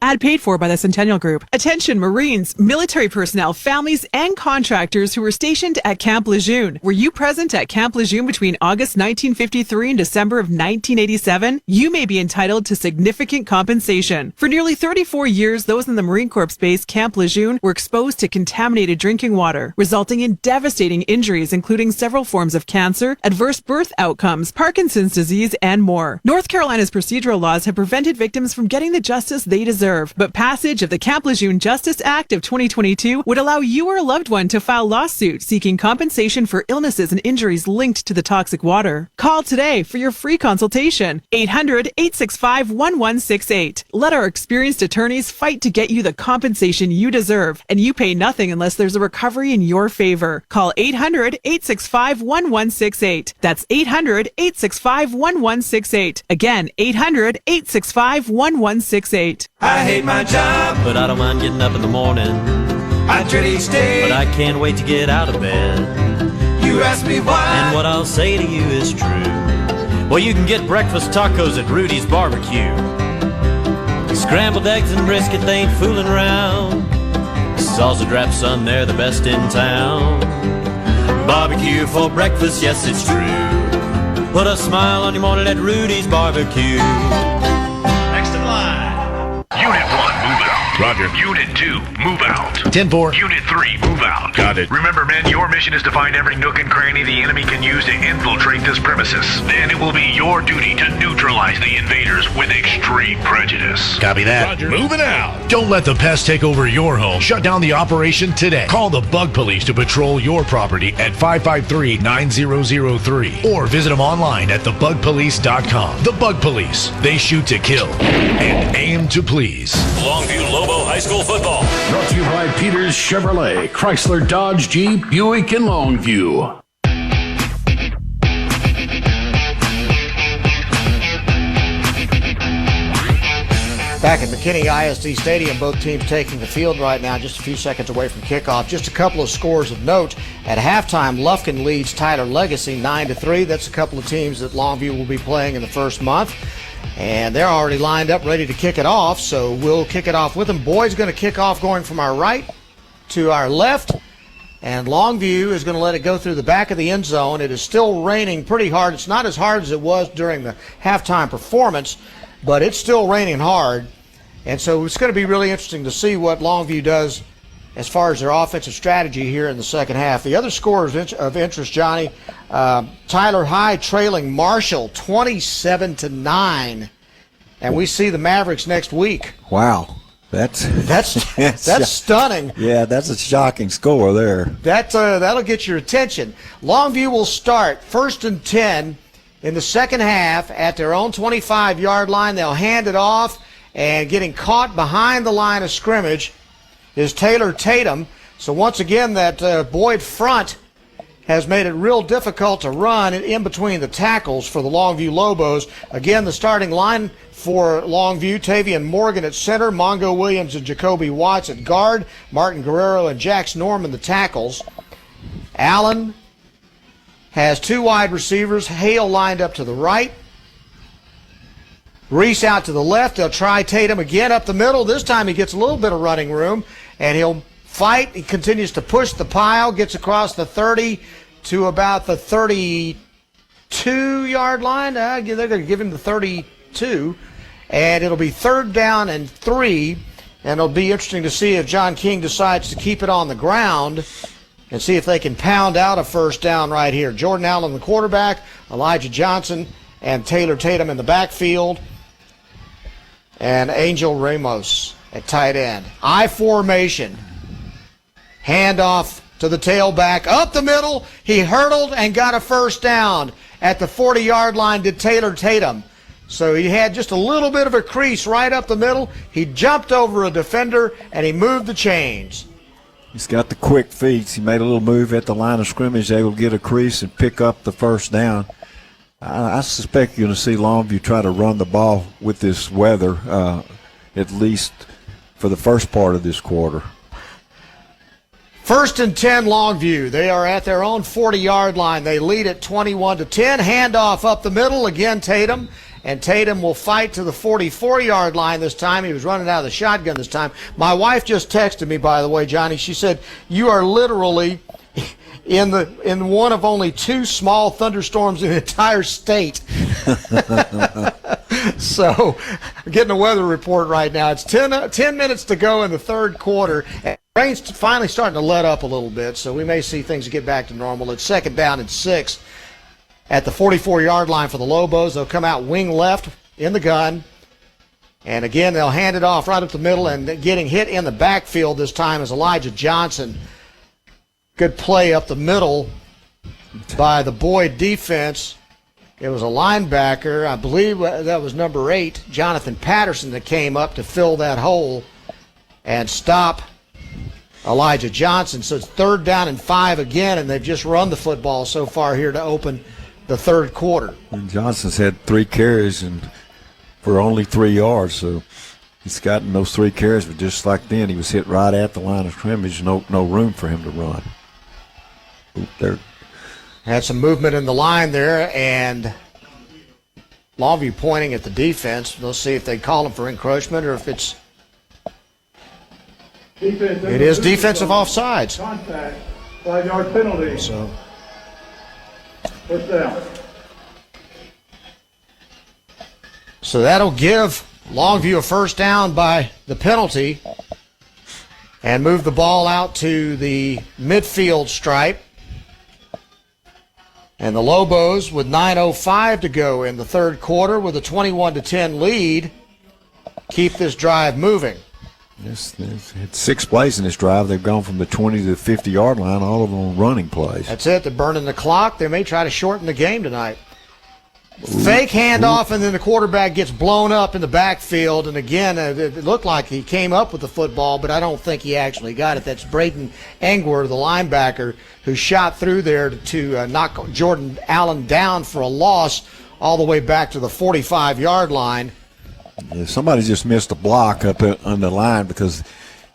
Ad paid for by the Centennial Group. Attention Marines, military personnel, families, and contractors who were stationed at Camp Lejeune. Were you present at Camp Lejeune between August 1953 and December of 1987? You may be entitled to significant compensation. For nearly 34 years, those in the Marine Corps base Camp Lejeune were exposed to contaminated drinking water, resulting in devastating injuries, including several forms of cancer, adverse birth outcomes, Parkinson's disease, and more. North Carolina's procedural laws have prevented victims from getting the justice they deserve, but passage of the Camp Lejeune Justice Act of 2022 would allow you or a loved one to file lawsuit seeking compensation for illnesses and injuries linked to the toxic water. Call today for your free consultation. 800-865-1168. Let our experienced attorneys fight to get you the compensation you deserve, and you pay nothing unless there's a recovery in your favor. Call 800-865-1168. That's 800-865-1168. Again, 800-865-1168. I hate my job, but I don't mind getting up in the morning. I dread each day, but I can't wait to get out of bed. You ask me why, and what I'll say to you is true. Well, you can get breakfast tacos at Rudy's Barbecue. Scrambled eggs and brisket, they ain't fooling around. Salsa drap, son, they're the best in town. Barbecue for breakfast, yes, it's true. Put a smile on your morning at Rudy's Barbecue. Next in line. Unit 1, move out. Roger. Unit 2, move out. 10-4. Unit 3, move out. Got it. Remember, men, your mission is to find every nook and cranny the enemy can use to infiltrate this premises. Then it will be your duty to neutralize the invaders with extreme prejudice. Copy that. Roger. Moving out. Don't let the pests take over your home. Shut down the operation today. Call the Bug Police to patrol your property at 553-9003 or visit them online at thebugpolice.com. The Bug Police. They shoot to kill and aim to please. Longview Lobo High School football. Brought to you by Peters Chevrolet, Chrysler, Dodge, Jeep, Buick, and Longview. Back at McKinney ISD Stadium, both teams taking the field right now, just a few seconds away from kickoff. Just a couple of scores of note. At halftime, Lufkin leads Tyler Legacy 9-3. That's a couple of teams that Longview will be playing in the first month. And they're already lined up, ready to kick it off, so we'll kick it off with them. Boyd's going to kick off going from our right to our left, and Longview is going to let it go through the back of the end zone. It is still raining pretty hard. It's not as hard as it was during the halftime performance, but it's still raining hard. And so it's going to be really interesting to see what Longview does as far as their offensive strategy here in the second half. The other scores of interest, Johnny, Tyler High trailing Marshall 27-9, and we see the Mavericks next week. Wow, that's stunning. Yeah, that's a shocking score there. That'll get your attention. Longview will start 1st and 10 in the second half at their own 25-yard line. They'll hand it off, and getting caught behind the line of scrimmage is Taylor Tatum. So once again, that Boyd front has made it real difficult to run in between the tackles for the Longview Lobos. Again, the starting line for Longview: Tavian Morgan at center, Mongo Williams and Jacoby Watts at guard, Martin Guerrero and Jax Norman the tackles. Allen has two wide receivers, Hale lined up to the right, Reese out to the left. They'll try Tatum again up the middle. This time he gets a little bit of running room, and he'll fight. He continues to push the pile, gets across the 30 to about the 32-yard line. They're going to give him the 32, and it'll be 3rd down and 3, and it'll be interesting to see if John King decides to keep it on the ground and see if they can pound out a first down right here. Jordan Allen, the quarterback, Elijah Johnson, and Taylor Tatum in the backfield, and Angel Ramos at tight end. I formation. Handoff to the tailback. Up the middle. He hurdled and got a first down. At the 40-yard line did Taylor Tatum. So he had just a little bit of a crease right up the middle. He jumped over a defender, and he moved the chains. He's got the quick feet. He made a little move at the line of scrimmage, able to get a crease and pick up the first down. I suspect you're going to see Longview try to run the ball with this weather, at least for the first part of this quarter. 1st and 10 Longview. They are at their own 40-yard line. They lead at 21-10. Handoff up the middle. Again, Tatum. and Tatum will fight to the 44-yard line this time. He was running out of the shotgun this time. My wife just texted me, by the way, Johnny. She said, you are literally in one of only 2 small thunderstorms in the entire state. So, getting a weather report right now. It's 10 minutes to go in the third quarter. Rain's finally starting to let up a little bit, so we may see things get back to normal. It's 2nd down and 6 at the 44-yard line for the Lobos. They'll come out wing left in the gun. And again, they'll hand it off right up the middle, and getting hit in the backfield this time is Elijah Johnson. Good play up the middle by the Boyd defense. It was a linebacker, I believe that was number 8, Jonathan Patterson, that came up to fill that hole and stop Elijah Johnson. So it's 3rd down and 5 again, and they've just run the football so far here to open the third quarter. And Johnson's had 3 carries and for only 3 yards, so he's gotten those 3 carries, but just like then, he was hit right at the line of scrimmage. No room for him to run. There. Had some movement in the line there, and Longview pointing at the defense. We'll see if they call him for encroachment or if it is defensive offsides. Contact, 5-yard penalty. So, first down. So that'll give Longview a first down by the penalty and move the ball out to the midfield stripe. And the Lobos, with 9:05 to go in the third quarter, with a 21-10 lead, keep this drive moving. Yes, they've had 6 plays in this drive. They've gone from the 20 to the 50-yard line, all of them on running plays. That's it. They're burning the clock. They may try to shorten the game tonight. Fake handoff, and then the quarterback gets blown up in the backfield. And again, it looked like he came up with the football, but I don't think he actually got it. That's Braden Engwer, the linebacker, who shot through there to knock Jordan Allen down for a loss all the way back to the 45-yard line. Yeah, somebody just missed a block up on the line because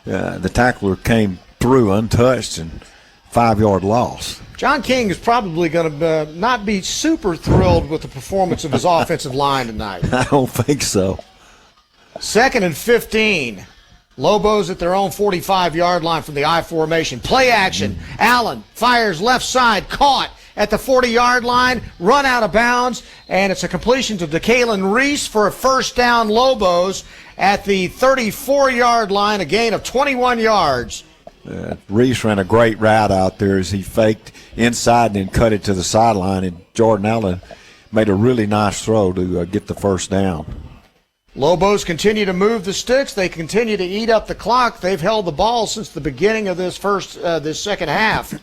the tackler came through untouched, and 5-yard loss. John King is probably going to not be super thrilled with the performance of his offensive line tonight. I don't think so. 2nd and 15. Lobos at their own 45-yard line from the I formation. Play action. Allen fires left side, caught at the 40-yard line, run out of bounds, and it's a completion to DeKalen Reese for a first down. Lobos at the 34-yard line, a gain of 21 yards. Reese ran a great route out there as he faked inside and then cut it to the sideline, and Jordan Allen made a really nice throw to get the first down. Lobos continue to move the sticks. They continue to eat up the clock. They've held the ball since the beginning of this second half.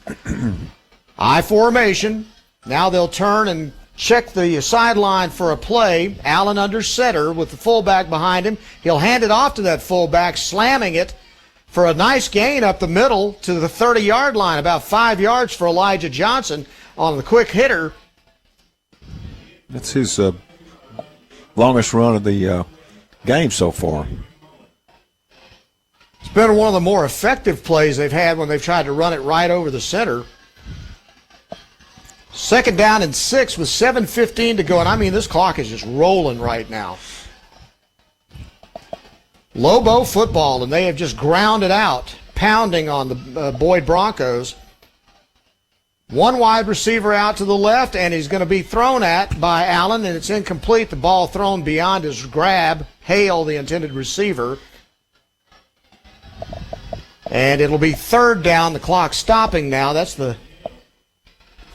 I formation. Now they'll turn and check the sideline for a play. Allen under center with the fullback behind him. He'll hand it off to that fullback, slamming it for a nice gain up the middle to the 30-yard line, about 5 yards for Elijah Johnson on the quick hitter. That's his longest run of the game so far. It's been one of the more effective plays they've had when they've tried to run it right over the center. 2nd down and 6 with 7:15 to go, and I mean this clock is just rolling right now. Lobo football, and they have just ground it out, pounding on the Boyd Broncos. One wide receiver out to the left, and he's going to be thrown at by Allen, and it's incomplete. The ball thrown beyond his grab. Hale, the intended receiver. And it'll be 3rd down. The clock stopping now. That's the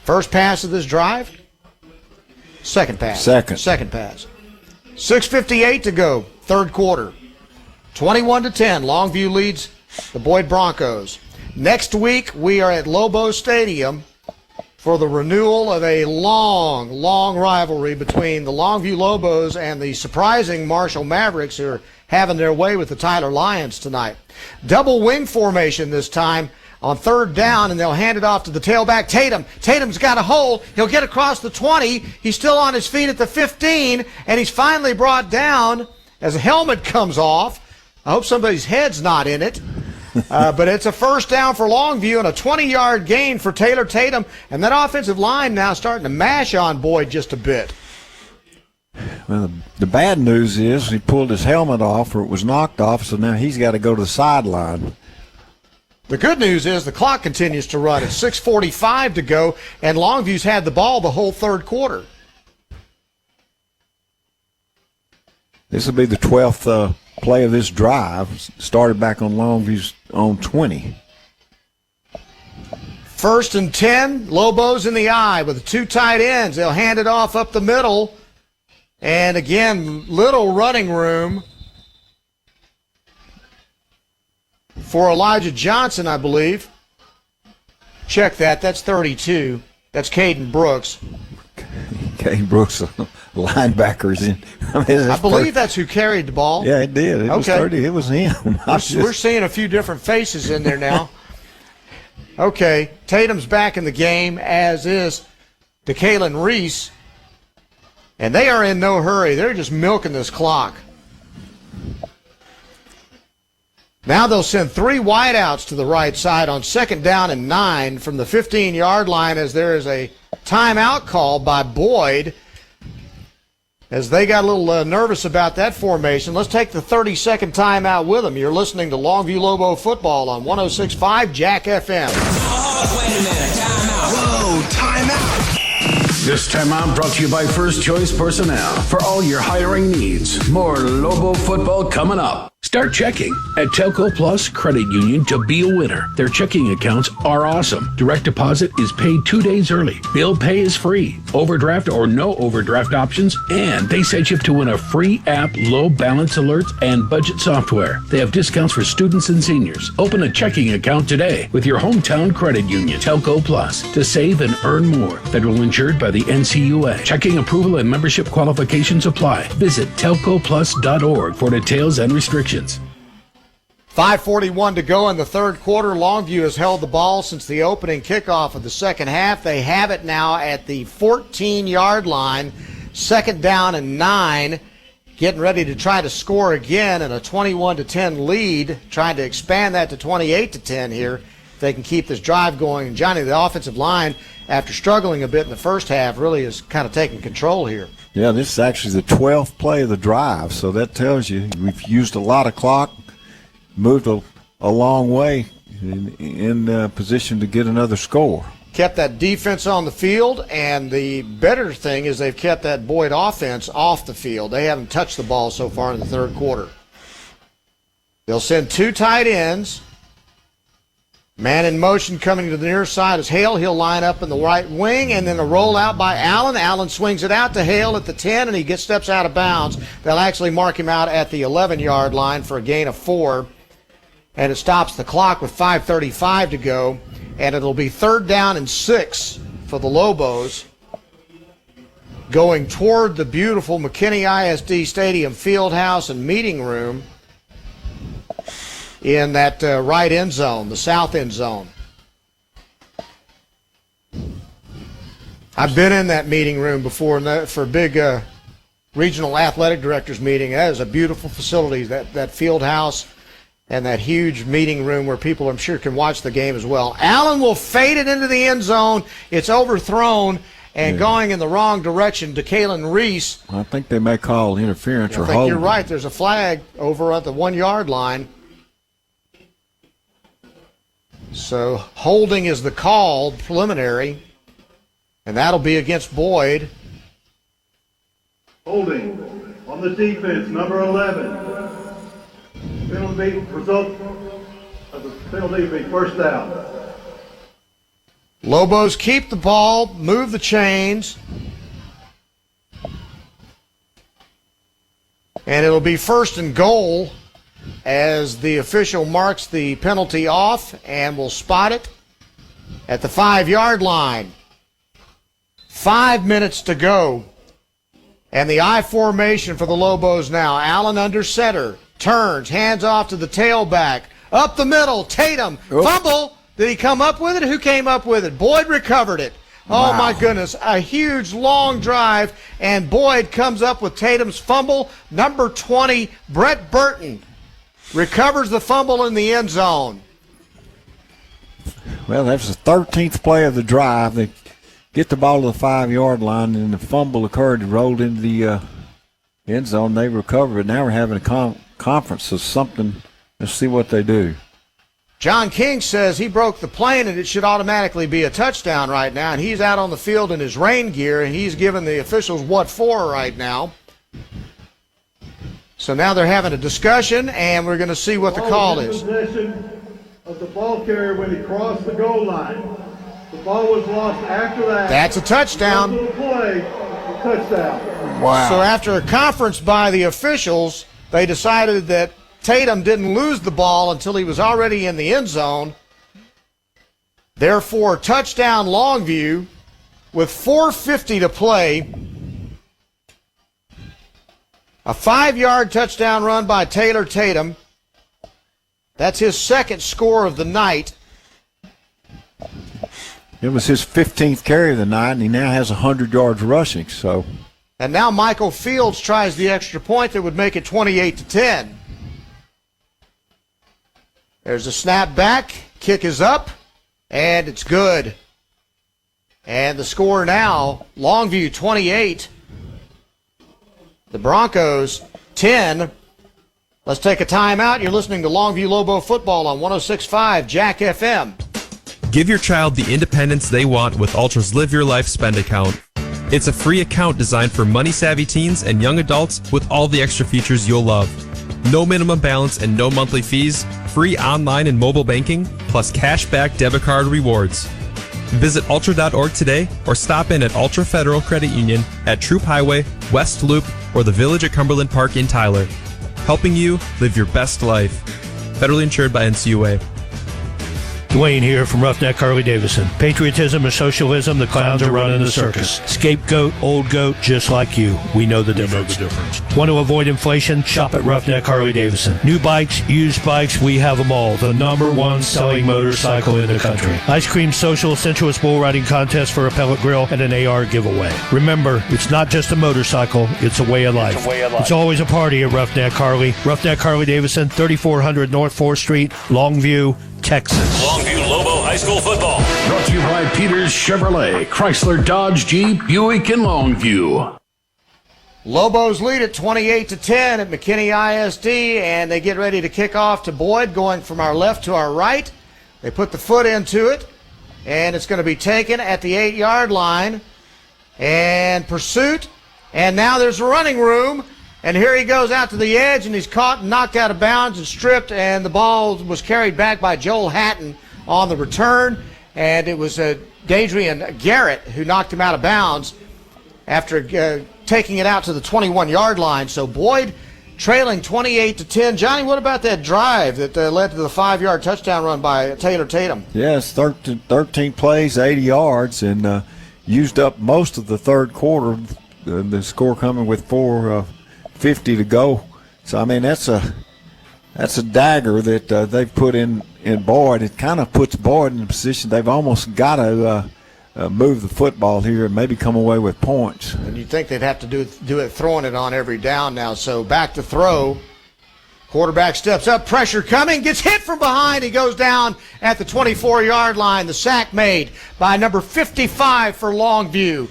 first pass of this drive. Second pass. Second pass. 6:58 to go, third quarter. 21-10, Longview leads the Boyd Broncos. Next week, we are at Lobo Stadium for the renewal of a long, long rivalry between the Longview Lobos and the surprising Marshall Mavericks, who are having their way with the Tyler Lions tonight. Double wing formation this time on 3rd down, and they'll hand it off to the tailback, Tatum. Tatum's got a hole. He'll get across the 20. He's still on his feet at the 15, and he's finally brought down as a helmet comes off. I hope somebody's head's not in it. But it's a first down for Longview and a 20-yard gain for Taylor Tatum. And that offensive line now starting to mash on Boyd just a bit. Well, the bad news is he pulled his helmet off, or it was knocked off, so now he's got to go to the sideline. The good news is the clock continues to run. It's 6:45 to go, and Longview's had the ball the whole third quarter. This will be the 12th play of this drive. Started back on Longview's own 20. 1st and 10, Lobos in the eye with the 2 tight ends. They'll hand it off up the middle. And again, little running room for Elijah Johnson, I believe. Check that. That's 32. That's Caden Brooks. Caden Brooks, linebackers in. I believe that's who carried the ball. Yeah, it did. It was 30. It was him. We're seeing a few different faces in there now. Okay, Tatum's back in the game, as is DeKalen Reese. And they are in no hurry. They're just milking this clock. Now they'll send 3 wideouts to the right side on 2nd down and 9 from the 15-yard line, as there is a timeout call by Boyd, as they got a little nervous about that formation. Let's take the 30-second timeout with them. You're listening to Longview Lobo football on 106.5 Jack FM. Oh, wait a minute. Timeout. Whoa, timeout. This timeout brought to you by First Choice Personnel. For all your hiring needs, more Lobo football coming up. Start checking at Telco Plus Credit Union to be a winner. Their checking accounts are awesome. Direct deposit is paid 2 days early. Bill pay is free. Overdraft or no overdraft options. And they set you up to win a free app, low balance alerts, and budget software. They have discounts for students and seniors. Open a checking account today with your hometown credit union, Telco Plus, to save and earn more. Federal insured by the NCUA. Checking approval and membership qualifications apply. Visit telcoplus.org for details and restrictions. 5:41 to go in the third quarter. Longview has held the ball since the opening kickoff of the second half. They have it now at the 14-yard line. 2nd down and 9. Getting ready to try to score again in a 21-10 lead. Trying to expand that to 28-10 here. If they can keep this drive going. And Johnny, the offensive line, after struggling a bit in the first half, really is kind of taking control here. Yeah, this is actually the 12th play of the drive, so that tells you we've used a lot of clock, moved a long way in position to get another score. Kept that defense on the field, and the better thing is they've kept that Boyd offense off the field. They haven't touched the ball so far in the third quarter. They'll send 2 tight ends. Man in motion coming to the near side is Hale. He'll line up in the right wing, and then a rollout by Allen. Allen swings it out to Hale at the 10, and he steps out of bounds. They'll actually mark him out at the 11-yard line for a gain of 4. And it stops the clock with 5:35 to go, and it'll be 3rd down and 6 for the Lobos, going toward the beautiful McKinney ISD Stadium field house and meeting room in that right end zone, the south end zone. I've been in that meeting room before for a big regional athletic directors meeting. That is a beautiful facility, that field house and that huge meeting room where people, I'm sure, can watch the game as well. Allen will fade it into the end zone. It's overthrown and going in the wrong direction. DeKalen Reese. I think they may call interference or hold. I think holding. you're right. There's a flag over at the 1-yard line. So holding is the call, preliminary, and that'll be against Boyd. Holding on the defense, number 11. Penalty, result of the penalty will be 1st down. Lobos keep the ball, move the chains, and it'll be 1st and goal as the official marks the penalty off, and will spot it at the 5-yard line. 5 minutes to go. And the I formation for the Lobos now. Allen under center. Turns. Hands off to the tailback. Up the middle. Tatum. Fumble. Did he come up with it? Who came up with it? Boyd recovered it. Oh, my goodness. A huge, long drive. And Boyd comes up with Tatum's fumble. Number 20, Brett Burton, recovers the fumble in the end zone. Well, that's the 13th play of the drive. They get the ball to the 5-yard line, and the fumble occurred and rolled into the end zone. They recovered. Now we're having a conference of something. Let's see what they do. John King says he broke the plane and it should automatically be a touchdown right now, and he's out on the field in his rain gear, and he's giving the officials what for right now. So now they're having a discussion, and we're going to see what the call is. Possession of the ball carrier when he crossed the goal line. The ball was lost after that. That's a touchdown. Play, a touchdown. Wow. So after a conference by the officials, they decided that Tatum didn't lose the ball until he was already in the end zone. Therefore, touchdown Longview with 4:50 to play. A 5-yard touchdown run by Taylor Tatum. That's his second score of the night. It was his 15th carry of the night, and he now has 100 yards rushing. So, and now Michael Fields tries the extra point that would make it 28-10. There's a snap back, kick is up, and it's good. And the score now, Longview 28, the Broncos 10. Let's take a timeout. You're listening to Longview Lobo football on 106.5 Jack FM. Give your child the independence they want with Ultra's Live Your Life Spend account. It's a free account designed for money-savvy teens and young adults with all the extra features you'll love. No minimum balance and no monthly fees, free online and mobile banking, plus cashback debit card rewards. Visit Ultra.org today or stop in at Ultra Federal Credit Union at Troop Highway, West Loop, or the Village at Cumberland Park in Tyler. Helping you live your best life. Federally insured by NCUA. Dwayne here from Roughneck Harley-Davidson. Patriotism or socialism, the clowns are running the circus. Scapegoat, old goat, just like you. We know the difference. Want to avoid inflation? Shop at Roughneck Harley-Davidson. New bikes, used bikes, we have them all. The #1 selling motorcycle in the country. Ice cream social, sensuous bull riding contest for a pellet grill, and an AR giveaway. Remember, it's not just a motorcycle, it's a way of life. It's always a party at Roughneck Harley. Roughneck Harley-Davidson, 3400 North 4th Street, Longview, Texas. Longview Lobo High School football. Brought to you by Peters Chevrolet, Chrysler, Dodge, Jeep, Buick, and Longview. Lobos lead at 28-10 at McKinney ISD, and they get ready to kick off to Boyd, going from our left to our right. They put the foot into it, and it's going to be taken at the 8-yard line. And pursuit, and now there's running room. And here he goes out to the edge, and he's caught and knocked out of bounds and stripped, and the ball was carried back by Joel Hatton on the return, and it was Dadrian Garrett who knocked him out of bounds after taking it out to the 21-yard line. So Boyd trailing 28-10. Johnny, what about that drive that led to the 5-yard touchdown run by Taylor Tatum? Yes, 13 plays, 80 yards, and used up most of the third quarter. The score coming with 4:50 to go. So I mean that's a dagger that they've put in Boyd. It kind of puts Boyd in a position they've almost got to move the football here and maybe come away with points. And you'd think they'd have to do it throwing it on every down now. So back to throw. Quarterback steps up, pressure coming, gets hit from behind. He goes down at the 24-yard line. The sack made by number 55 for Longview,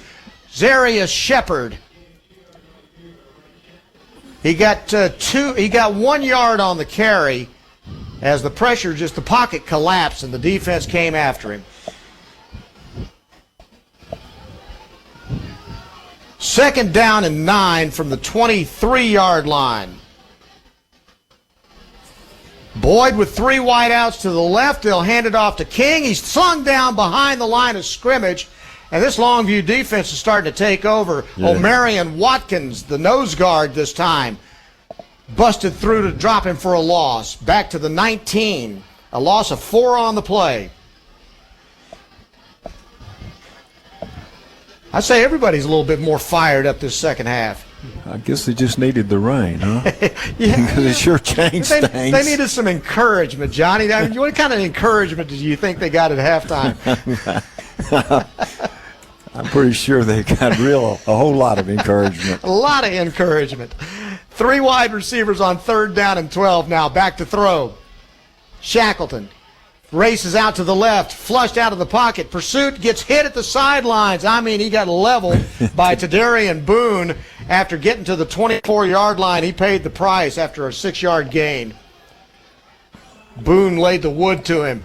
Zarius Shepard. He got 1 yard on the carry as the pressure, the pocket collapsed and the defense came after him. Second down and 9 from the 23-yard line. Boyd with 3 wideouts to the left. They'll hand it off to King. He's slung down behind the line of scrimmage. And this Longview defense is starting to take over. Yeah. O'Marion Watkins, the nose guard this time, busted through to drop him for a loss. Back to the 19. A loss of 4 on the play. I'd say everybody's a little bit more fired up this second half. I guess they just needed the rain, huh? Yeah. Because it sure changed things. They needed some encouragement, Johnny. I mean, what kind of encouragement did you think they got at halftime? I'm pretty sure they got a whole lot of encouragement. A lot of encouragement. 3 wide receivers on 3rd down and 12 now. Back to throw. Shackleton races out to the left, flushed out of the pocket. Pursuit gets hit at the sidelines. I mean, he got leveled by Tadarian Boone, After getting to the 24-yard line, he paid the price after a 6-yard gain. Boone laid the wood to him.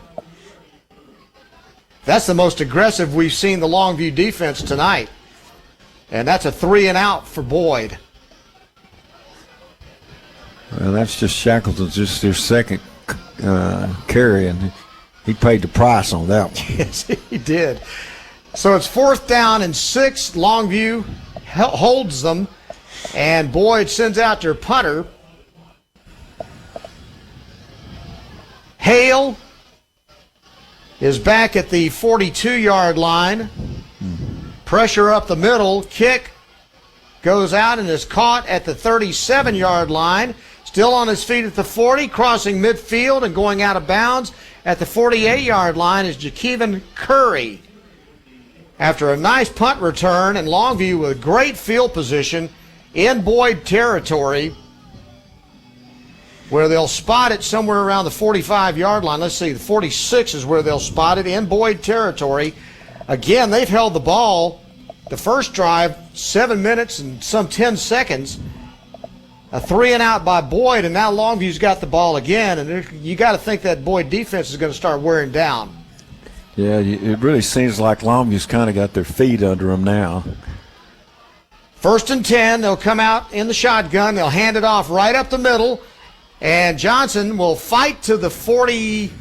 That's the most aggressive we've seen the Longview defense tonight. And that's a 3-and-out for Boyd. Well, that's just Shackleton's just their second carry, and he paid the price on that one. Yes, he did. So it's 4th down and 6. Longview holds them, and Boyd sends out their punter. Hale is back at the 42-yard line. Pressure up the middle. Kick goes out and is caught at the 37-yard line. Still on his feet at the 40, crossing midfield and going out of bounds at the 48-yard line is Jakeevan Curry. After a nice punt return, and Longview with great field position in Boyd territory, where they'll spot it somewhere around the 45-yard line. Let's see, the 46 is where they'll spot it in Boyd territory. Again, they've held the ball the first drive 7 minutes and some 10 seconds. A 3-and-out by Boyd, and now Longview's got the ball again, and you got to think that Boyd defense is going to start wearing down. Yeah, it really seems like Longview's kind of got their feet under them now. 1st and 10, they'll come out in the shotgun. They'll hand it off right up the middle, and Johnson will fight to the 40,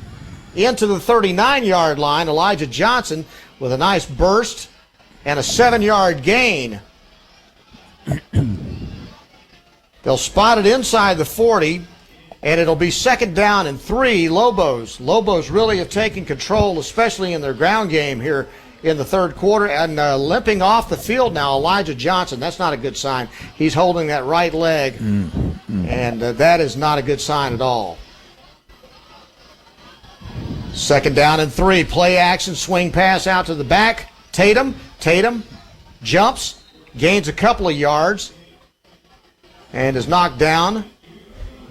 into the 39-yard line. Elijah Johnson with a nice burst and a 7-yard gain. They'll spot it inside the 40, and it'll be 2nd down and 3. Lobos really have taken control, especially in their ground game here in the third quarter. And limping off the field now, Elijah Johnson. That's not a good sign. He's holding that right leg, and that is not a good sign at all. 2nd down and 3. Play action, swing pass out to the back. Tatum jumps, gains a couple of yards, and is knocked down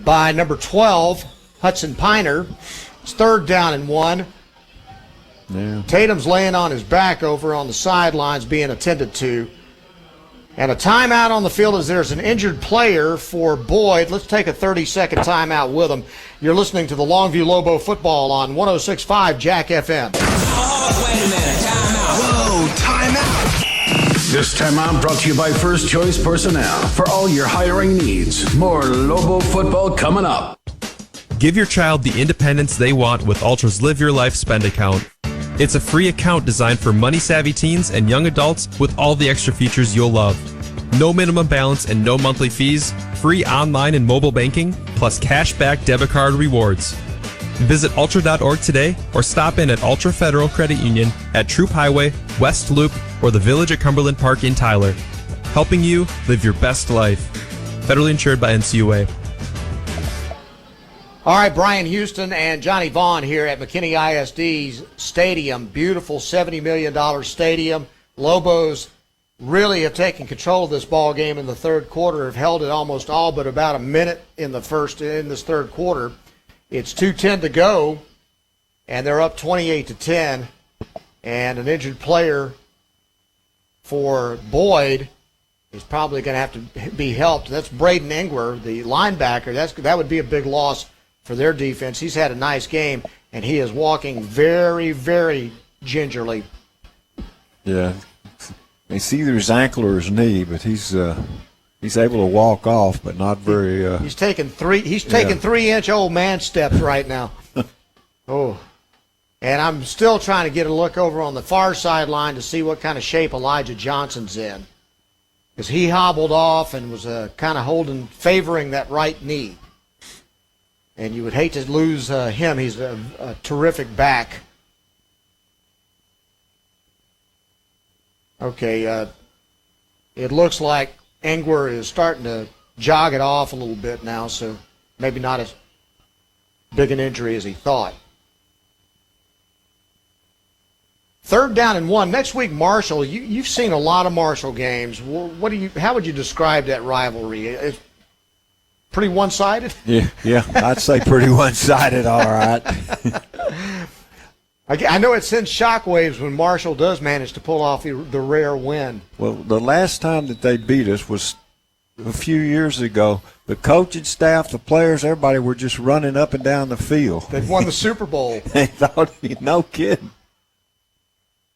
by number 12, Hudson Piner. It's 3rd down and 1. Yeah. Tatum's laying on his back over on the sidelines being attended to. And a timeout on the field as there's an injured player for Boyd. Let's take a 30-second timeout with him. You're listening to the Longview Lobo football on 106.5 Jack FM. Oh, wait a minute. Timeout. Whoa, timeout. This timeout brought to you by First Choice Personnel. For all your hiring needs, more Lobo football coming up. Give your child the independence they want with Ultra's Live Your Life Spend account. It's a free account designed for money-savvy teens and young adults with all the extra features you'll love. No minimum balance and no monthly fees, free online and mobile banking, plus cash-back debit card rewards. Visit Ultra.org today or stop in at Ultra Federal Credit Union at Troop Highway, West Loop, or the Village at Cumberland Park in Tyler. Helping you live your best life. Federally insured by NCUA. All right, Brian Houston and Johnny Vaughn here at McKinney ISD's stadium. Beautiful $70 million stadium. Lobos really have taken control of this ball game in the third quarter, have held it almost all but about a minute in this third quarter. It's 2:10 to go, and they're up 28-10, and an injured player for Boyd is probably going to have to be helped. That's Braden Engwer, the linebacker. That would be a big loss for their defense. He's had a nice game, and he is walking very, very gingerly. Yeah, it's either his ankle or his knee, but he's able to walk off, but not very. He's taking 3-inch old man steps right now. Oh, and I'm still trying to get a look over on the far sideline to see what kind of shape Elijah Johnson's in, because he hobbled off and was kind of favoring that right knee. And you would hate to lose him. He's a terrific back. Okay, it looks like Engwer is starting to jog it off a little bit now, so maybe not as big an injury as he thought. 3rd down and 1. Next week, Marshall. You've seen a lot of Marshall games. How would you describe that rivalry? It's pretty one-sided? Yeah, I'd say pretty one-sided, all right. I know it sends shockwaves when Marshall does manage to pull off the rare win. Well, the last time that they beat us was a few years ago, the coaching staff, the players, everybody were just running up and down the field. They'd won the Super Bowl. They thought, no kidding.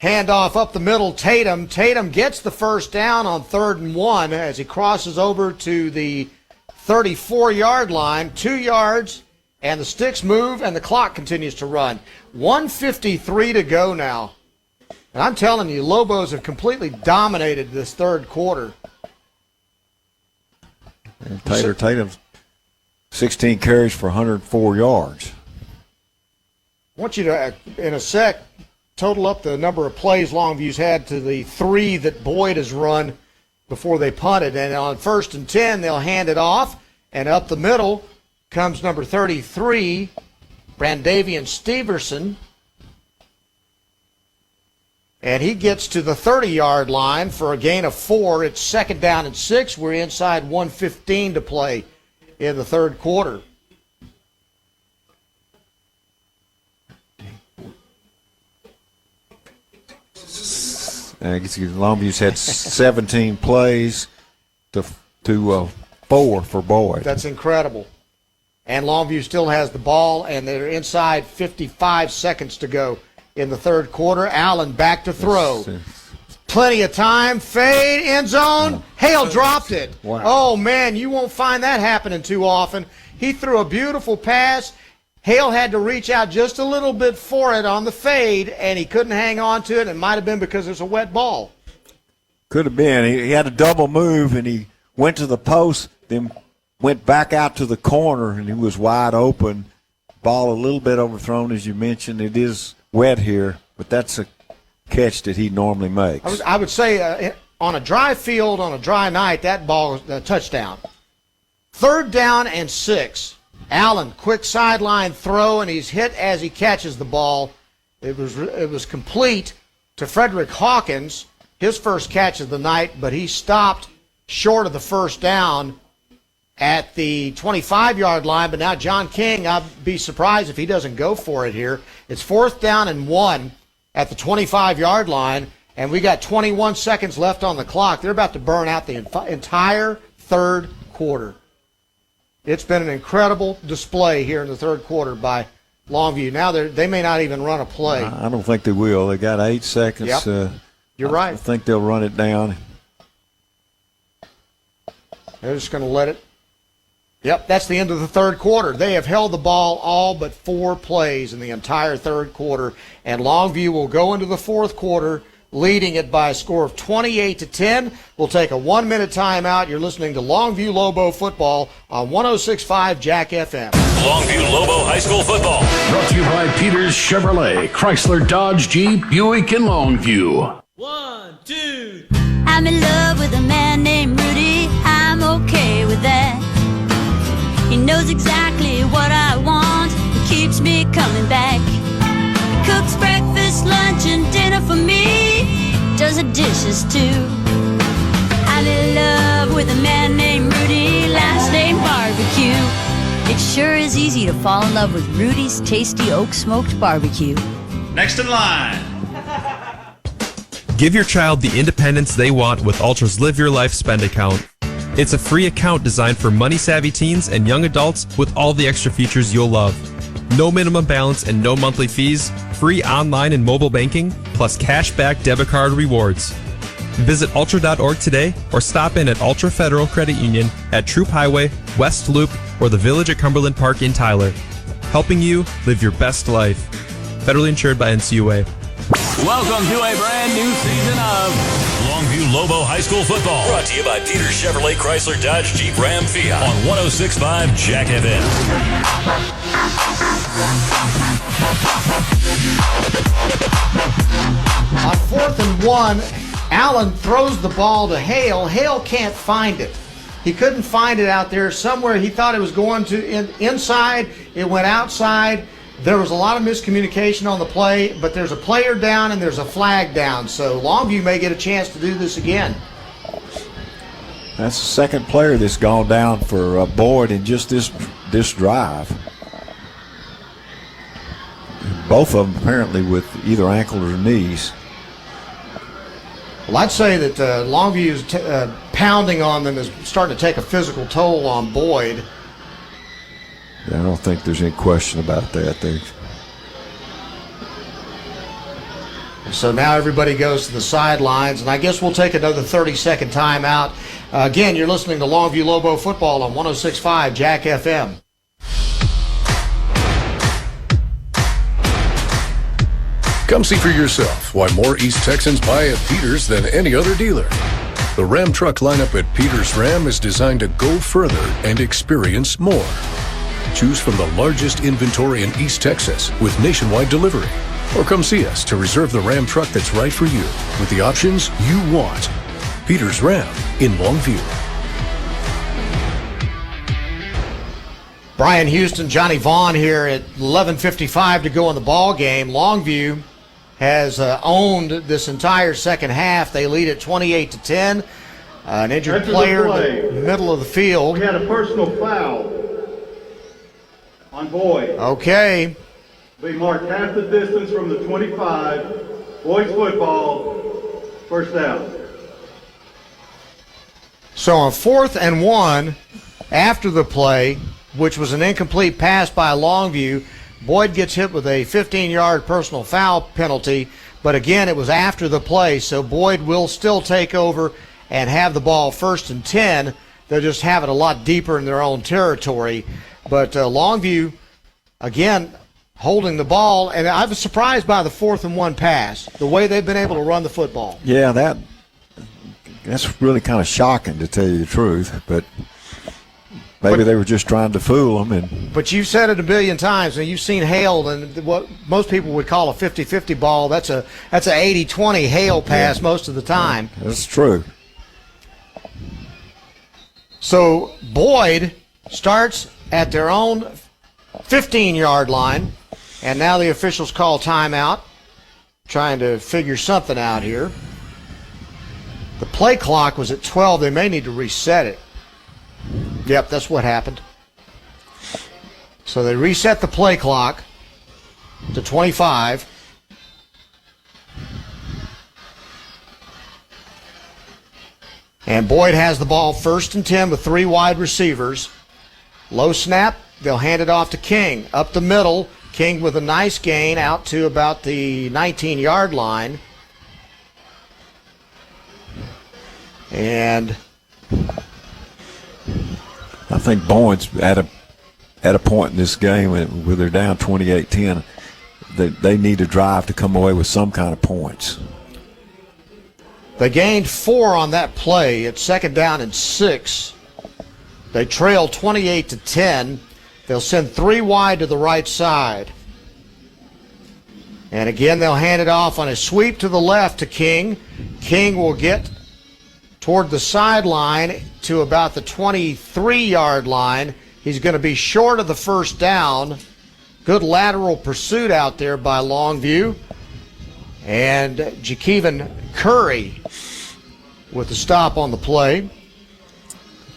Handoff up the middle, Tatum. Tatum gets the first down on 3rd and 1 as he crosses over to the 34-yard line, 2 yards, and the sticks move, and the clock continues to run. 1:53 to go now. And I'm telling you, Lobos have completely dominated this third quarter. And Tatum's 16 carries for 104 yards. I want you to, in a sec, total up the number of plays Longview's had to the 3 that Boyd has run before they punted. And on 1st and 10, they'll hand it off. And up the middle comes number 33, Brandavian Steverson. And he gets to the 30-yard line for a gain of 4. It's 2nd down and 6. We're inside 1:15 to play in the third quarter. I guess Longview's had 17 plays to 4 for Boyd. That's incredible. And Longview still has the ball, and they're inside 55 seconds to go in the third quarter. Allen back to throw. Plenty of time. Fade, end zone. Hale dropped it. Wow. Oh, man, you won't find that happening too often. He threw a beautiful pass. Hale had to reach out just a little bit for it on the fade, and he couldn't hang on to it. It might have been because it's a wet ball. Could have been. He had a double move, and he went to the post, then went back out to the corner, and he was wide open. Ball a little bit overthrown, as you mentioned. It is wet here, but that's a catch that he normally makes. I would say on a dry field, on a dry night, that ball is a touchdown. 3rd down and 6. Allen, quick sideline throw, and he's hit as he catches the ball. It was complete to Frederick Hawkins, his first catch of the night, but he stopped short of the first down at the 25-yard line. But now John King, I'd be surprised if he doesn't go for it here. It's 4th down and 1 at the 25-yard line, and we got 21 seconds left on the clock. They're about to burn out the entire third quarter. It's been an incredible display here in the third quarter by Longview. Now they may not even run a play. I don't think they will. They got 8 seconds. Yep. You're right. I think they'll run it down. They're just going to let it. Yep, that's the end of the third quarter. They have held the ball all but 4 plays in the entire third quarter, and Longview will go into the fourth quarter leading it by a score of 28-10. We'll take a 1-minute timeout. You're listening to Longview Lobo football on 106.5 Jack FM. Longview Lobo High School football. Brought to you by Peters Chevrolet, Chrysler, Dodge, Jeep, Buick, and Longview. 1, 2. I'm in love with a man named Rudy. I'm okay with that. He knows exactly what I want. He keeps me coming back. Cooks breakfast, lunch, and dinner for me. Does the dishes too. I'm in love with a man named Rudy, last name Barbecue. It sure is easy to fall in love with Rudy's tasty oak smoked barbecue. Next in line. Give your child the independence they want with Ultra's Live Your Life Spend account. It's a free account designed for money-savvy teens and young adults with all the extra features you'll love. No minimum balance and no monthly fees, free online and mobile banking, plus cashback debit card rewards. Visit Ultra.org today or stop in at Ultra Federal Credit Union at Troop Highway, West Loop, or the Village at Cumberland Park in Tyler. Helping you live your best life. Federally insured by NCUA. Welcome to a brand new season of Longview Lobo High School football. Brought to you by Peters Chevrolet Chrysler Dodge Jeep Ram Fiat on 106.5 Jack FM. On 4th and 1, Allen throws the ball to Hale. Hale can't find it. He couldn't find it out there somewhere. He thought it was going to inside. It went outside. There was a lot of miscommunication on the play, but there's a player down and there's a flag down. So Longview may get a chance to do this again. That's the second player that's gone down for Boyd in just this drive. Both of them apparently with either ankle or knees. Well, I'd say that Longview's pounding on them is starting to take a physical toll on Boyd. Yeah, I don't think there's any question about that. So now everybody goes to the sidelines, and I guess we'll take another 30-second timeout. Again, you're listening to Longview Lobo football on 106.5 Jack FM. Come see for yourself why more East Texans buy at Peters than any other dealer. The Ram truck lineup at Peters Ram is designed to go further and experience more. Choose from the largest inventory in East Texas with nationwide delivery. Or come see us to reserve the Ram truck that's right for you with the options you want. Peters Ram in Longview. Brian Houston, Johnny Vaughn here at 11:55 to go in the ball game. Longview has owned this entire second half. They lead at 28-10. An injured player in the middle of the field. We had a personal foul on Boyd. Okay. We marked half the distance from the 25. Boyd's football, first down. So on 4th and 1, after the play, which was an incomplete pass by Longview, Boyd gets hit with a 15-yard personal foul penalty, but again, it was after the play, so Boyd will still take over and have the ball 1st and 10. They'll just have it a lot deeper in their own territory. But Longview, again, holding the ball, and I was surprised by the 4th and 1 pass, the way they've been able to run the football. Yeah, that's really kind of shocking, to tell you the truth, but maybe they were just trying to fool them. But you've said it a billion times, and you've seen Hale, and what most people would call a 50-50 ball, that's a 80-20 Hale pass most of the time. That's true. So Boyd starts at their own 15-yard line, and now the officials call timeout, trying to figure something out here. The play clock was at 12. They may need to reset it. Yep, that's what happened. So they reset the play clock to 25. And Boyd has the ball 1st and 10 with 3 wide receivers. Low snap, they'll hand it off to King. Up the middle, King with a nice gain out to about the 19-yard line. And I think Boyd's at a point in this game where they're down 28-10. They need a drive to come away with some kind of points. They gained 4 on that play. It's 2nd down and 6. They trail 28-10. They'll send 3 wide to the right side. And again, they'll hand it off on a sweep to the left to King. King will get toward the sideline to about the 23-yard line. He's going to be short of the 1st down. Good lateral pursuit out there by Longview. And Jakeven Curry with the stop on the play.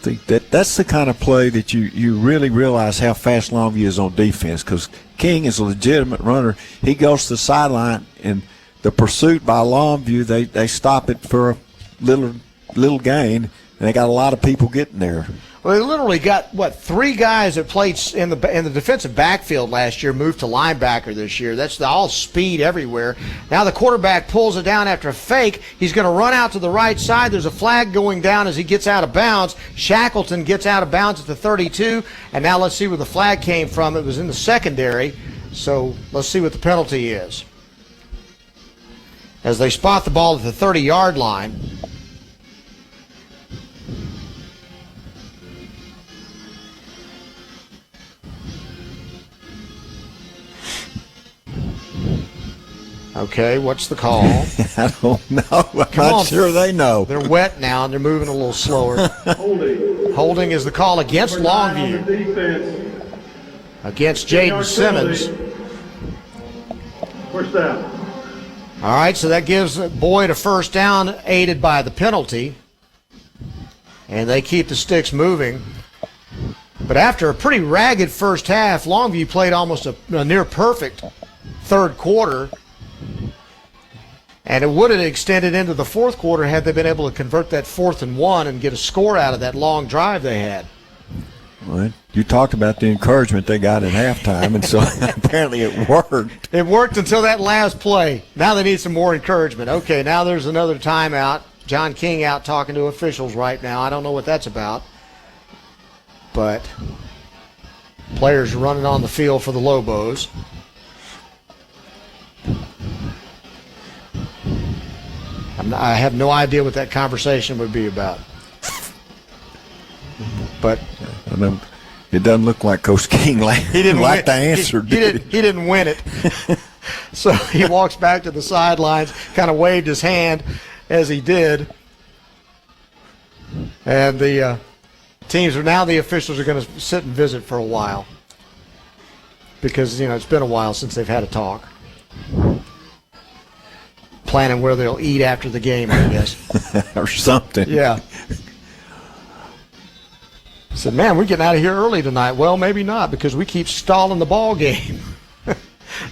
I think that's the kind of play that you really realize how fast Longview is on defense, because King is a legitimate runner. He goes to the sideline, and the pursuit by Longview, they stop it for a little gain, and they got a lot of people getting there. Well, they literally got, 3 guys that played in the defensive backfield last year moved to linebacker this year. That's all speed everywhere. Now the quarterback pulls it down after a fake. He's going to run out to the right side. There's a flag going down as he gets out of bounds. Shackleton gets out of bounds at the 32, and now let's see where the flag came from. It was in the secondary, so let's see what the penalty is. As they spot the ball at the 30-yard line. Okay, what's the call? I don't know. I'm not sure they know. They're wet now, and they're moving a little slower. Holding is the call against Longview. Against Jaden Simmons. First down. All right, so that gives Boyd a 1st down, aided by the penalty. And they keep the sticks moving. But after a pretty ragged first half, Longview played almost a near perfect 3rd quarter. And it would have extended into the fourth quarter had they been able to convert that 4th and 1 and get a score out of that long drive they had. Well, you talked about the encouragement they got at halftime, and so apparently it worked. It worked until that last play. Now they need some more encouragement. Okay, now there's another timeout. John King out talking to officials right now. I don't know what that's about. But players running on the field for the Lobos. I have no idea what that conversation would be about. But it doesn't look like Coach King didn't like the answer. He didn't win it. So he walks back to the sidelines, kind of waved his hand as he did. And the the officials are going to sit and visit for a while. Because, it's been a while since they've had a talk. Planning where they'll eat after the game, I guess. Or something. Yeah. Said, man, we're getting out of here early tonight. Well, maybe not, because we keep stalling the ball game.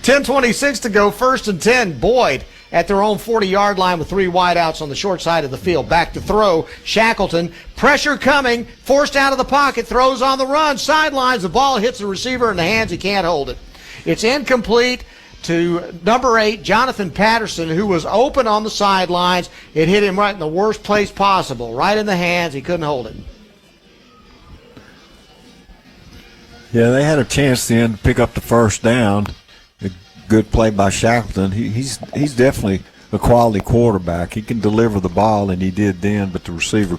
10:26 to go, 1st and 10. Boyd at their own 40-yard line with 3 wideouts on the short side of the field. Back to throw. Shackleton, pressure coming, forced out of the pocket, throws on the run, sidelines. The ball hits the receiver in the hands. He can't hold it. It's incomplete to number 8, Jonathan Patterson, who was open on the sidelines. It hit him right in the worst place possible, right in the hands. He couldn't hold it. Yeah, they had a chance then to pick up the first down. A good play by Shackleton. He's definitely a quality quarterback. He can deliver the ball, and he did then, but the receiver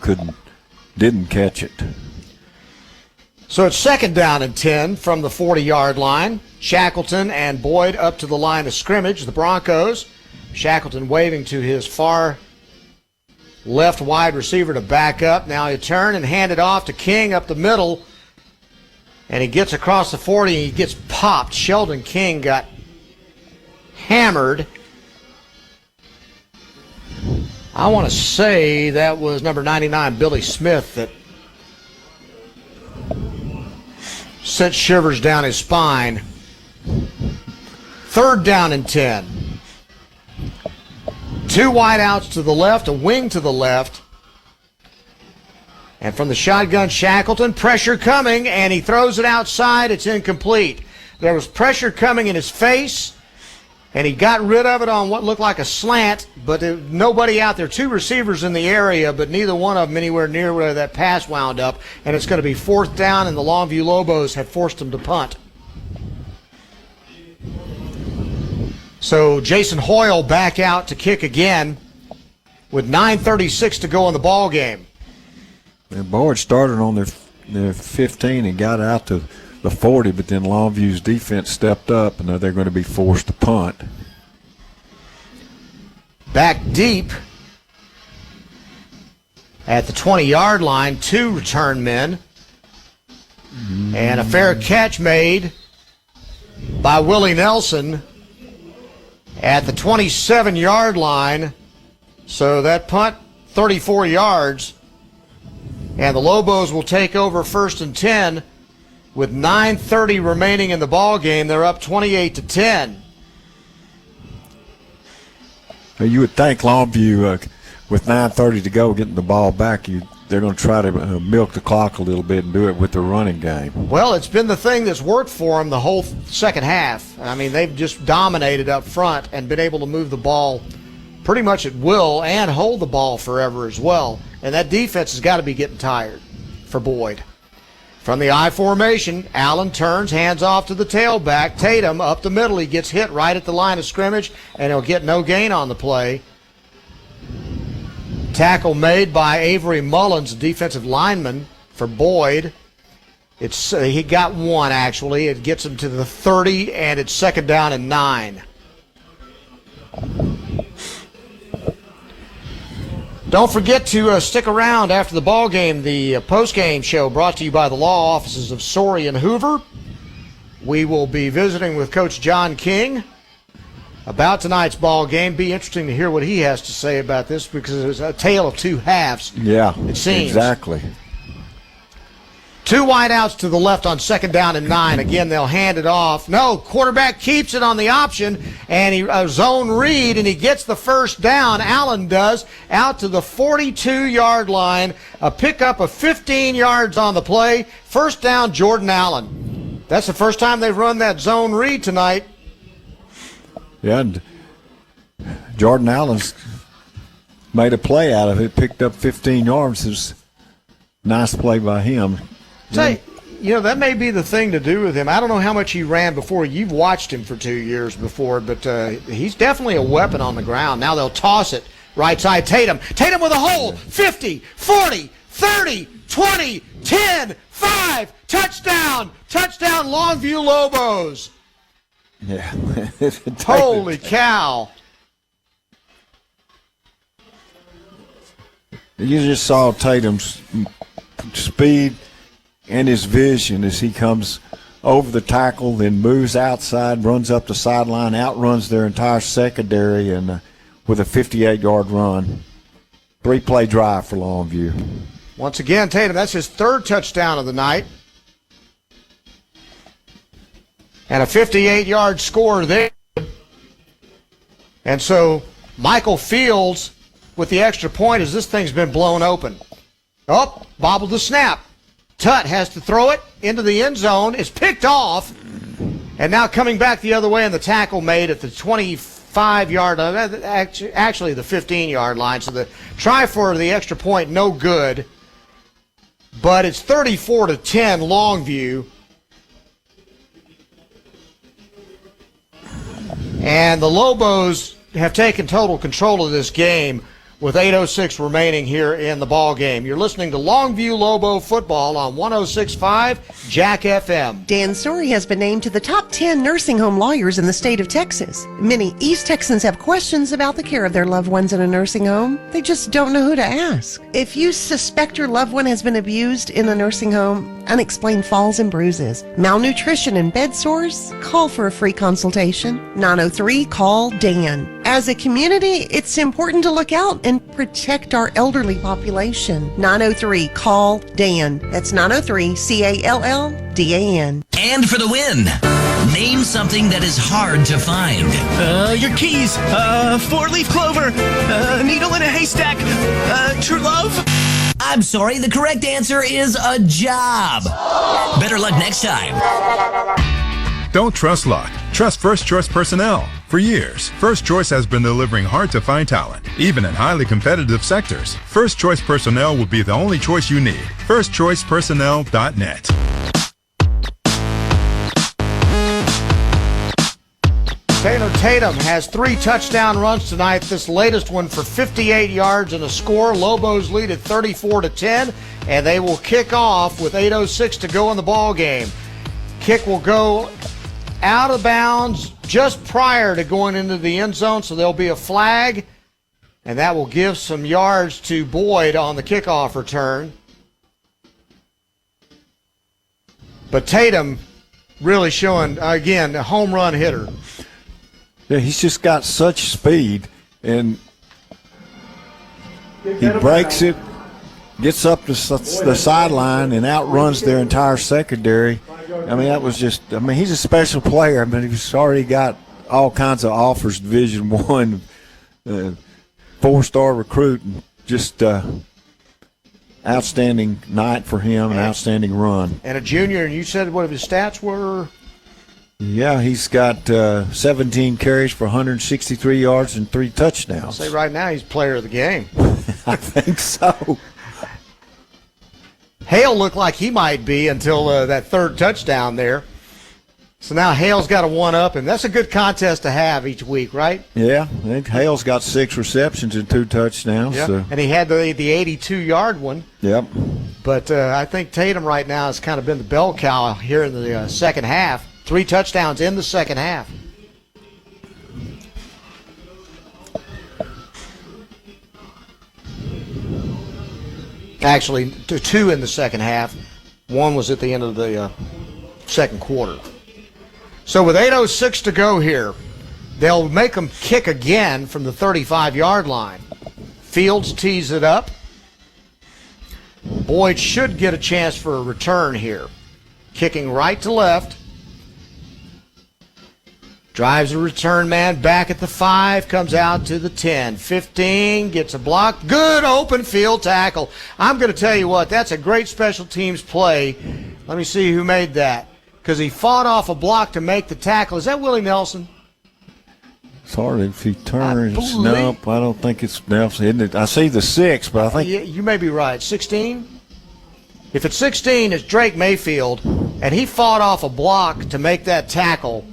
didn't catch it. So it's 2nd down and 10 from the 40-yard line. Shackleton and Boyd up to the line of scrimmage. The Broncos. Shackleton waving to his far left wide receiver to back up. Now he'll turn and hand it off to King up the middle. And he gets across the 40 and he gets popped. Sheldon King got hammered. I want to say that was number 99, Billy Smith, that sent shivers down his spine. 3rd down and 10. 2 wideouts to the left, a wing to the left. And from the shotgun, Shackleton, pressure coming, and he throws it outside. It's incomplete. There was pressure coming in his face, and he got rid of it on what looked like a slant, but nobody out there. 2 receivers in the area, but neither one of them anywhere near where that pass wound up. And it's going to be 4th down, and the Longview Lobos have forced him to punt. So Jason Hoyle back out to kick again with 9:36 to go in the ball game. The Boyd started on their 15 and got out to the 40, but then Longview's defense stepped up, and they're going to be forced to punt. Back deep at the 20-yard line, 2 return men. And a fair catch made by Willie Nelson at the 27-yard line. So that punt, 34 yards. And the Lobos will take over 1st and 10 with 9:30 remaining in the ball game. They're up 28-10. You would think Longview, with 9:30 to go, getting the ball back, they're going to try to milk the clock a little bit and do it with the running game. Well, it's been the thing that's worked for them the whole second half. I mean, they've just dominated up front and been able to move the ball pretty much at will and hold the ball forever as well. And that defense has got to be getting tired for Boyd. From the I formation, Allen turns, hands off to the tailback. Tatum up the middle. He gets hit right at the line of scrimmage, and he'll get no gain on the play. Tackle made by Avery Mullins, defensive lineman for Boyd. He got 1, actually. It gets him to the 30, and it's 2nd down and 9. Don't forget to stick around after the ball game. The post-game show brought to you by the law offices of Sorey and Hoover. We will be visiting with Coach John King about tonight's ball game. Be interesting to hear what he has to say about this, because it's a tale of 2 halves. Yeah, it seems. Exactly. 2 wideouts to the left on 2nd down and 9. Again, they'll hand it off. No, quarterback keeps it on the option, and he zone read, and he gets the first down. Allen does, out to the 42-yard line. A pickup of 15 yards on the play. First down, Jordan Allen. That's the first time they've run that zone read tonight. Yeah, and Jordan Allen's made a play out of it, picked up 15 yards. It was a nice play by him. Say, that may be the thing to do with him. I don't know how much he ran before. You've watched him for 2 years before, but he's definitely a weapon on the ground. Now they'll toss it right side. Tatum with a hole. 50, 40, 30, 20, 10, 5. Touchdown, Longview Lobos. Yeah. Holy cow. You just saw Tatum's speed and his vision as he comes over the tackle, then moves outside, runs up the sideline, outruns their entire secondary, and with a 58-yard run. 3-play drive for Longview. Once again, Tatum, that's his 3rd touchdown of the night. And a 58-yard score there. And so Michael Fields with the extra point as this thing's been blown open. Oh, bobbled the snap. Tutt has to throw it into the end zone. It's picked off. And now coming back the other way, and the tackle made at the 25-yard, actually the 15-yard line. So the try for the extra point, no good. But it's 34-10 Longview. And the Lobos have taken total control of this game with 8:06 remaining here in the ball game. You're listening to Longview Lobo football on 106.5 Jack FM. Dan Story has been named to the top 10 nursing home lawyers in the state of Texas. Many East Texans have questions about the care of their loved ones in a nursing home. They just don't know who to ask. If you suspect your loved one has been abused in a nursing home, unexplained falls and bruises, malnutrition and bed sores, call for a free consultation. 903-CALL-DAN. As a community, it's important to look out and protect our elderly population. 903-CALL-DAN. That's 903-CALLDAN. And for the win, name something that is hard to find. Your keys, 4-leaf clover, needle in a haystack, true love. I'm sorry, the correct answer is a job. Better luck next time. Don't trust luck. Trust First Choice Personnel. For years, First Choice has been delivering hard-to-find talent, even in highly competitive sectors. First Choice Personnel will be the only choice you need. FirstChoicePersonnel.net. Tatum has 3 touchdown runs tonight. This latest one for 58 yards and a score. Lobos lead at 34-10, and they will kick off with 8:06 to go in the ball game. Kick will go out of bounds just prior to going into the end zone, so there'll be a flag, and that will give some yards to Boyd on the kickoff return. But Tatum really showing, again, a home run hitter. Yeah, he's just got such speed, and he breaks it, gets up the sideline, and outruns their entire secondary. I mean, that was just, he's a special player. I mean, he's already got all kinds of offers, Division I, 4-star recruit, and just outstanding night for him, an outstanding run. And a junior, and you said what his stats were? Yeah, he's got 17 carries for 163 yards and 3 touchdowns. I'll say right now he's player of the game. I think so. Hale looked like he might be until that 3rd touchdown there. So now Hale's got a one-up, and that's a good contest to have each week, right? Yeah, I think Hale's got 6 receptions and 2 touchdowns. Yeah. So. And he had the 82-yard one. Yep. But I think Tatum right now has kind of been the bell cow here in the second half. 3 touchdowns in the second half. Actually, 2 in the second half. 1 was at the end of the second quarter. So with 8:06 to go here, they'll make them kick again from the 35-yard line. Fields tees it up. Boyd should get a chance for a return here. Kicking right to left. Drives a return man back at the 5, comes out to the 10. 15, gets a block. Good open field tackle. I'm going to tell you what, that's a great special teams play. Let me see who made that. Because he fought off a block to make the tackle. Is that Willie Nelson? Sorry, if he turns, nope, I don't think it's Nelson, isn't it? I see the 6, but I think... You may be right. 16? If it's 16, it's Drake Mayfield, and he fought off a block to make that tackle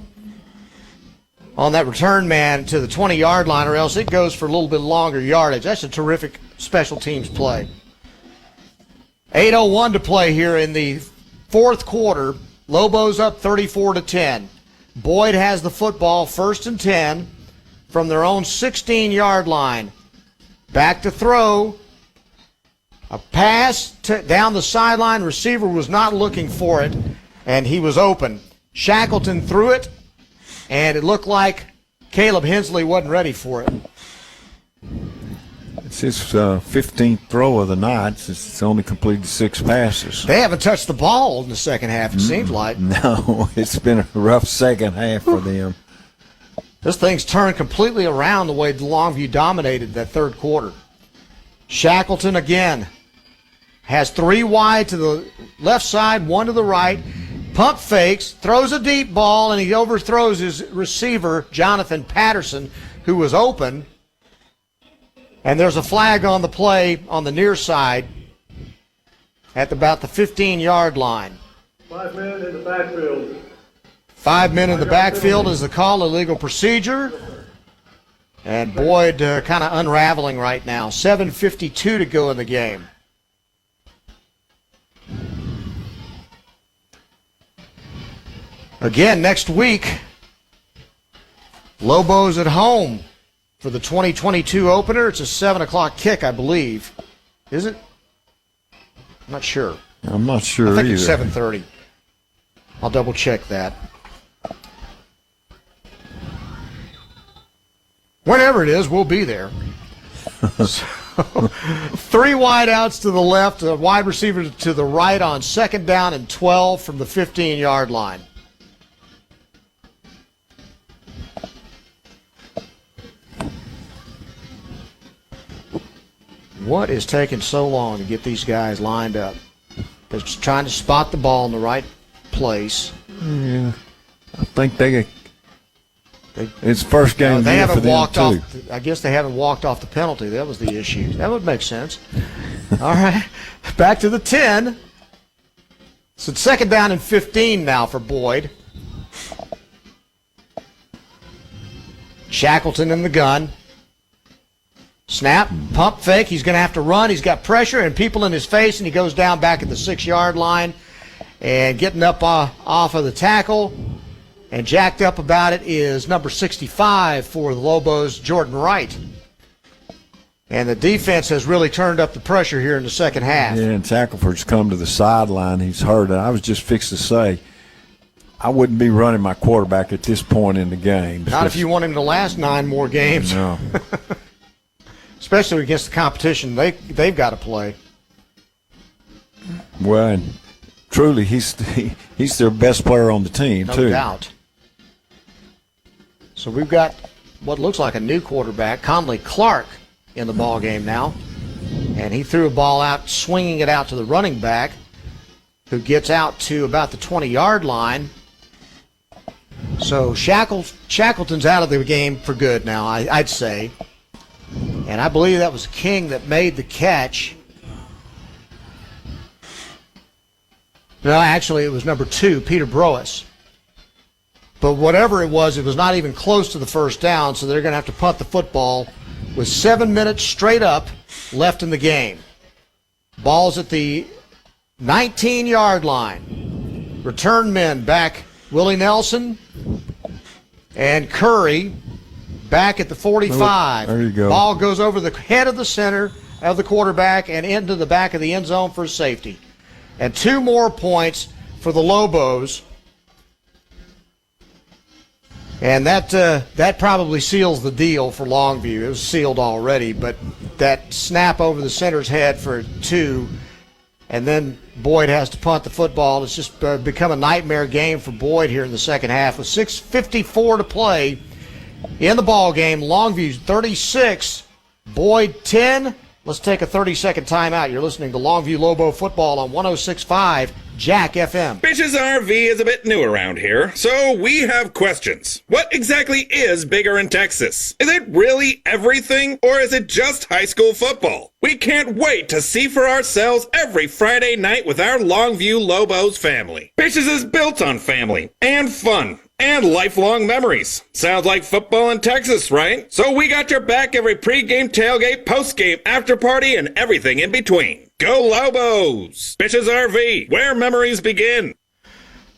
on that return man to the 20-yard line, or else it goes for a little bit longer yardage. That's a terrific special teams play. 8:01 to play here in the fourth quarter. Lobos up 34-10. Boyd has the football, 1st and 10 from their own 16-yard line. Back to throw. A pass down the sideline. Receiver was not looking for it, and he was open. Shackleton threw it, and it looked like Caleb Hensley wasn't ready for it. It's his 15th throw of the night. It's only completed 6 passes. They haven't touched the ball in the second half, it seems like. No, it's been a rough second half for them. This thing's turned completely around the way Longview dominated that third quarter. Shackleton again has 3 wide to the left side, 1 to the right. Pump fakes, throws a deep ball, and he overthrows his receiver, Jonathan Patterson, who was open. And there's a flag on the play on the near side at about the 15-yard line. 5 men in the backfield. 5 men in the backfield is the call, illegal procedure. And Boyd kind of unraveling right now. 7:52 to go in the game. Again, next week, Lobos at home for the 2022 opener. It's a 7 o'clock kick, I believe. Is it? I'm not sure. I'm not sure I think either. it's 7:30. I'll double check that. Whenever it is, we'll be there. So, 3 wide outs to the left, a wide receiver to the right on 2nd down and 12 from the 15-yard line. What is taking so long to get these guys lined up? They're just trying to spot the ball in the right place. Yeah, I think it's first game they haven't for them walked too. off. I guess they haven't walked off the penalty. That was the issue. That would make sense. All right, back to the 10. So it's 2nd down and 15 now for Boyd. Shackleton in the gun. Snap, pump fake. He's going to have to run. He's got pressure and people in his face, and he goes down back at the 6-yard line. And getting up off of the tackle and jacked up about it is number 65 for the Lobos, Jordan Wright. And the defense has really turned up the pressure here in the second half. Yeah, and Shackelford's come to the sideline. He's hurt. I was just fixed to say, I wouldn't be running my quarterback at this point in the game. Not if you want him to last 9 more games. No. Especially against the competition they've got to play. Well, and truly, he's their best player on the team, too. No doubt. So we've got what looks like a new quarterback, Conley Clark, in the ball game now. And he threw a ball out, swinging it out to the running back, who gets out to about the 20-yard line. So Shackleton's out of the game for good now, I'd say. And I believe that was King that made the catch. No, actually, it was number 2, Peter Broas. But whatever it was not even close to the first down, so they're going to have to punt the football with 7 minutes straight up left in the game. Ball's at the 19-yard line. Return men back, Willie Nelson and Curry back at the 45. There you go. Ball goes over the head of the center of the quarterback and into the back of the end zone for safety. And 2 more points for the Lobos. And that probably seals the deal for Longview. It was sealed already, but that snap over the center's head for 2 and then Boyd has to punt the football. It's just become a nightmare game for Boyd here in the second half with 6:54 to play in the ball game. Longview 36, Boyd 10. Let's take a 30-second timeout. You're listening to Longview Lobo football on 106.5 Jack FM. Bitches RV is a bit new around here, so we have questions. What exactly is bigger in Texas? Is it really everything, or is it just high school football? We can't wait to see for ourselves every Friday night with our Longview Lobos family. Bitches is built on family and fun and lifelong memories. Sounds like football in Texas, right? So we got your back every pregame, tailgate, postgame, after party, and everything in between. Go Lobos! Bitches RV, where memories begin.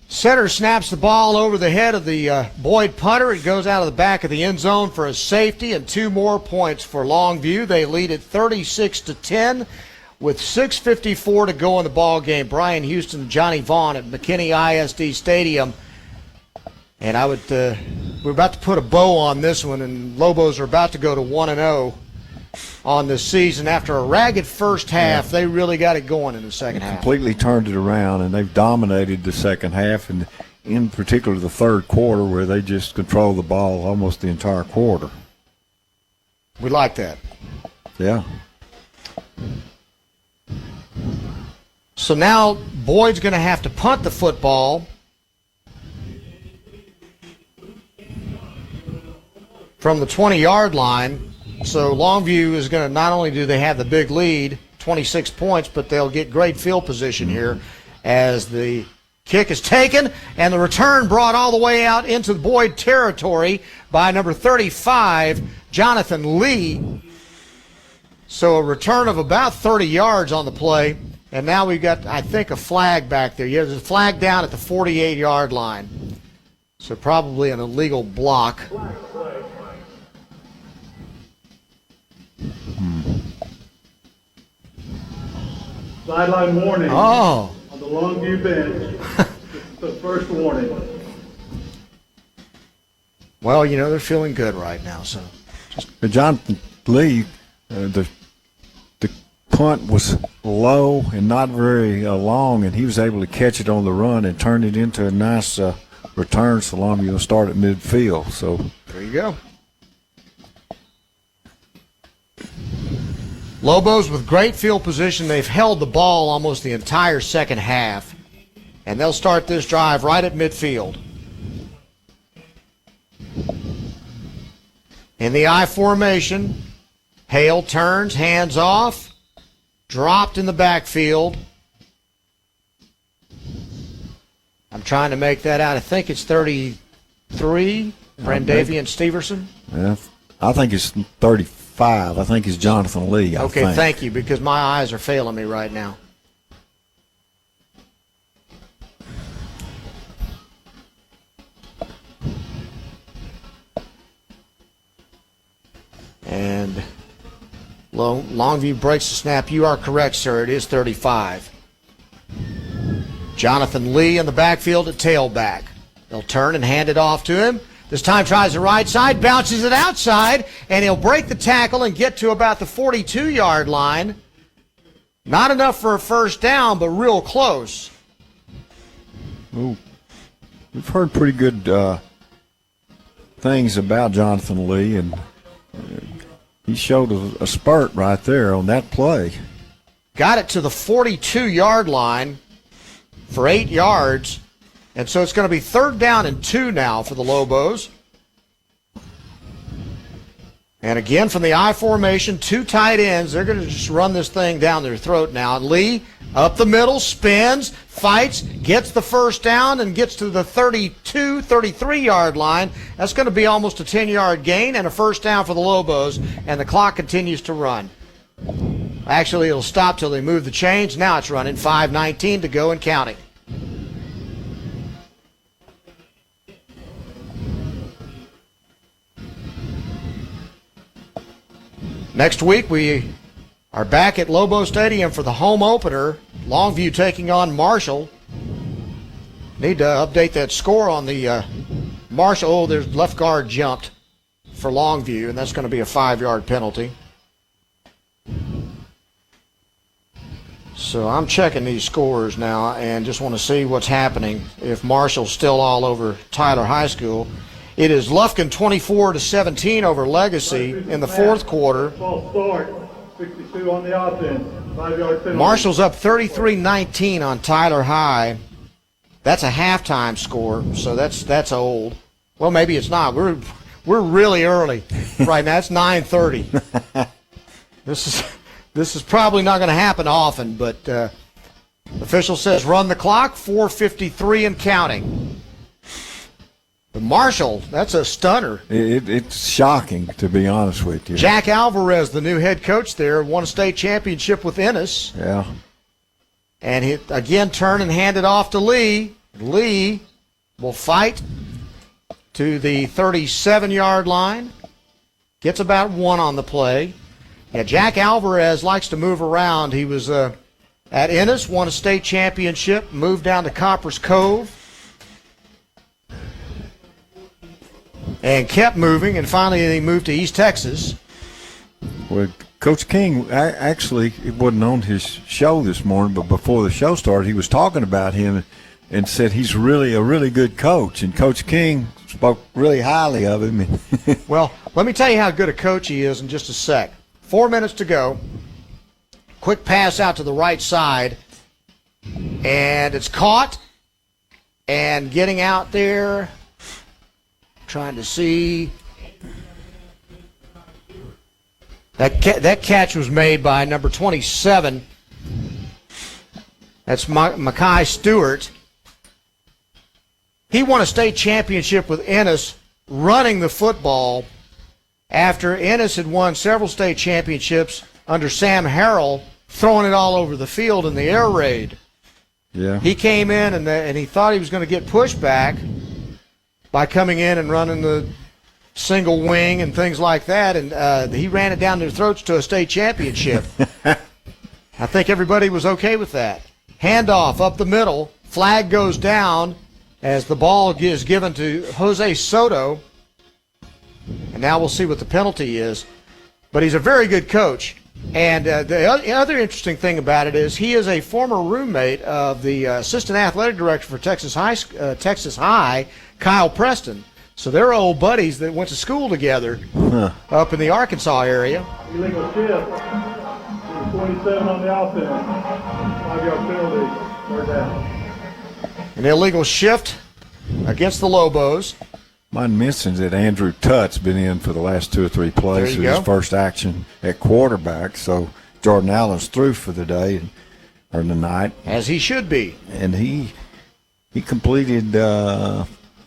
Center snaps the ball over the head of the Boyd punter. It goes out of the back of the end zone for a safety and 2 more points for Longview. They lead at 36-10 with 6:54 to go in the ball game. Brian Houston and Johnny Vaughn at McKinney ISD Stadium. And we're about to put a bow on this one, and Lobos are about to go to 1-0 on this season. After a ragged first half, they really got it going in the second half. Completely turned it around, and they've dominated the second half, and in particular the third quarter, where they just control the ball almost the entire quarter. We like that. Yeah. So now Boyd's going to have to punt the football from the 20-yard line. So Longview is going to, not only do they have the big lead, 26 points, but they'll get great field position here as the kick is taken and the return brought all the way out into Boyd territory by number 35, Jonathan Lee. So a return of about 30 yards on the play. And now we've got, I think, a flag back there. Yeah, there's a flag down at the 48-yard line. So probably an illegal block. Sideline warning. Oh. On the Longview bench. The first warning. Well, you know, they're feeling good right now. So, Jonathan Lee, the punt was low and not very long, and he was able to catch it on the run and turn it into a nice return. So Longview will start at midfield. So there you go. Lobos with great field position. They've held the ball almost the entire second half, and they'll start this drive right at midfield. In the I formation, Hale turns, hands off, dropped in the backfield. I'm trying to make that out. I think it's 33, Brandavian Steverson. Yeah, I think it's 35. I think it's Jonathan Lee. Okay, thank you, because my eyes are failing me right now. And Longview breaks the snap. You are correct, sir. It is 35. Jonathan Lee in the backfield at tailback. They'll turn and hand it off to him. This time tries the right side, bounces it outside, and he'll break the tackle and get to about the 42-yard line. Not enough for a first down, but real close. Ooh. We've heard pretty good things about Jonathan Lee, and he showed a spurt right there on that play. Got it to the 42-yard line for 8 yards. And so it's going to be 3rd down and 2 now for the Lobos. And again, from the I formation, 2 tight ends. They're going to just run this thing down their throat now. Lee up the middle, spins, fights, gets the first down, and gets to the 32, 33-yard line. That's going to be almost a 10-yard gain and a first down for the Lobos. And the clock continues to run. Actually, it'll stop till they move the chains. Now it's running 5:19 to go and counting. Next week, we are back at Lobo Stadium for the home opener. Longview taking on Marshall. Need to update that score on the Marshall. Oh, there's left guard jumped for Longview, and that's going to be a 5-yard penalty. So I'm checking these scores now and just want to see what's happening. If Marshall's still all over Tyler High School. It is Lufkin 24-17 over Legacy in the fourth quarter. False start, 62 on the offense, 5-yard penalty. Marshall's up 33-19 on Tyler High. That's a halftime score, so that's old. Well, maybe it's not. We're really early right now. It's 9:30. This is probably not going to happen often, but official says run the clock. 4:53 and counting. But Marshall, that's a stunner. It's shocking, to be honest with you. Jack Alvarez, the new head coach there, won a state championship with Ennis. Yeah. And he again turned and handed off to Lee. Lee will fight to the 37-yard line. Gets about 1 on the play. Yeah, Jack Alvarez likes to move around. He was at Ennis, won a state championship, moved down to Coppers Cove, and kept moving, and finally he moved to East Texas. Well, Coach King, actually, it wasn't on his show this morning, but before the show started, he was talking about him and said he's really a really good coach. And Coach King spoke really highly of him. Well, let me tell you how good a coach he is in just a sec. 4 minutes to go. Quick pass out to the right side. And it's caught. And getting out there, trying to see. That catch was made by number 27. That's Mackay Stewart. He won a state championship with Ennis running the football after Ennis had won several state championships under Sam Harrell, throwing it all over the field in the air raid. Yeah. He came in and he thought he was going to get pushback by coming in and running the single wing and things like that, and he ran it down their throats to a state championship. I think everybody was okay with that. Handoff up the middle. Flag goes down as the ball is given to Jose Soto. And now we'll see what the penalty is. But he's a very good coach. And the other interesting thing about it is he is a former roommate of the assistant athletic director for Texas High, Kyle Preston. So they're old buddies that went to school together up in the Arkansas area. Illegal shift, 27 on the offense, 5-yard penalty, third down. An illegal shift against the Lobos. Mine mentions that Andrew Tutt's been in for the last 2 or 3 plays. There you his go. first action at quarterback. So Jordan Allen's through for the day or the night, as he should be. And he completed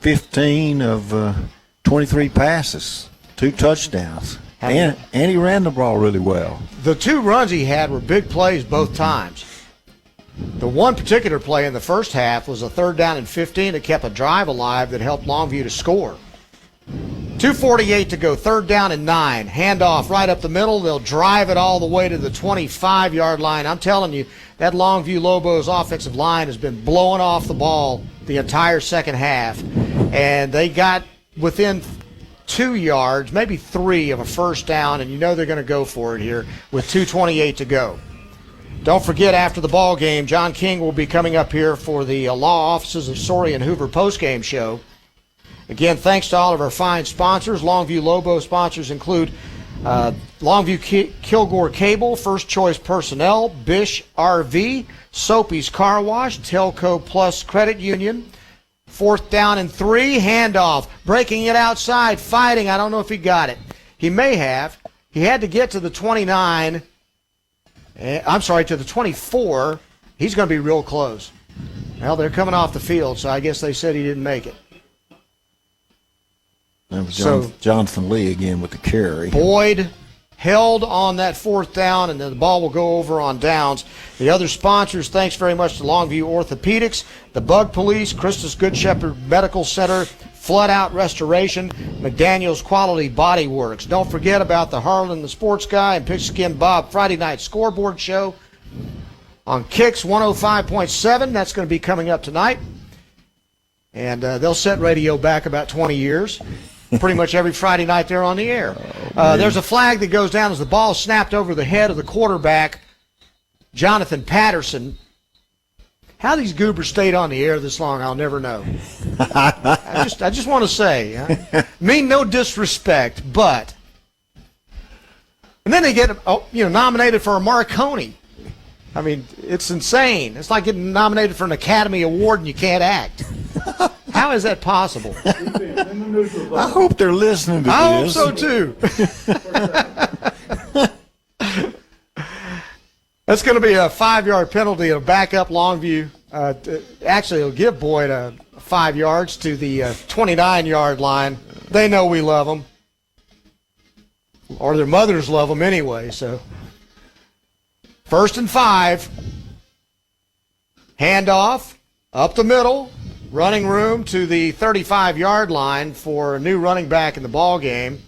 15 of 23 passes, 2 touchdowns, and he ran the ball really well. The 2 runs he had were big plays both times. The one particular play in the first half was a 3rd down and 15 that kept a drive alive that helped Longview to score. 2:48 to go, 3rd down and 9. Handoff right up the middle. They'll drive it all the way to the 25-yard line. I'm telling you, that Longview Lobos offensive line has been blowing off the ball the entire second half. And they got within 2 yards, maybe 3 of a first down, and you know they're going to go for it here with 2:28 to go. Don't forget, after the ball game, John King will be coming up here for the law offices of Story and Hoover postgame show. Again, thanks to all of our fine sponsors. Longview Lobo sponsors include Longview Kilgore Cable, First Choice Personnel, Bish RV, Soapy's Car Wash, Telco Plus Credit Union. 4th down and 3, handoff, breaking it outside, fighting. I don't know if he got it. He may have. He had to get to the 29. To the 24. He's going to be real close. Well, they're coming off the field, so I guess they said he didn't make it. That was Jonathan Lee again with the carry. Boyd held on that 4th down, and then the ball will go over on downs. The other sponsors, thanks very much to Longview Orthopedics, the Bug Police, Christus Good Shepherd Medical Center, Flood Out Restoration, McDaniel's Quality Body Works. Don't forget about the Harlan the Sports Guy and Pigskin Bob Friday Night Scoreboard Show on Kicks 105.7. That's going to be coming up tonight. And they'll set radio back about 20 years. Pretty much every Friday night they're on the air. There's a flag that goes down as the ball snapped over the head of the quarterback Jonathan Patterson. How these goobers stayed on the air this long, I'll never know. I just want to say, mean no disrespect, but. And then they get nominated for a Marconi. I mean, it's insane. It's like getting nominated for an Academy Award and you can't act. How is that possible? I hope they're listening to this. I hope so, too. That's going to be a 5-yard penalty. It'll back up Longview. Actually, it'll give Boyd 5 yards to the 29-yard line. They know we love them. Or their mothers love them anyway, so. 1st and 5. Handoff, up the middle, running room to the 35-yard line for a new running back in the ball game.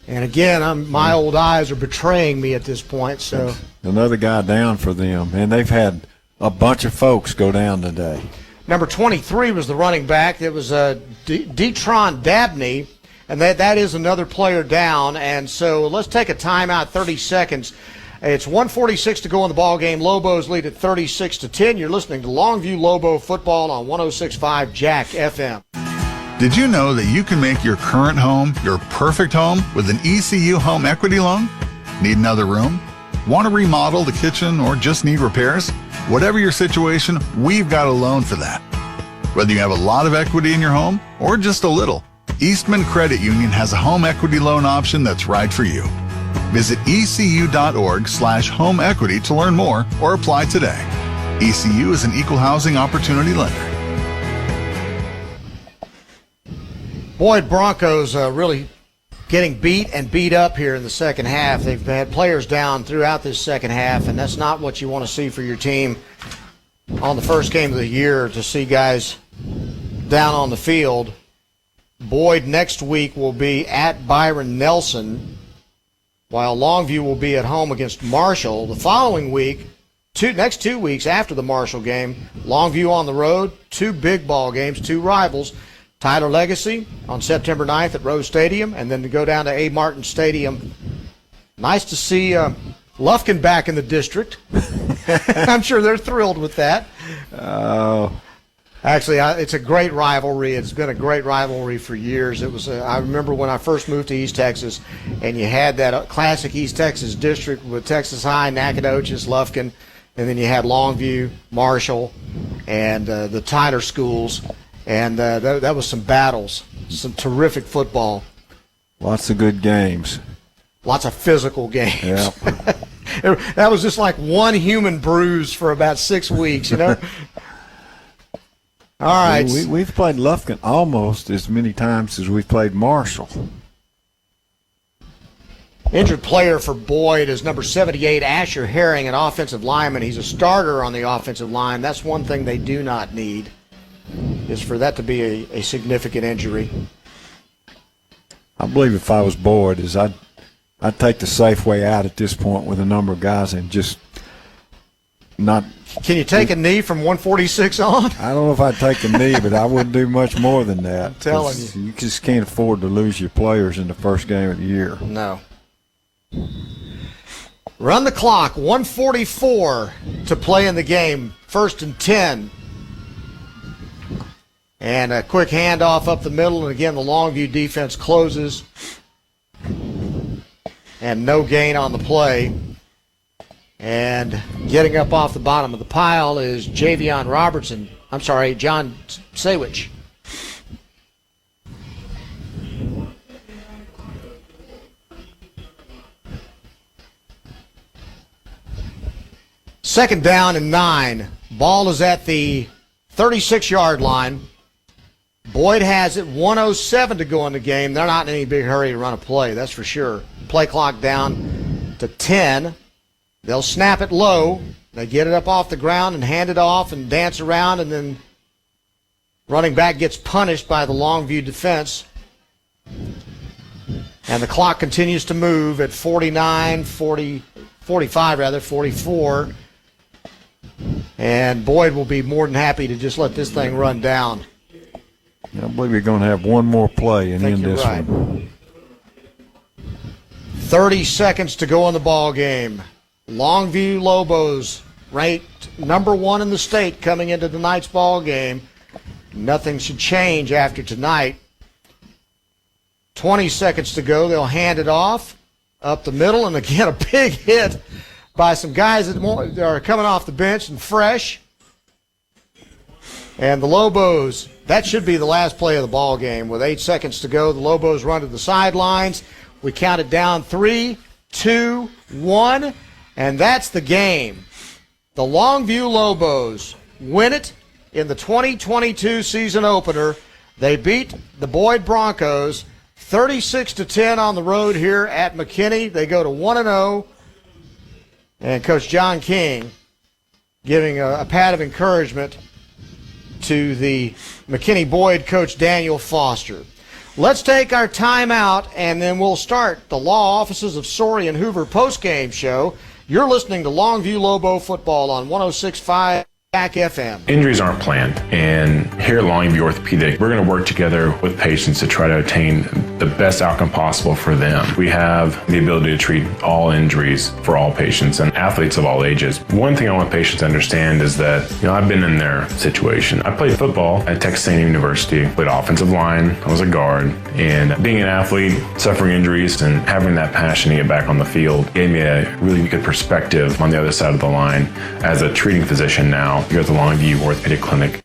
And again, my old eyes are betraying me at this point. So another guy down for them, and they've had a bunch of folks go down today. Number 23 was the running back. It was Detron Dabney, and that is another player down. And so let's take a timeout, 30 seconds. It's 1:46 to go in the ball game. Lobos lead at 36-10. You're listening to Longview Lobo football on 106.5 Jack FM. Did you know that you can make your current home your perfect home with an ECU home equity loan? Need another room? Want to remodel the kitchen or just need repairs? Whatever your situation, we've got a loan for that. Whether you have a lot of equity in your home or just a little, Eastman Credit Union has a home equity loan option that's right for you. Visit ecu.org/home equity to learn more or apply today. ECU is an equal housing opportunity lender. Boyd Broncos really getting beat and beat up here in the second half. They've had players down throughout this second half, and that's not what you want to see for your team on the first game of the year, to see guys down on the field. Boyd next week will be at Byron Nelson, while Longview will be at home against Marshall. The following week, next 2 weeks after the Marshall game, Longview on the road, 2 big ball games, 2 rivals. Tyler Legacy on September 9th at Rose Stadium, and then to go down to A. Martin Stadium. Nice to see Lufkin back in the district. I'm sure they're thrilled with that. Actually, it's a great rivalry. It's been a great rivalry for years. It was. I remember when I first moved to East Texas, and you had that classic East Texas district with Texas High, Nacogdoches, Lufkin, and then you had Longview, Marshall, and the Tyler schools. And that was some battles, some terrific football. Lots of good games. Lots of physical games. Yeah. That was just like one human bruise for about 6 weeks, you know? All right. We've played Lufkin almost as many times as we've played Marshall. Injured player for Boyd is number 78, Asher Herring, an offensive lineman. He's a starter on the offensive line. That's one thing they do not need, is for that to be a significant injury. I believe if I was Boyd, I'd take the safe way out at this point with a number of guys and just not. Can you take a knee from 146 on? I don't know if I'd take a knee, but I wouldn't do much more than that. I'm telling you. You just can't afford to lose your players in the first game of the year. No. Run the clock, 1:44 to play in the game, 1st and 10. And a quick handoff up the middle, and again the Longview defense closes. And no gain on the play. And getting up off the bottom of the pile is John Sawich. Second down and 9. Ball is at the 36-yard line. Boyd has it, 1:07 to go in the game. They're not in any big hurry to run a play, that's for sure. Play clock down to 10. They'll snap it low. They get it up off the ground and hand it off and dance around, and then running back gets punished by the Longview defense. And the clock continues to move at 44. And Boyd will be more than happy to just let this thing run down. I believe you're going to have one more play and end this right. one. 30 seconds to go in the ball game. Longview Lobos ranked number 1 in the state coming into tonight's ball game. Nothing should change after tonight. 20 seconds to go. They'll hand it off up the middle, and again a big hit by some guys that are coming off the bench and fresh. And the Lobos, that should be the last play of the ball game. With 8 seconds to go, the Lobos run to the sidelines. We count it down 3, 2, 1, and that's the game. The Longview Lobos win it in the 2022 season opener. They beat the Boyd Broncos 36-10 on the road here at McKinney. They go to 1-0, and Coach John King giving a pat of encouragement to the McKinney Boyd coach Daniel Foster. Let's take our time out, and then we'll start the law offices of Sorey and Hoover postgame show. You're listening to Longview Lobo football on 106.5 Jack FM. Injuries aren't planned, and here at Longview Orthopedic, we're going to work together with patients to try to attain the best outcome possible for them. We have the ability to treat all injuries for all patients and athletes of all ages. One thing I want patients to understand is that, I've been in their situation. I played football at Texas A&M University, played offensive line, I was a guard, and being an athlete, suffering injuries, and having that passion to get back on the field gave me a really good perspective on the other side of the line as a treating physician now here at the Longview Orthopedic Clinic.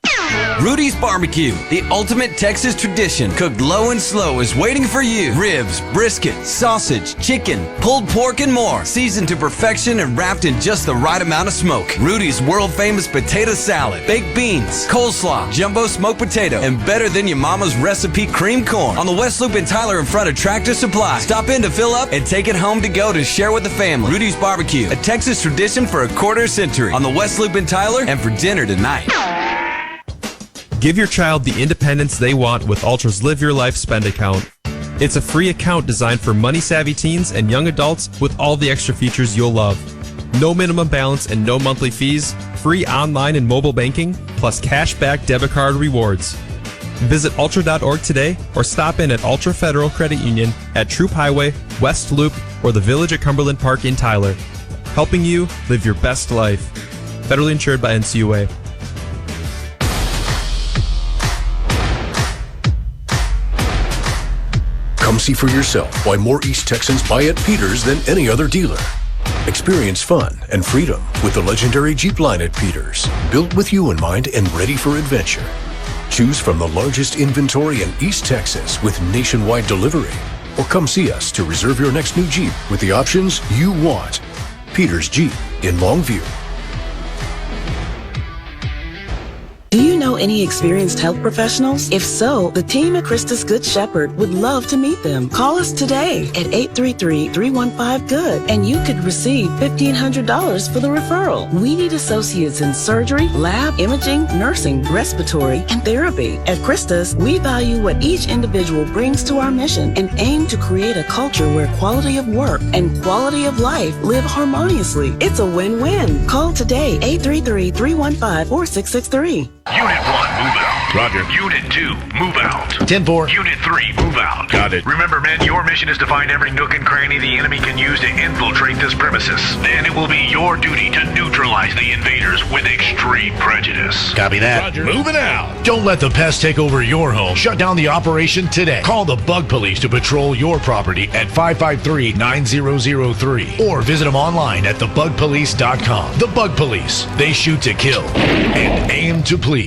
Rudy's Barbecue, the ultimate Texas tradition, cooked low and slow, is waiting for you. Ribs, brisket, sausage, chicken, pulled pork, and more, seasoned to perfection and wrapped in just the right amount of smoke. Rudy's world-famous potato salad, baked beans, coleslaw, jumbo smoked potato, and better than your mama's recipe cream corn. On the West Loop in Tyler in front of Tractor Supply. Stop in to fill up and take it home to go to share with the family. Rudy's Barbecue, a Texas tradition for a quarter century. On the West Loop in Tyler and for dinner tonight. Give your child the independence they want with Ultra's Live Your Life Spend account. It's a free account designed for money-savvy teens and young adults with all the extra features you'll love. No minimum balance and no monthly fees, free online and mobile banking, plus cashback debit card rewards. Visit ultra.org today or stop in at Ultra Federal Credit Union at Troop Highway, West Loop, or the Village at Cumberland Park in Tyler. Helping you live your best life. Federally insured by NCUA. Come see for yourself why more East Texans buy at Peters than any other dealer. Experience fun and freedom with the legendary Jeep line at Peters, built with you in mind and ready for adventure. Choose from the largest inventory in East Texas with nationwide delivery. Or come see us to reserve your next new Jeep with the options you want. Peters Jeep in Longview. Do you know any experienced health professionals? If so, the team at Christus Good Shepherd would love to meet them. Call us today at 833-315-GOOD and you could receive $1,500 for the referral. We need associates in surgery, lab, imaging, nursing, respiratory, and therapy. At Christus, we value what each individual brings to our mission and aim to create a culture where quality of work and quality of life live harmoniously. It's a win-win. Call today, 833-315-4663. Unit 1, move out. Roger. Unit 2, move out. 10-4. Unit 3, move out. Got it. Remember, men, your mission is to find every nook and cranny the enemy can use to infiltrate this premises. Then it will be your duty to neutralize the invaders with extreme prejudice. Copy that. Roger. Moving out. Don't let the pest take over your home. Shut down the operation today. Call the Bug Police to patrol your property at 553-9003 or visit them online at thebugpolice.com. The Bug Police. They shoot to kill and aim to please.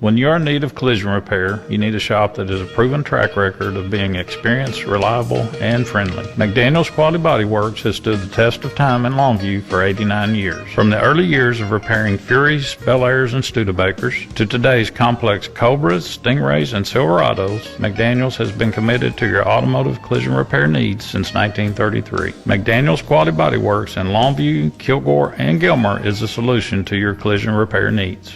When you're in need of collision repair, you need a shop that has a proven track record of being experienced, reliable, and friendly. McDaniel's Quality Body Works has stood the test of time in Longview for 89 years. From the early years of repairing Furies, Bel Airs, and Studebakers to today's complex Cobras, Stingrays, and Silverados, McDaniel's has been committed to your automotive collision repair needs since 1933. McDaniel's Quality Body Works in Longview, Kilgore, and Gilmer is the solution to your collision repair needs.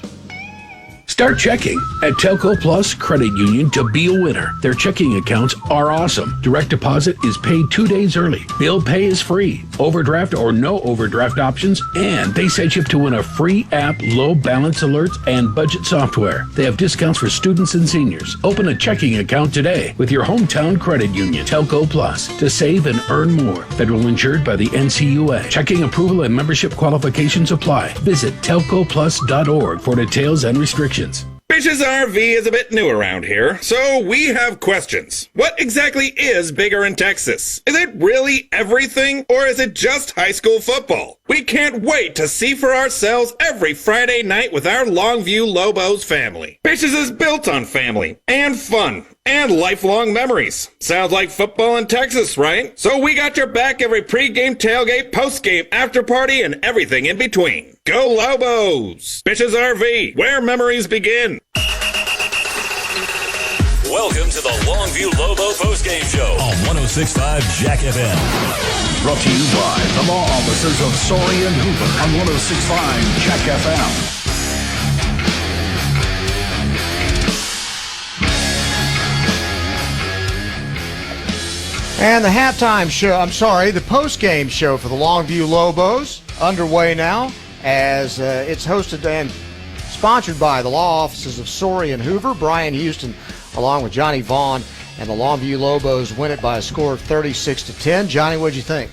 Start checking at Telco Plus Credit Union to be a winner. Their checking accounts are awesome. Direct deposit is paid 2 days early. Bill pay is free. Overdraft or no overdraft options. And they set you up to win a free app, low balance alerts, and budget software. They have discounts for students and seniors. Open a checking account today with your hometown credit union, Telco Plus, to save and earn more. Federal insured by the NCUA. Checking approval and membership qualifications apply. Visit telcoplus.org for details and restrictions. Bitch's RV is a bit new around here, so we have questions. What exactly is bigger in Texas? Is it really everything, or is it just high school football? We can't wait to see for ourselves every Friday night with our Longview Lobos family. Bitch's is built on family and fun and lifelong memories. Sounds like football in Texas, right? So we got your back every pregame, tailgate, postgame, after party, and everything in between. Go Lobos! Bitch's RV, where memories begin. Welcome to the Longview Lobo postgame show on 106.5 Jack FM. Brought to you by the law offices of Sorey and Hoover on 106.5 Jack FM. And the halftime show, the post-game show for the Longview Lobos underway now as it's hosted and sponsored by the law offices of Sorey and Hoover. Brian Houston along with Johnny Vaughn, and the Longview Lobos win it by a score of 36-10. Johnny, what'd you think?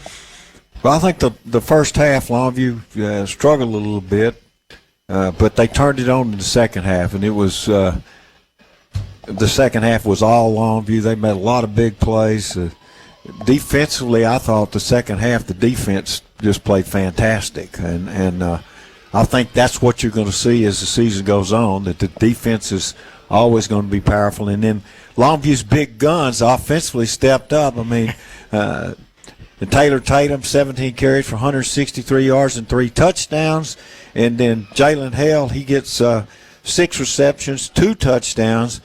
Well, I think the first half, Longview struggled a little bit, but they turned it on in the second half, and it was the second half was all Longview. They made a lot of big plays. Defensively, I thought the second half the defense just played fantastic, and I think that's what you're going to see as the season goes on, that the defense is always going to be powerful. And then Longview's big guns offensively stepped up. I mean, Taylor Tatum, 17 carries for 163 yards and 3 touchdowns. And then Jalen Hale, he gets 6 receptions, 2 touchdowns.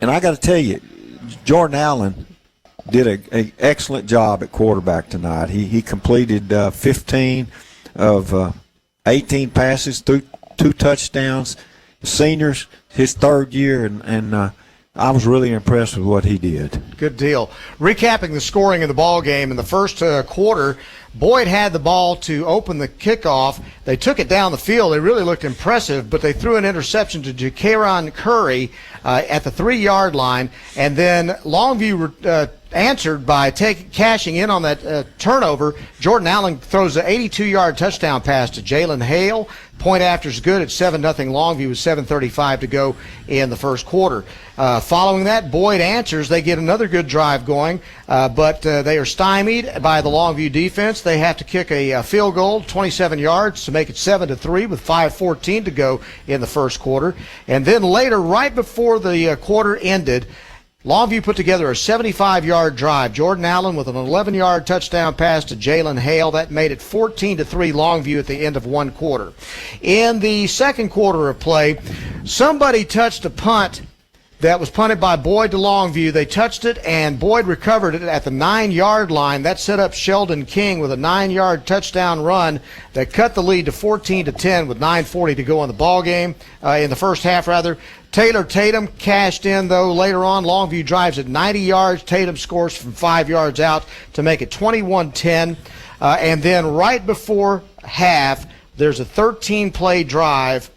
And I got to tell you, Jordan Allen did an excellent job at quarterback tonight. He completed 15 of 18 passes, 2 touchdowns. Seniors, his third year, and I was really impressed with what he did. Good deal. Recapping the scoring of the ball game in the first quarter, Boyd had the ball to open the kickoff. They took it down the field. They really looked impressive, but they threw an interception to Jaquaron Curry at the 3-yard line, and then Longview answered by cashing in on that turnover. Jordan Allen throws an 82-yard touchdown pass to Jalen Hale. Point after is good at 7-0 Longview with 7:35 to go in the first quarter. Following that, Boyd answers. They get another good drive going, but they are stymied by the Longview defense. They have to kick a field goal, 27 yards, to make it 7-3 with 5:14 to go in the first quarter. And then later, right before the quarter ended, Longview put together a 75-yard drive. Jordan Allen with an 11-yard touchdown pass to Jalen Hale. That made it 14-3 Longview at the end of one quarter. In the second quarter of play, somebody touched a punt that was punted by Boyd to Longview. They touched it, and Boyd recovered it at the 9-yard line. That set up Sheldon King with a 9-yard touchdown run that cut the lead to 14-10 with 9:40 to go in the ball game, in the first half, rather. Taylor Tatum cashed in, though, later on. Longview drives at 90 yards. Tatum scores from 5 yards out to make it 21-10. And then right before half, there's a 13-play drive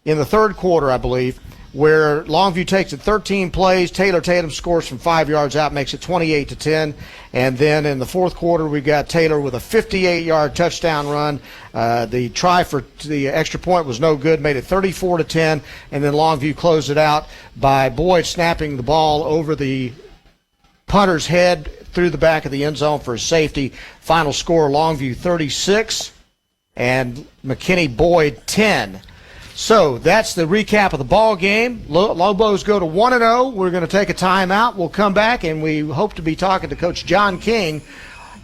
in the third quarter, I believe, where Longview takes it 13 plays. Taylor Tatum scores from 5 yards out, makes it 28-10. And then in the fourth quarter, we got Taylor with a 58-yard touchdown run. The try for the extra point was no good, made it 34-10. And then Longview closed it out by Boyd snapping the ball over the punter's head through the back of the end zone for a safety. Final score, Longview 36 and McKinney Boyd 10. So that's the recap of the ball game. Lobos go to 1-0. We're going to take a timeout. We'll come back, and we hope to be talking to Coach John King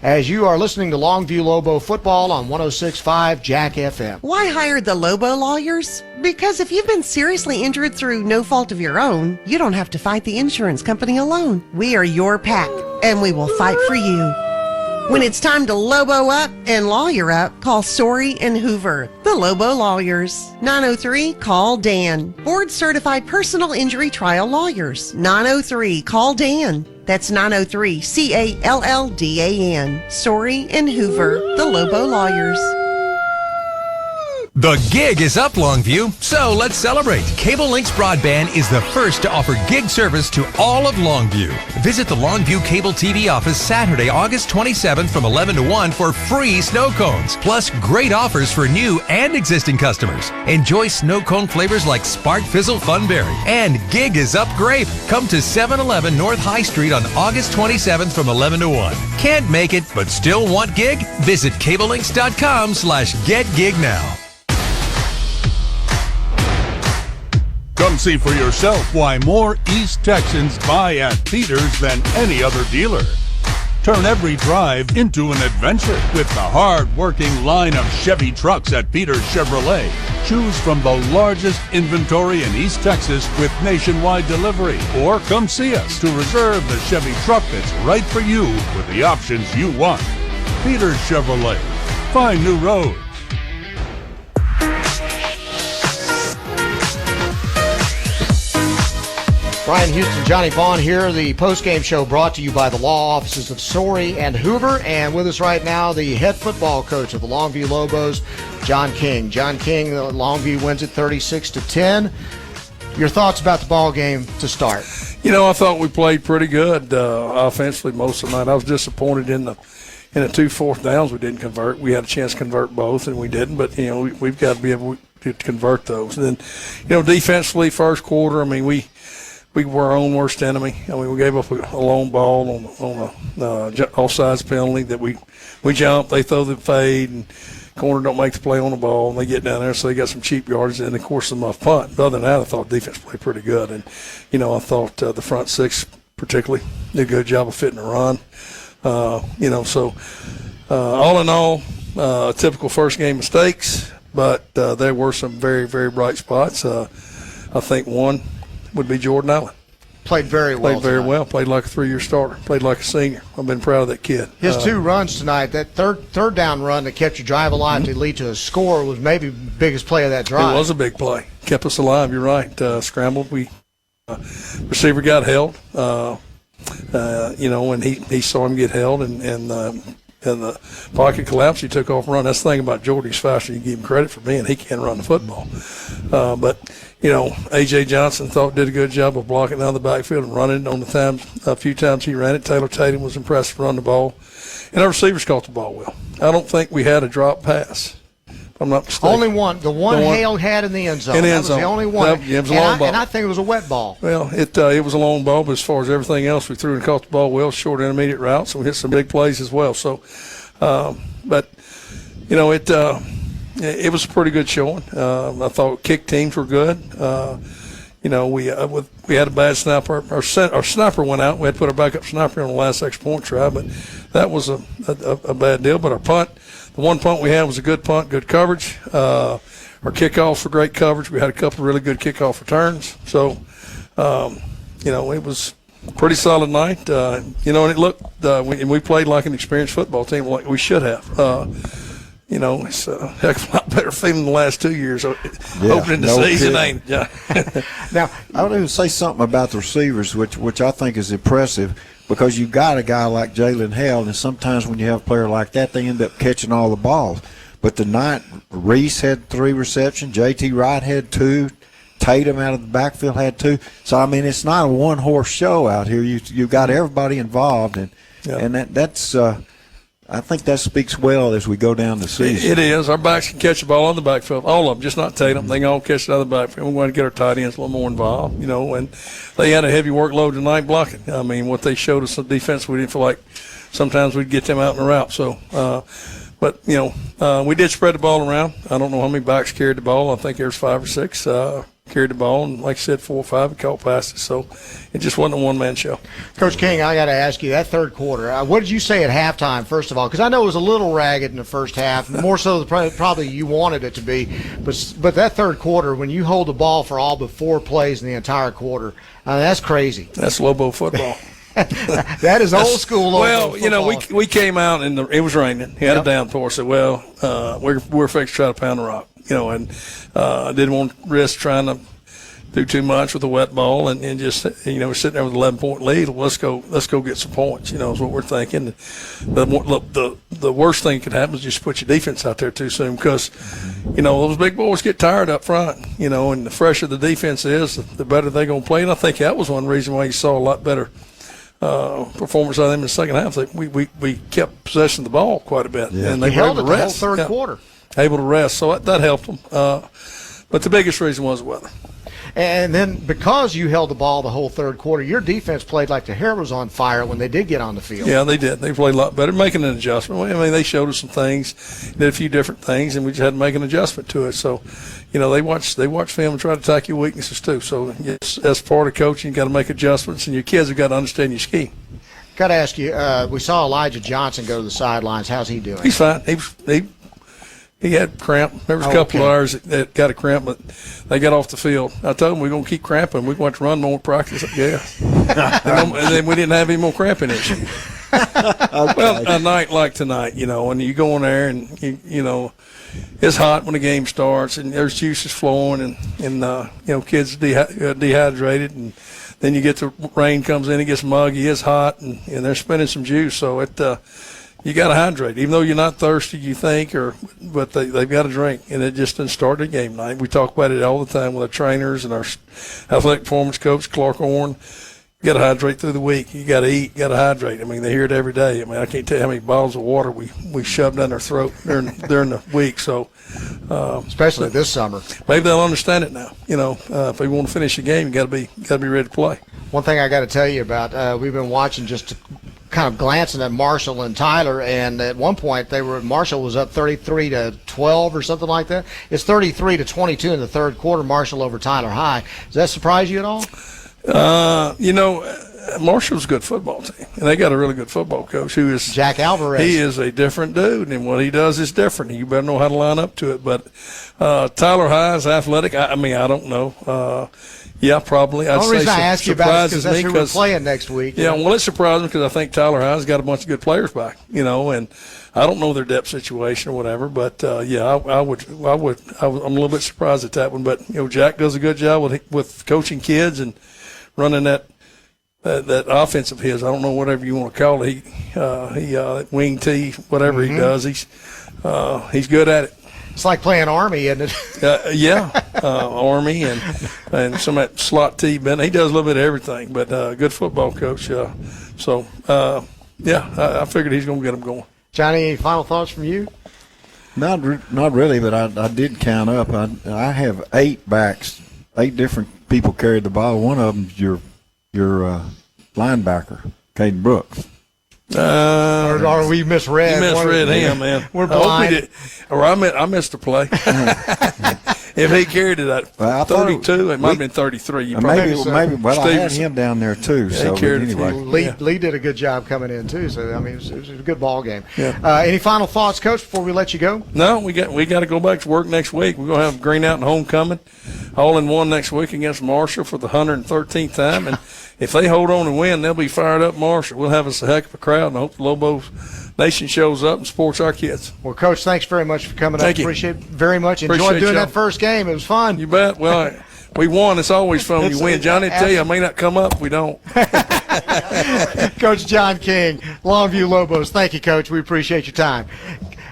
as you are listening to Longview Lobo football on 106.5 Jack FM. Why hire the Lobo lawyers? Because if you've been seriously injured through no fault of your own, you don't have to fight the insurance company alone. We are your pack, and we will fight for you. When it's time to Lobo up and lawyer up, call Story and Hoover, the Lobo Lawyers. 903, call Dan. Board certified personal injury trial lawyers. 903, call Dan. That's 903 CALLDAN. Story and Hoover, the Lobo Lawyers. The gig is up, Longview, so let's celebrate. Cable Links Broadband is the first to offer gig service to all of Longview. Visit the Longview Cable TV office Saturday, August 27th from 11 to 1 for free snow cones, plus great offers for new and existing customers. Enjoy snow cone flavors like Spark Fizzle Funberry and Gig is Up Grape. Come to 711 North High Street on August 27th from 11 to 1. Can't make it, but still want gig? Visit cablelinks.com/getgig now. Come see for yourself why more East Texans buy at Peters than any other dealer. Turn every drive into an adventure with the hard-working line of Chevy trucks at Peters Chevrolet. Choose from the largest inventory in East Texas with nationwide delivery. Or come see us to reserve the Chevy truck that's right for you with the options you want. Peters Chevrolet. Find new roads. Brian Houston, Johnny Vaughn here. The postgame show brought to you by the law offices of Story and Hoover. And with us right now, the head football coach of the Longview Lobos, John King. John King, Longview wins it 36-10. Your thoughts about the ball game to start? You know, I thought we played pretty good offensively most of the night. I was disappointed in the 2 fourth downs we didn't convert. We had a chance to convert both, and we didn't. But, you know, we've got to be able to convert those. And then, you know, defensively, first quarter, I mean, we were our own worst enemy. I mean, we gave up a long ball on a offsides penalty that we jump. They throw the fade, and corner don't make the play on the ball, and they get down there, so they got some cheap yards, and, of course, some off punt. But other than that, I thought defense played pretty good. And, you know, I thought the front six particularly did a good job of fitting the run. You know, so all in all, typical first game mistakes, but there were some very, very bright spots. I think one would be Jordan Allen. Played very well. Played like a 3-year starter. Played like a senior. I've been proud of that kid. His 2 runs tonight, that third down run that kept your drive alive to lead to a score was maybe the biggest play of that drive. It was a big play. Kept us alive. You're right. Scrambled. Receiver got held. You know, when he saw him get held and the pocket collapsed, he took off and run. That's the thing about Jordan. He's faster. You give him credit for being. He can run the football. But you know, A.J. Johnson did a good job of blocking out of the backfield and running on a few times he ran it. Taylor Tatum was impressive to run the ball. And our receivers caught the ball well. I don't think we had a drop pass, if I'm not mistaken. Only one. The one Hale had in the end zone. That was the only one. It was a long ball. And I think it was a wet ball. Well, it was a long ball, but as far as everything else, we threw and caught the ball well, short intermediate routes, and we hit some big plays as well. So, but, you know, it was a pretty good showing. I thought kick teams were good. You know, we had a bad sniper. Our sniper went out. We had to put our backup sniper on the last extra point try, but that was a bad deal. But our punt, the one punt we had was a good punt, good coverage. Our kickoffs were great coverage. We had a couple of really good kickoff returns. So, you know, it was a pretty solid night. You know, and it looked we played like an experienced football team, like we should have. You know, it's a heck of a lot better feeling than the last 2 years. Opening the season, ain't it? Now, I would even say something about the receivers, which I think is impressive, because you got a guy like Jalen Hale, and sometimes when you have a player like that, they end up catching all the balls. But tonight, Reese had 3 receptions, J.T. Wright had 2, Tatum out of the backfield had 2. So, I mean, it's not a one-horse show out here. You've got everybody involved, and that's I think that speaks well as we go down the season. It is. Our backs can catch the ball on the backfield. All of them, just not Tatum. They can all catch it out of the backfield. We want to get our tight ends a little more involved, you know, and they had a heavy workload tonight blocking. I mean, what they showed us on defense, we didn't feel like sometimes we'd get them out in the route. So, but, you know, we did spread the ball around. I don't know how many backs carried the ball. I think there was 5 or 6 carried the ball, and like I said, 4 or 5 caught passes. So it just wasn't a one-man show. Coach King, I got to ask you, that third quarter, what did you say at halftime, first of all? Because I know it was a little ragged in the first half, more so than probably you wanted it to be. But that third quarter, when you hold the ball for all but 4 plays in the entire quarter, that's crazy. That's Lobo football. That is old school. Well, you know, we came out and it was raining. He had a downpour. So, we're fixed to try to pound the rock. You know, and didn't want to risk trying to do too much with a wet ball and just, you know, we're sitting there with an 11-point lead. Well, let's go get some points, you know, is what we're thinking. The worst thing that could happen is just put your defense out there too soon because, you know, those big boys get tired up front, you know, and the fresher the defense is, the better they're going to play. And I think that was one reason why you saw a lot better performance out of them in the second half. We kept possession of the ball quite a bit. Yeah. And they held were able it to the rest. whole third quarter. Able to rest. So that helped them. But the biggest reason was the weather. And then because you held the ball the whole third quarter, your defense played like the hair was on fire when they did get on the field. Yeah, they did. They played a lot better, making an adjustment. I mean, they showed us some things, did a few different things, and we just had to make an adjustment to it. So, you know, they watch film and try to attack your weaknesses too. So, yes, as part of coaching, you got to make adjustments, and your kids have got to understand your scheme. Got to ask you, we saw Elijah Johnson go to the sidelines. How's he doing? He's fine. He had cramp. There was a couple of hours that got a cramp, but they got off the field. I told them we're going to keep cramping. We're going to run more practice. Yeah. and then we didn't have any more cramping issues. Okay. Well, a night like tonight, you know, and you go in there and, you know, it's hot when the game starts and there's juices flowing and you know, kids dehydrated and then you get the rain comes in, it gets muggy, it's hot, and they're spinning some juice. So you got to hydrate, even though you're not thirsty, you think, but they've got to drink, and it just didn't start at game night. We talk about it all the time with our trainers and our athletic performance coach, Clark Orn. You got to hydrate through the week. You got to eat. You got to hydrate. I mean, they hear it every day. I mean, I can't tell you how many bottles of water we shove down their throat during the week. So, especially this summer, maybe they'll understand it now. You know, if they want to finish the game, you got to be ready to play. One thing I got to tell you about, we've been watching just kind of glancing at Marshall and Tyler, and at one point Marshall was up 33-12 or something like that. It's 33-22 in the third quarter. Marshall over Tyler High. Does that surprise you at all? You know, Marshall's a good football team, and they got a really good football coach who is Jack Alvarez. He is a different dude, and what he does is different. You better know how to line up to it. But Tyler High is athletic. I mean, I don't know. Yeah, probably. The only reason I ask you about it is because that's who we're playing next week. Yeah, well, it surprised me because I think Tyler High's got a bunch of good players back, you know, and I don't know their depth situation or whatever, but I'm a little bit surprised at that one. But you know, Jack does a good job with coaching kids and running that offense of his. I don't know whatever you want to call it. He wing tee, whatever he does. He's good at it. It's like playing Army, isn't it? Army and some of that slot T. Ben, he does a little bit of everything, but good football coach. I figured he's going to get them going. Johnny, any final thoughts from you? Not really, but I did count up. I have 8 backs. 8 different people carried the ball. One of them's your linebacker, Caden Brooks. Or we misread? You misread him, man. We're blind. I missed a play. If he carried it at 32, it might have been 33. Maybe. Well, I had him down there too. Yeah, so anyway, Lee did a good job coming in too. So I mean, it was a good ball game. Yeah. Any final thoughts, Coach, before we let you go? No, we got to go back to work next week. We're gonna have Green Out and homecoming, all in one next week against Marshall for the 113th time, and if they hold on and win, they'll be fired up. Marshall, we'll have us a heck of a crowd, and I hope the Lobos Nation shows up and supports our kids. Well, Coach, thanks very much for coming up. Thank you. Appreciate it very much. Enjoyed doing that first game. It was fun. You bet. Well, we won. It's always fun when you win. Johnny, tell you, I may not come up if we don't. Coach John King, Longview Lobos. Thank you, Coach. We appreciate your time.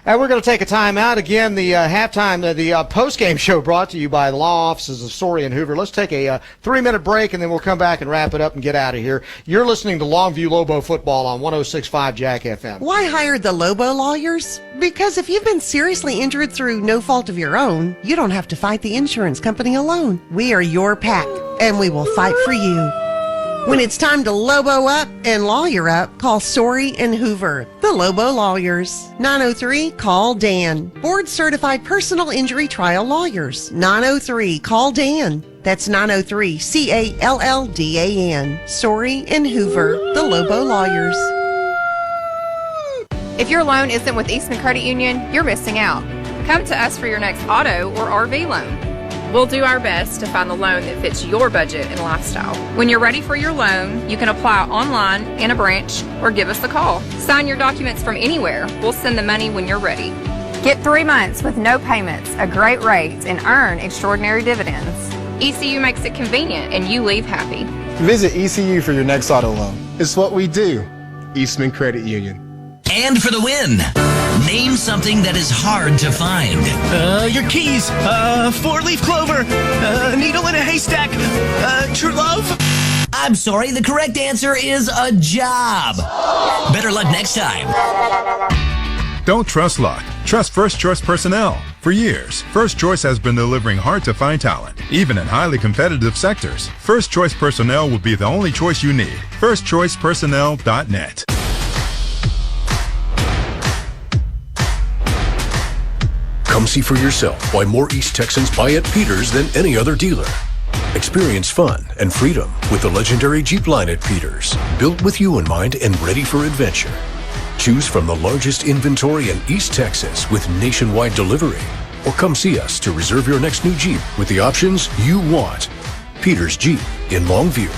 And we're going to take a time out. Again, the the post-game show brought to you by the law offices of Story and Hoover. Let's take a 3-minute break, and then we'll come back and wrap it up and get out of here. You're listening to Longview Lobo Football on 106.5 Jack FM. Why hire the Lobo lawyers? Because if you've been seriously injured through no fault of your own, you don't have to fight the insurance company alone. We are your pack, and we will fight for you. When it's time to Lobo up and lawyer up, call Story and Hoover, the Lobo Lawyers. 903-CALL-DAN. Board-certified personal injury trial lawyers. 903-CALL-DAN. That's 903-CALLDAN. Story and Hoover, the Lobo Lawyers. If your loan isn't with Eastman Credit Union, you're missing out. Come to us for your next auto or RV loan. We'll do our best to find the loan that fits your budget and lifestyle. When you're ready for your loan, you can apply online, in a branch, or give us a call. Sign your documents from anywhere. We'll send the money when you're ready. Get 3 months with no payments, a great rate, and earn extraordinary dividends. ECU makes it convenient, and you leave happy. Visit ECU for your next auto loan. It's what we do. Eastman Credit Union. And for the win, name something that is hard to find. Your keys, 4-leaf clover, needle in a haystack, true love. I'm sorry, the correct answer is a job. Better luck next time. Don't trust luck. Trust First Choice Personnel. For years, First Choice has been delivering hard-to-find talent, even in highly competitive sectors. First Choice Personnel will be the only choice you need. FirstChoicePersonnel.net. Come see for yourself why more East Texans buy at Peters than any other dealer. Experience fun and freedom with the legendary Jeep line at Peters, built with you in mind and ready for adventure. Choose from the largest inventory in East Texas with nationwide delivery. Or come see us to reserve your next new Jeep with the options you want. Peters Jeep in Longview.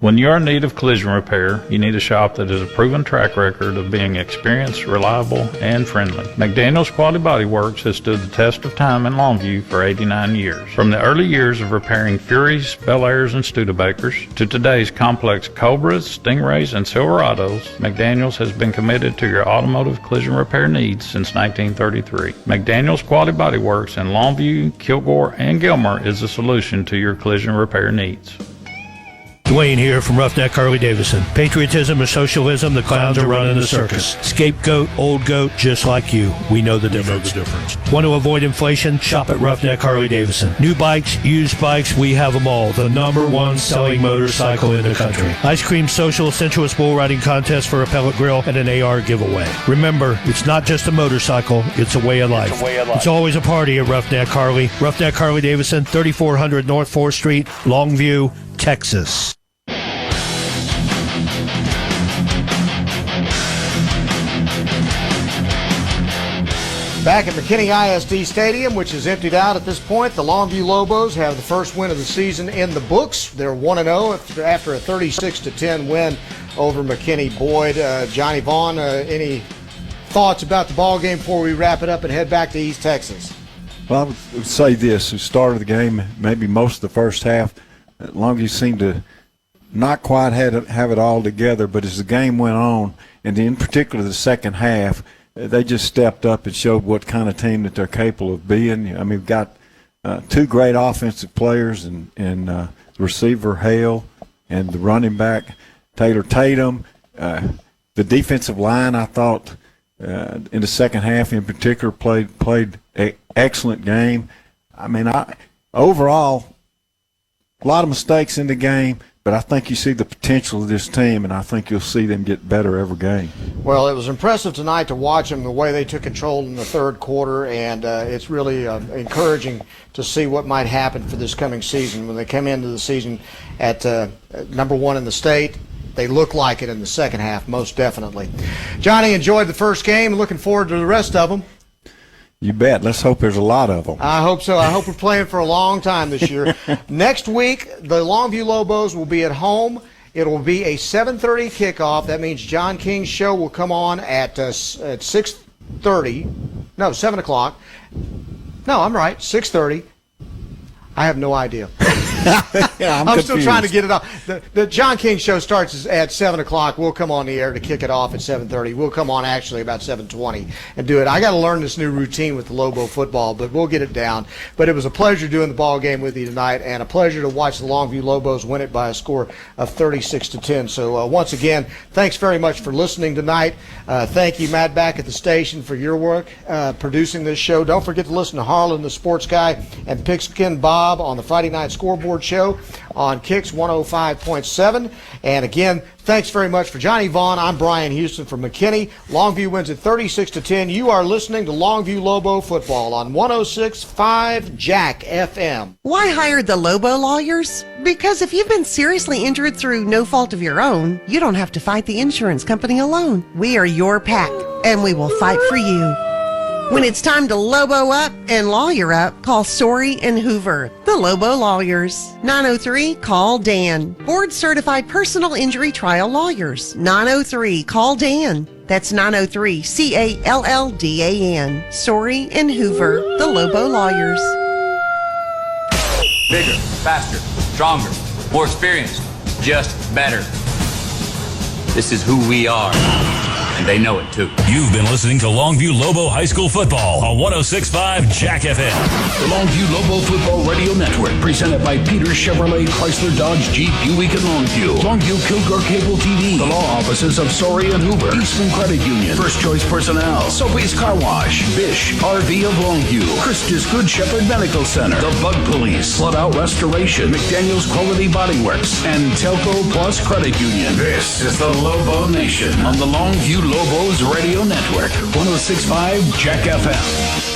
When you're in need of collision repair, you need a shop that has a proven track record of being experienced, reliable, and friendly. McDaniel's Quality Body Works has stood the test of time in Longview for 89 years. From the early years of repairing Furies, Bel Airs, and Studebakers to today's complex Cobras, Stingrays, and Silverados, McDaniel's has been committed to your automotive collision repair needs since 1933. McDaniel's Quality Body Works in Longview, Kilgore, and Gilmer is the solution to your collision repair needs. Dwayne here from Roughneck Harley-Davidson. Patriotism or socialism, the clowns are running the circus. Scapegoat, old goat, just like you. We know the difference. Want to avoid inflation? Shop at Roughneck Harley-Davidson. New bikes, used bikes, we have them all. The #1 selling motorcycle in the country. Ice cream social, sensuous bull riding contest for a pellet grill, and an AR giveaway. Remember, it's not just a motorcycle, it's a way of life. It's always a party at Roughneck Harley. Roughneck Harley-Davidson, 3400 North 4th Street, Longview, Texas. Back at McKinney ISD Stadium, which is emptied out at this point, the Longview Lobos have the first win of the season in the books. They're 1-0 after a 36-10 win over McKinney Boyd. Johnny Vaughn, any thoughts about the ball game before we wrap it up and head back to East Texas? Well, I would say this: who started the game, maybe most of the first half, Longview seemed to not quite have it all together. But as the game went on, and in particular the second half, they just stepped up and showed what kind of team that they're capable of being. I mean, we've got two great offensive players, and the receiver Hale and the running back Taylor Tatum. The defensive line, I thought, in the second half in particular, played an excellent game. I mean, overall, a lot of mistakes in the game, but I think you see the potential of this team, and I think you'll see them get better every game. Well, it was impressive tonight to watch them, the way they took control in the third quarter, and it's really encouraging to see what might happen for this coming season. When they come into the season at #1 in the state, they look like it in the second half, most definitely. Johnny, enjoyed the first game. Looking forward to the rest of them. You bet. Let's hope there's a lot of them. I hope so. I hope we're playing for a long time this year. Next week, the Longview Lobos will be at home. It will be a 7:30 kickoff. That means John King's show will come on at 6:30. No, 7 o'clock. No, I'm right. 6:30. I have no idea. Yeah, I'm still trying to get it off. The John King show starts at 7 o'clock. We'll come on the air to kick it off at 7:30. We'll come on actually about 7:20 and do it. I got to learn this new routine with the Lobo football, but we'll get it down. But it was a pleasure doing the ball game with you tonight, and a pleasure to watch the Longview Lobos win it by a score of 36-10. So once again, thanks very much for listening tonight. Thank you, Matt, back at the station, for your work producing this show. Don't forget to listen to Harlan, the sports guy, and Pigskin Bob on the Friday Night Scoreboard show on Kicks 105.7. And again, thanks very much for Johnny Vaughn. I'm Brian Houston from McKinney. Longview wins at 36-10. You are listening to Longview Lobo football on 106.5 Jack FM. Why hire the Lobo lawyers? Because if you've been seriously injured through no fault of your own, you don't have to fight the insurance company alone. We are your pack, and we will fight for you. When it's time to Lobo up and lawyer up, call Sorey and Hoover, the Lobo Lawyers. 903-CALL-DAN. Board-certified personal injury trial lawyers. 903-CALL-DAN. That's 903-CALLDAN. Sorey and Hoover, the Lobo Lawyers. Bigger, faster, stronger, more experienced, just better. This is who we are, and they know it too. You've been listening to Longview Lobo High School Football on 106.5 Jack FM. The Longview Lobo Football Radio Network, presented by Peter Chevrolet, Chrysler, Dodge, Jeep, Buick, and Longview. Longview Kilgore Cable TV. The law offices of Sorey and Hoover. Eastman Credit Union. First Choice Personnel. Soapy's Car Wash. Bish RV of Longview. Christus Good Shepherd Medical Center. The Bug Police. Flood Out Restoration. McDaniel's Quality Body Works. And Telco Plus Credit Union. This is the Lobo Nation on the Longview Lobos Radio Network. 106.5 Jack FM.